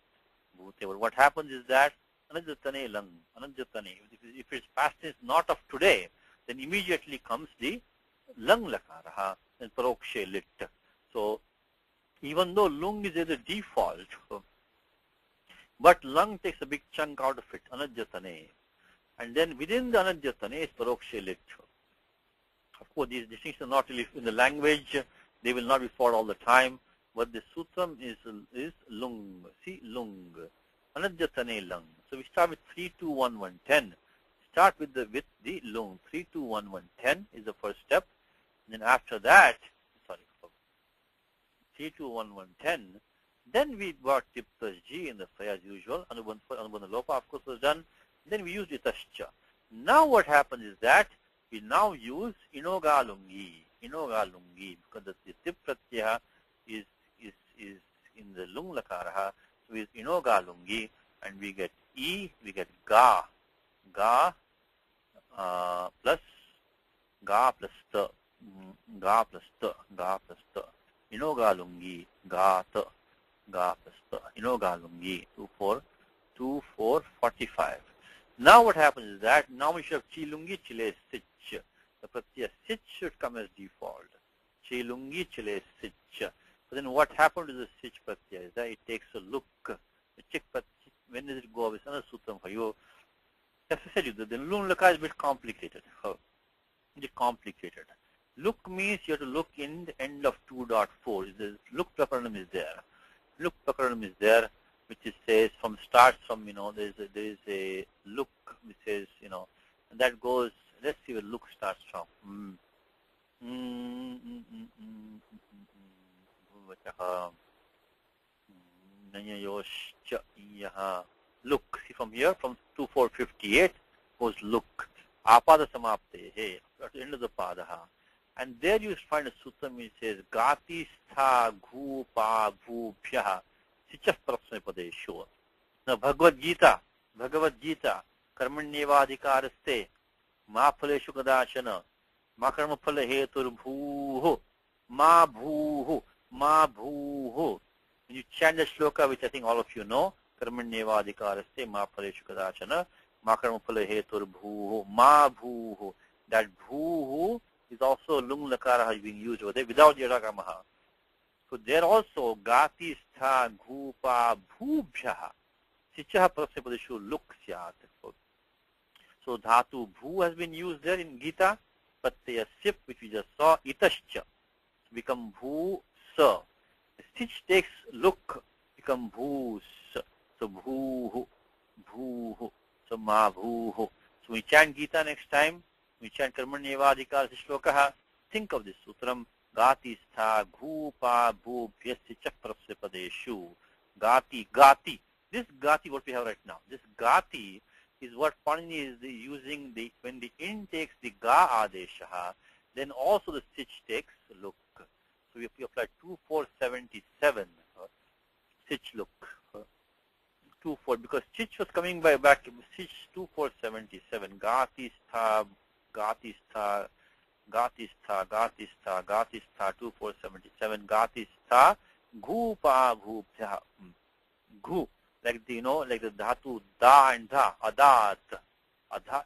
But what happens is that anajatane lung, anajatane. If its past is not of today, then immediately comes the lung lakara and parokshe lit. So even though lung is the default, but lung takes a big chunk out of it, anajatane. And then within the anajatane is parokshe lit. Of course, these distinctions are not really in the language, they will not be followed all the time, but the sutram is lung. See, lung. Anajatane lung. So we start with 32110. Start with the lung. 32110 is the first step. And then after that, 32110. Then we got tiptaji in the say as usual. Anubandha lopa, of course, was done. Then we used itascha. Now what happens is that we now use inoga lungi. Inoga lungi, because the tip pratyaya is in the lung lakara. So we use inoga lungi, and we get e, we get ga plus ta, ga plus ta. Inoga lungi, ga ta, ga plus ta. Inoga lungi, 2445. Now what happens is that now we should have chilungi chile sich. The pratyaya sich should come as default. Chilungi chile sich. But then what happened to the sich pratyaya is that it takes a look. The chik pratyaya, when does it go up? It's another sutram for you. As I said, the lung laka is a bit complicated. It's complicated. Look means you have to look in the end of 2.4. The look prakaranam is there. Look prakaranam is there, which is says starts from there is a look which says and that goes. Let's see where look starts from. Look. See from here from 2458 goes look. Apada samapte. Hey, at the end of the padaha. And there you find a sutram which says gati stha ghu pa bhu bhya sichah prapsme padesho. Now Bhagavad Gita karmanyevadhikaraste ma phaleshu kadachana ma karma phala hetur bhuho ma bhuho. When you chant the shloka, which I think all of you know, karmanyevadhikaraste ma phaleshu kadachana ma karma phala hetur bhuho ma bhuho. That bhuho is also lung lakara being used over there without yadagamaha. So there also gati stha gupa bhubhyaha sichaha prasyapadeshu luk syat. So dhatu bhu has been used there in Gita, pratyaya sip, which we just saw, itascha become bhu sa. The stitch takes look, become bhu sa. So bhuhu. So ma bhuho. So we chant Gita next time. We chant Karmanyevadhikar shlokaha. Think of this sutram. Gati stha ghupa bhubhyasya chaprasya padeshu. Gati, gati. This gati what we have right now. This gati is what Panini is using when the in takes the ga adesha, then also the sich takes look. So if you apply 2477, sich look. 24 because sich was coming by back sich 2477. Gati stha, gati stha, gati stha, gati stha, gati stha 2477. Gati stha ghupa bhubhya. Ghu. Like the, like the dhatu da and dha, adat.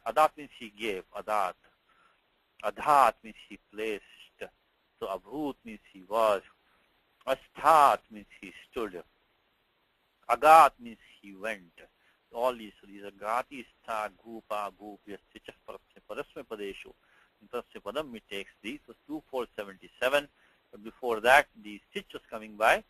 Adat means he gave, adat. Adhat means he placed. So abhut means he was. Asthat means he stood. Agat means he went. All these are gati, stha, gupa, bhupya, sicha, parasme padeshu. In parasme padam, it takes these. So 2477. But before that, the sich was coming by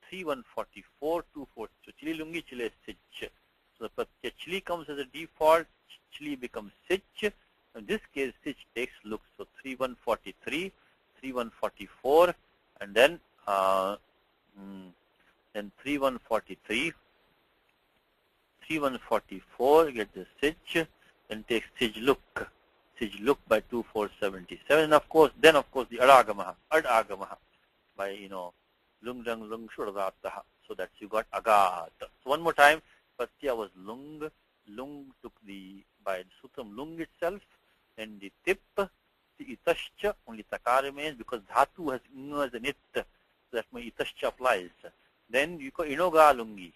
3144, 24. So chili lungi, chile sich. So the chili comes as a default. Chili becomes sich. In this case, sich takes look. So 3143, 3144, and then 3143, 3144 get the sich, then takes sig look by 2477, and of course the ad agamaha by lung lung shuradattaha. So that you got agat. So one more time, Patya was lung took the by sutram lung itself, and the tip the itascha only takar remains because dhatu has as an it, so that my itascha applies. Then you go inoga lungi,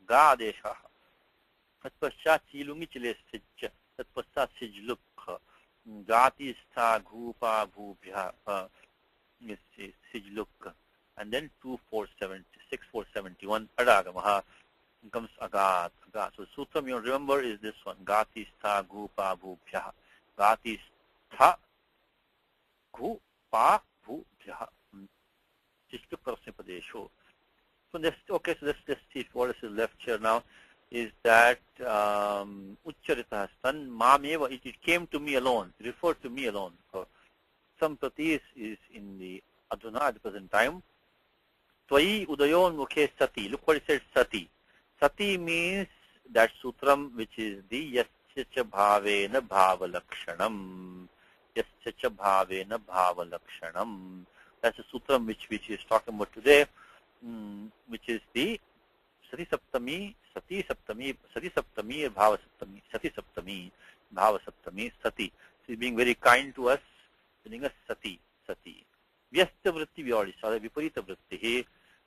ga desha. Tat pashat chi lungi chile sich, tat pashat sig look. Gati stha ghupa bhubhya, sig look. And then 6471 adagamaha comes agat. So sutram you remember is this one. Gati stha ghupa bhubhya. Gati stha ghupa bhubhya. So let's see what is left here now. Is that Uchcharitah San Mameva, it came to me alone, it referred to me alone. Sampati is in the Adhuna at the present time. Tvai Udayon Mukhe Sati. Look what it says, Sati. Sati means that sutram which is the Yascha Bhavena Bhavalakshanam. Yascha Bhavena Bhavalakshanam. That's the sutram which is talking about today, which is the Sati Saptami, Bhava Saptami, Sati Saptami, Bhava Saptami, Sati. She's being very kind to us, telling us Sati. Vyasta Vritti, we already saw that, Viparita Vritti.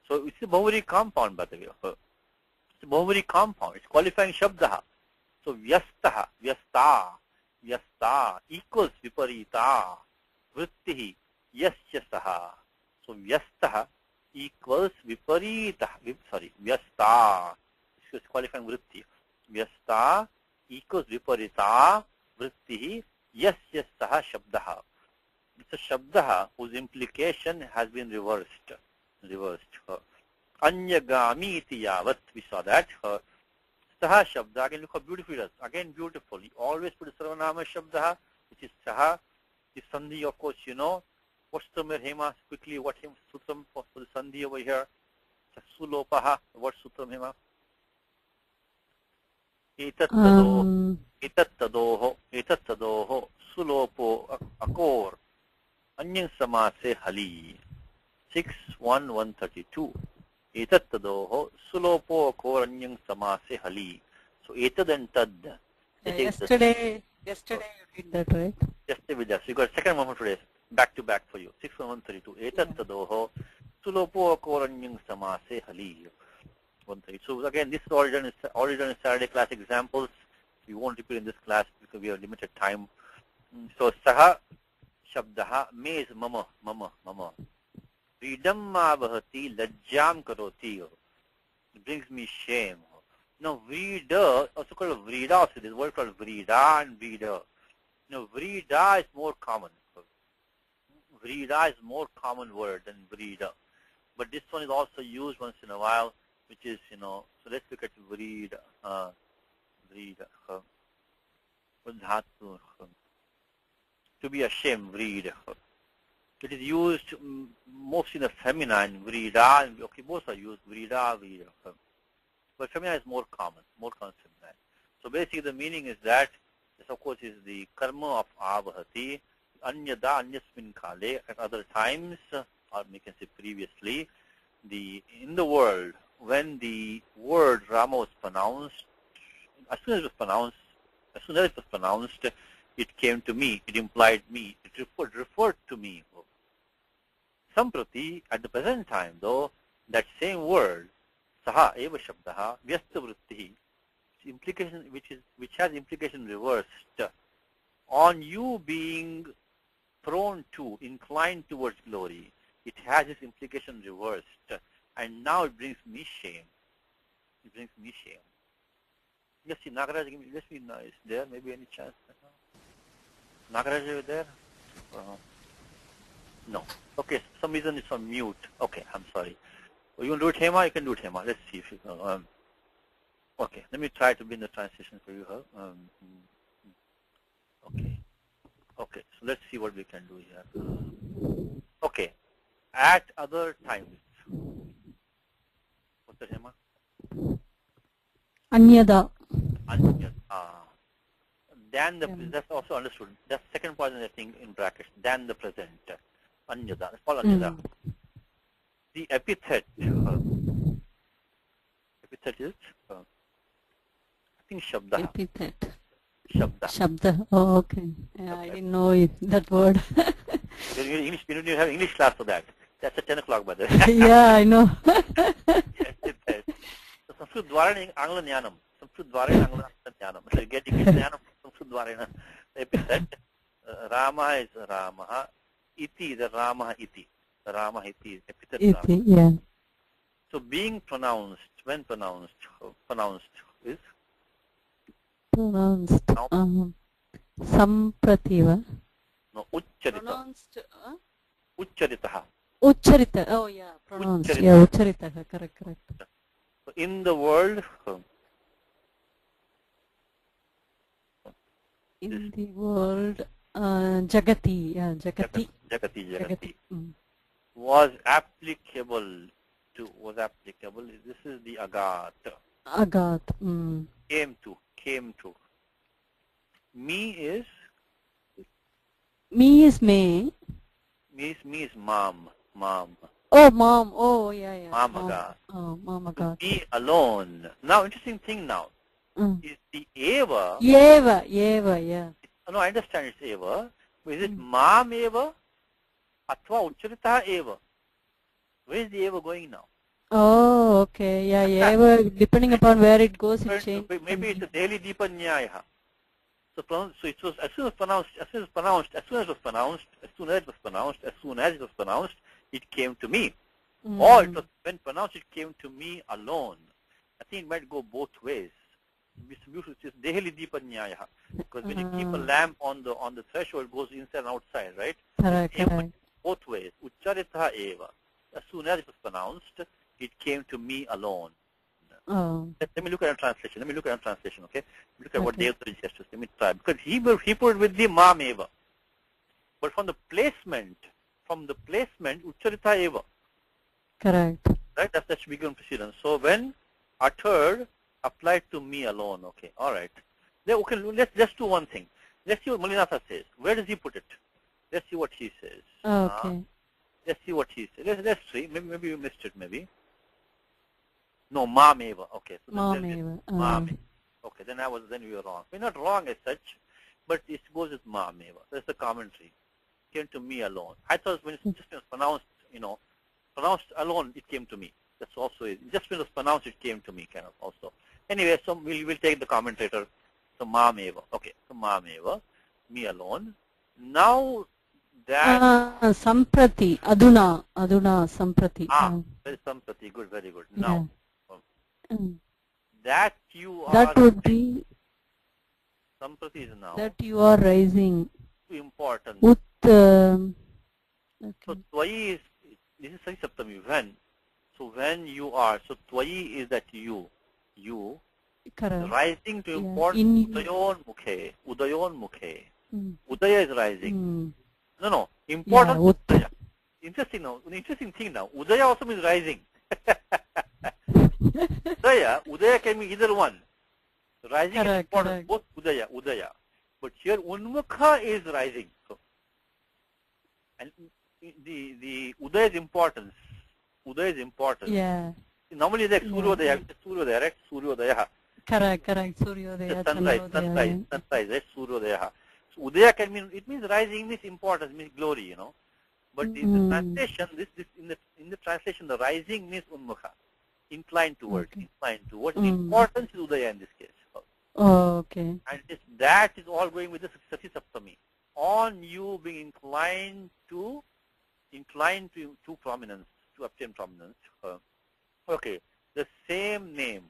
So it's a Bhavari compound, by the way. It's a Bhavari compound. It's qualifying Shabdaha. So Vyastaha, Vyasta equals Viparita, Vritti, Yasya Saha. So Vyastaha equals Viparita, Vyasta. This is qualifying Vritti. Vyasta equals Viparita, Vritti, Yasya Saha Shabdaha. It's a Shabdaha whose implication has been reversed. Anyagami iti yavat, we saw that. Saha Shabda, again look how beautiful it is. Again beautiful. You always put a Sarvanama Shabdaha, which is Saha. The Sandhi, of course, you know. What's the Hema? Quickly, what sutram for the Sandhi over here? Sulopaha, what sutram Hema? Etattadoho, sulopo akor, anyang samase hali. 61132. Etattadoho, sulopo akor, anyang samase hali. So etad and tad. Yesterday you did that, right? Yesterday we did. So you got a second one for today. Back to back for you. 61132. Etattadoho, sulopo akor, anyang samase hali. So again, this is already done in Saturday class examples. We won't repeat in this class because we have limited time. So Saha Shabdaha me is mama. Vidamma bahati lajjam karoti. It brings me shame. Now Vrida, also called Vrida, also this word called Vrida and Vrida. Vrida is more common. Vrida is more common word than Vrida. But this one is also used once in a while which is, so let's look at vreed. Vreed. Dhatu. To be ashamed, vreed. It is used most in the feminine, vrida. Okay, both are used, vrida, vrida. But feminine is more common feminine. So basically the meaning is that this of course is the karma of avahati, anyada, anyasmin kale, at other times, or we can say previously, in the world, when the word Rama was pronounced, as soon as it was pronounced, it came to me, it implied me, it referred to me. Samprati, at the present time though, that same word, saha eva shabdaha, vyasta vritti, implication which has implication reversed on you being prone to, inclined towards glory. It has its implication reversed, and now it brings me shame. It brings me shame. Yes, see, Nagaraj, let me know. Is there maybe any chance? Nagaraj, are you there? No. Okay, for some reason it's on mute. Okay, I'm sorry. You want to do it, Hema? You can do it, Hema. Let's see if you can. Okay, let me try to bring the translation for you. Okay, so let's see what we can do here. Okay, at other times. What's that, Hema? Anyada. Anyada. Than the, that's also understood. That's second part, I think, in brackets. Than the present. Anyada. That's called anyada. The epithet. Epithet is, I think, shabda. Epithet. Shabda. Shabda. Oh, okay. Yeah, I didn't know that word. You don't have English class for that. That's at 10 o'clock, by the way. Yeah, I know. Epithet. So, Sanskrit dwara Angla Jnanam. Sanskrit dwara Angla Jnanam. So, getting Jnanam from Sanskrit dwara. Epithet. Rama is Rama. Iti, the Rama iti. The Rama iti, epithet Iti, Rama. yeah. So being pronounced, when pronounced is? Pronounced. Samprativa. No, Ucharita. Pronounced. Ucharitaha. Ucharita. Oh, yeah. Pronounced. Ucharita. Yeah, Ucharita. Correct. So in the world, In the world, Jagati. Yeah, Jagati. Jagati. Was applicable. This is the agat. Agat. Came to. Me is Me. me is mom. Oh, mom. Oh, yeah. Mom agat. Oh, mom agat. Me alone. Now, interesting thing now is the eva. Eva, yeah. No, I understand it's eva. But is it mom eva? Athva ucharita eva? Where is the eva going now? Oh, okay. Yeah, Eva, depending upon where it goes, it changes. Maybe it's a daily deepa nyaya. So it was as soon as it was pronounced, it came to me. Or it was when pronounced, it came to me alone. I think it might go both ways. It's daily deepa nyaya. Because when you keep a lamp on the threshold, it goes inside and outside, right? Correct. Both ways. Ucharita eva. As soon as it was pronounced, it came to me alone. Oh. Let me look at a translation. Okay? Look at what Devata gestures. Let me try. Because he put it with the mom eva. But from the placement, ucharita eva. Correct. Right? That should begin precedence. So when uttered, applied to me alone. Okay. All right. Then, okay, let's do one thing. Let's see what Malinatha says. Where does he put it? Let's see what he says. Okay. Let's see what he says. Let's see. Maybe you missed it. Maybe. No, mom eva. Okay. So Mom eva. Mom. Okay. Then we were wrong. We're not wrong as such, but it goes with mom eva. That's the commentary. Came to me alone. I thought when it's just pronounced, pronounced alone, it came to me. That's also it. Just when it was pronounced, it came to me, kind of also. Anyway, so we'll take the commentator. So mom eva. Okay. So mom eva. Me alone. Now that Samprati. Aduna Samprati. Very Samprati. Good, very good. Now that you are. That would be. Samprati is now. That you are rising. Too important. Okay. So Twayi is, this is Sari Saptami, when. So So when you are, so Twayi is that you Correct. rising to Yeah. important Udayon Mukhe. Udaya is rising. No, important Yeah, Udaya. Interesting now. Interesting thing now. Udaya also means rising. Udaya can be either one. Rising is important. Both Udaya. But here Unmukha is rising. So, and the Udaya is importance. Udaya is important. Yeah. Normally like Suryodaya, Suryodaya, right? Suryodaya. Correct. Suryodaya, Sunrise, right? Suryodaya. So Udaya can mean, it means rising, means importance, means glory, you know. But in the translation, in the translation, the rising means Unmukha. Inclined towards. Importance is Udaya in this case. Oh, okay. And that is all going with the Sati Saptami. On you being inclined to prominence, to obtain prominence. Okay, the same name.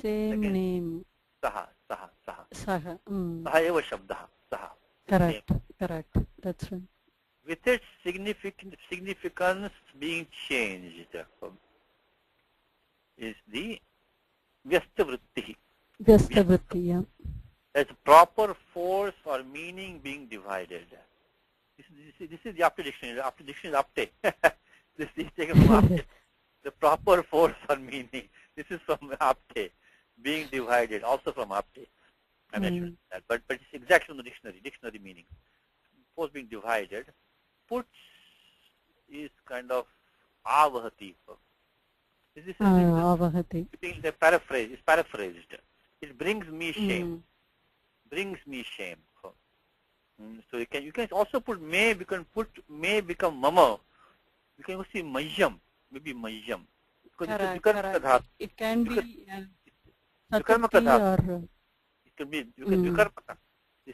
Same Again. name. Saha. Saha. Saha eva shabdaha. Saha. Correct. That's right. With its significance being changed is the Vyasta Vyasta-vritti, yeah. as proper force or meaning being divided. This is the Apte dictionary. Apte dictionary is Apte. This is taken from Apte. The proper force or meaning. This is from Apte. Being divided, also from Apte. I'm not sure that, but it's exactly from the dictionary meaning. Force being divided. Puts is kind of avahati. This is avahati. The paraphrase. It's paraphrased. It brings me shame. Brings me shame. So you can also put may. You can put may become mama. You can also see mayam. Maybe mayam. Correct. It can be Vikarmaka or it can be vikarmaka.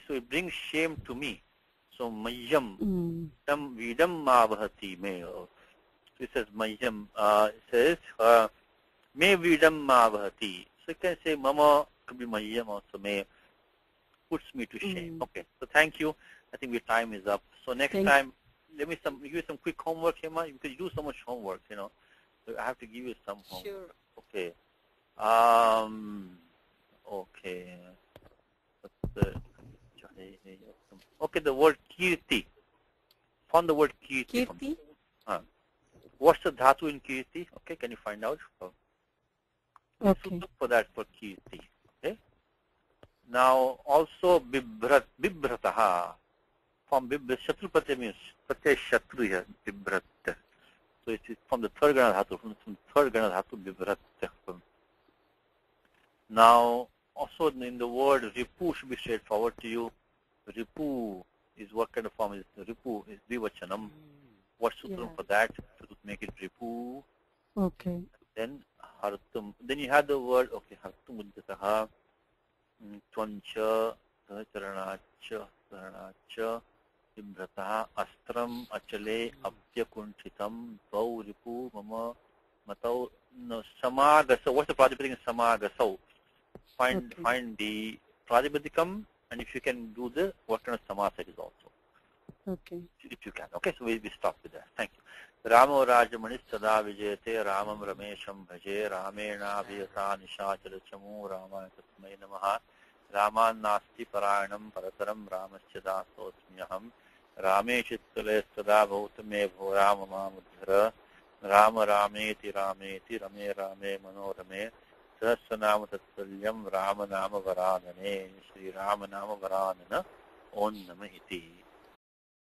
So it brings shame to me. So mayam. Vidam mavahati me. So it says mayam. It says may vidam mavahati. So you can say mama, could be mayam also may. Puts me to shame. Okay. So thank you. I think your time is up. So next time, give you some quick homework, Hema. Because you do so much homework, you know. So I have to give you some homework. Sure. Okay. Okay. Okay, the word kirti. Found the word kirti. Kirti? What's the dhatu in kirti? Okay, can you find out? Okay. Look for that for kirti. Okay. Now also bibrataha. From shatru pratyay means pratyay shatru here, bibrat. So it is from the third gana dhatu, from the third gana dhatu bibrat. Now also in the word ripu should be straightforward to you. Ripu is what kind of form is ripu? Is divachanam. What sutram for that? To make it ripu. Okay. Then hartum. Then you have the word hartum uddhataha. Tvancha, Charanacha, Imbrataha, Astram, Achale, Abhyakunchitam, Dvau, Ripu, Mama, Matau, no, Samagasa. What's the Prajapati in Samagasa? Find the Prajapatikam, and if you can do the what kind of Samasa it is also. Okay. If you can. Okay, so we stop with that. Thank you. Ramo Rajamanis Sada Vijayate Ramam Ramesham Bhaje Ramena Vyasa Nishachara Chamu Rama Tasmai Namaha Raman Nasti Parayanam Parataram Ramasya Dasosmyaham Rameshitale Sada Bhautame Bho Rama Mudhara Rama Rameti Rameti Rame Rame Manorame Sahasranama Tatsalyam Rama Nama Varanane Sri Rama Nama Varanana Om Namahiti.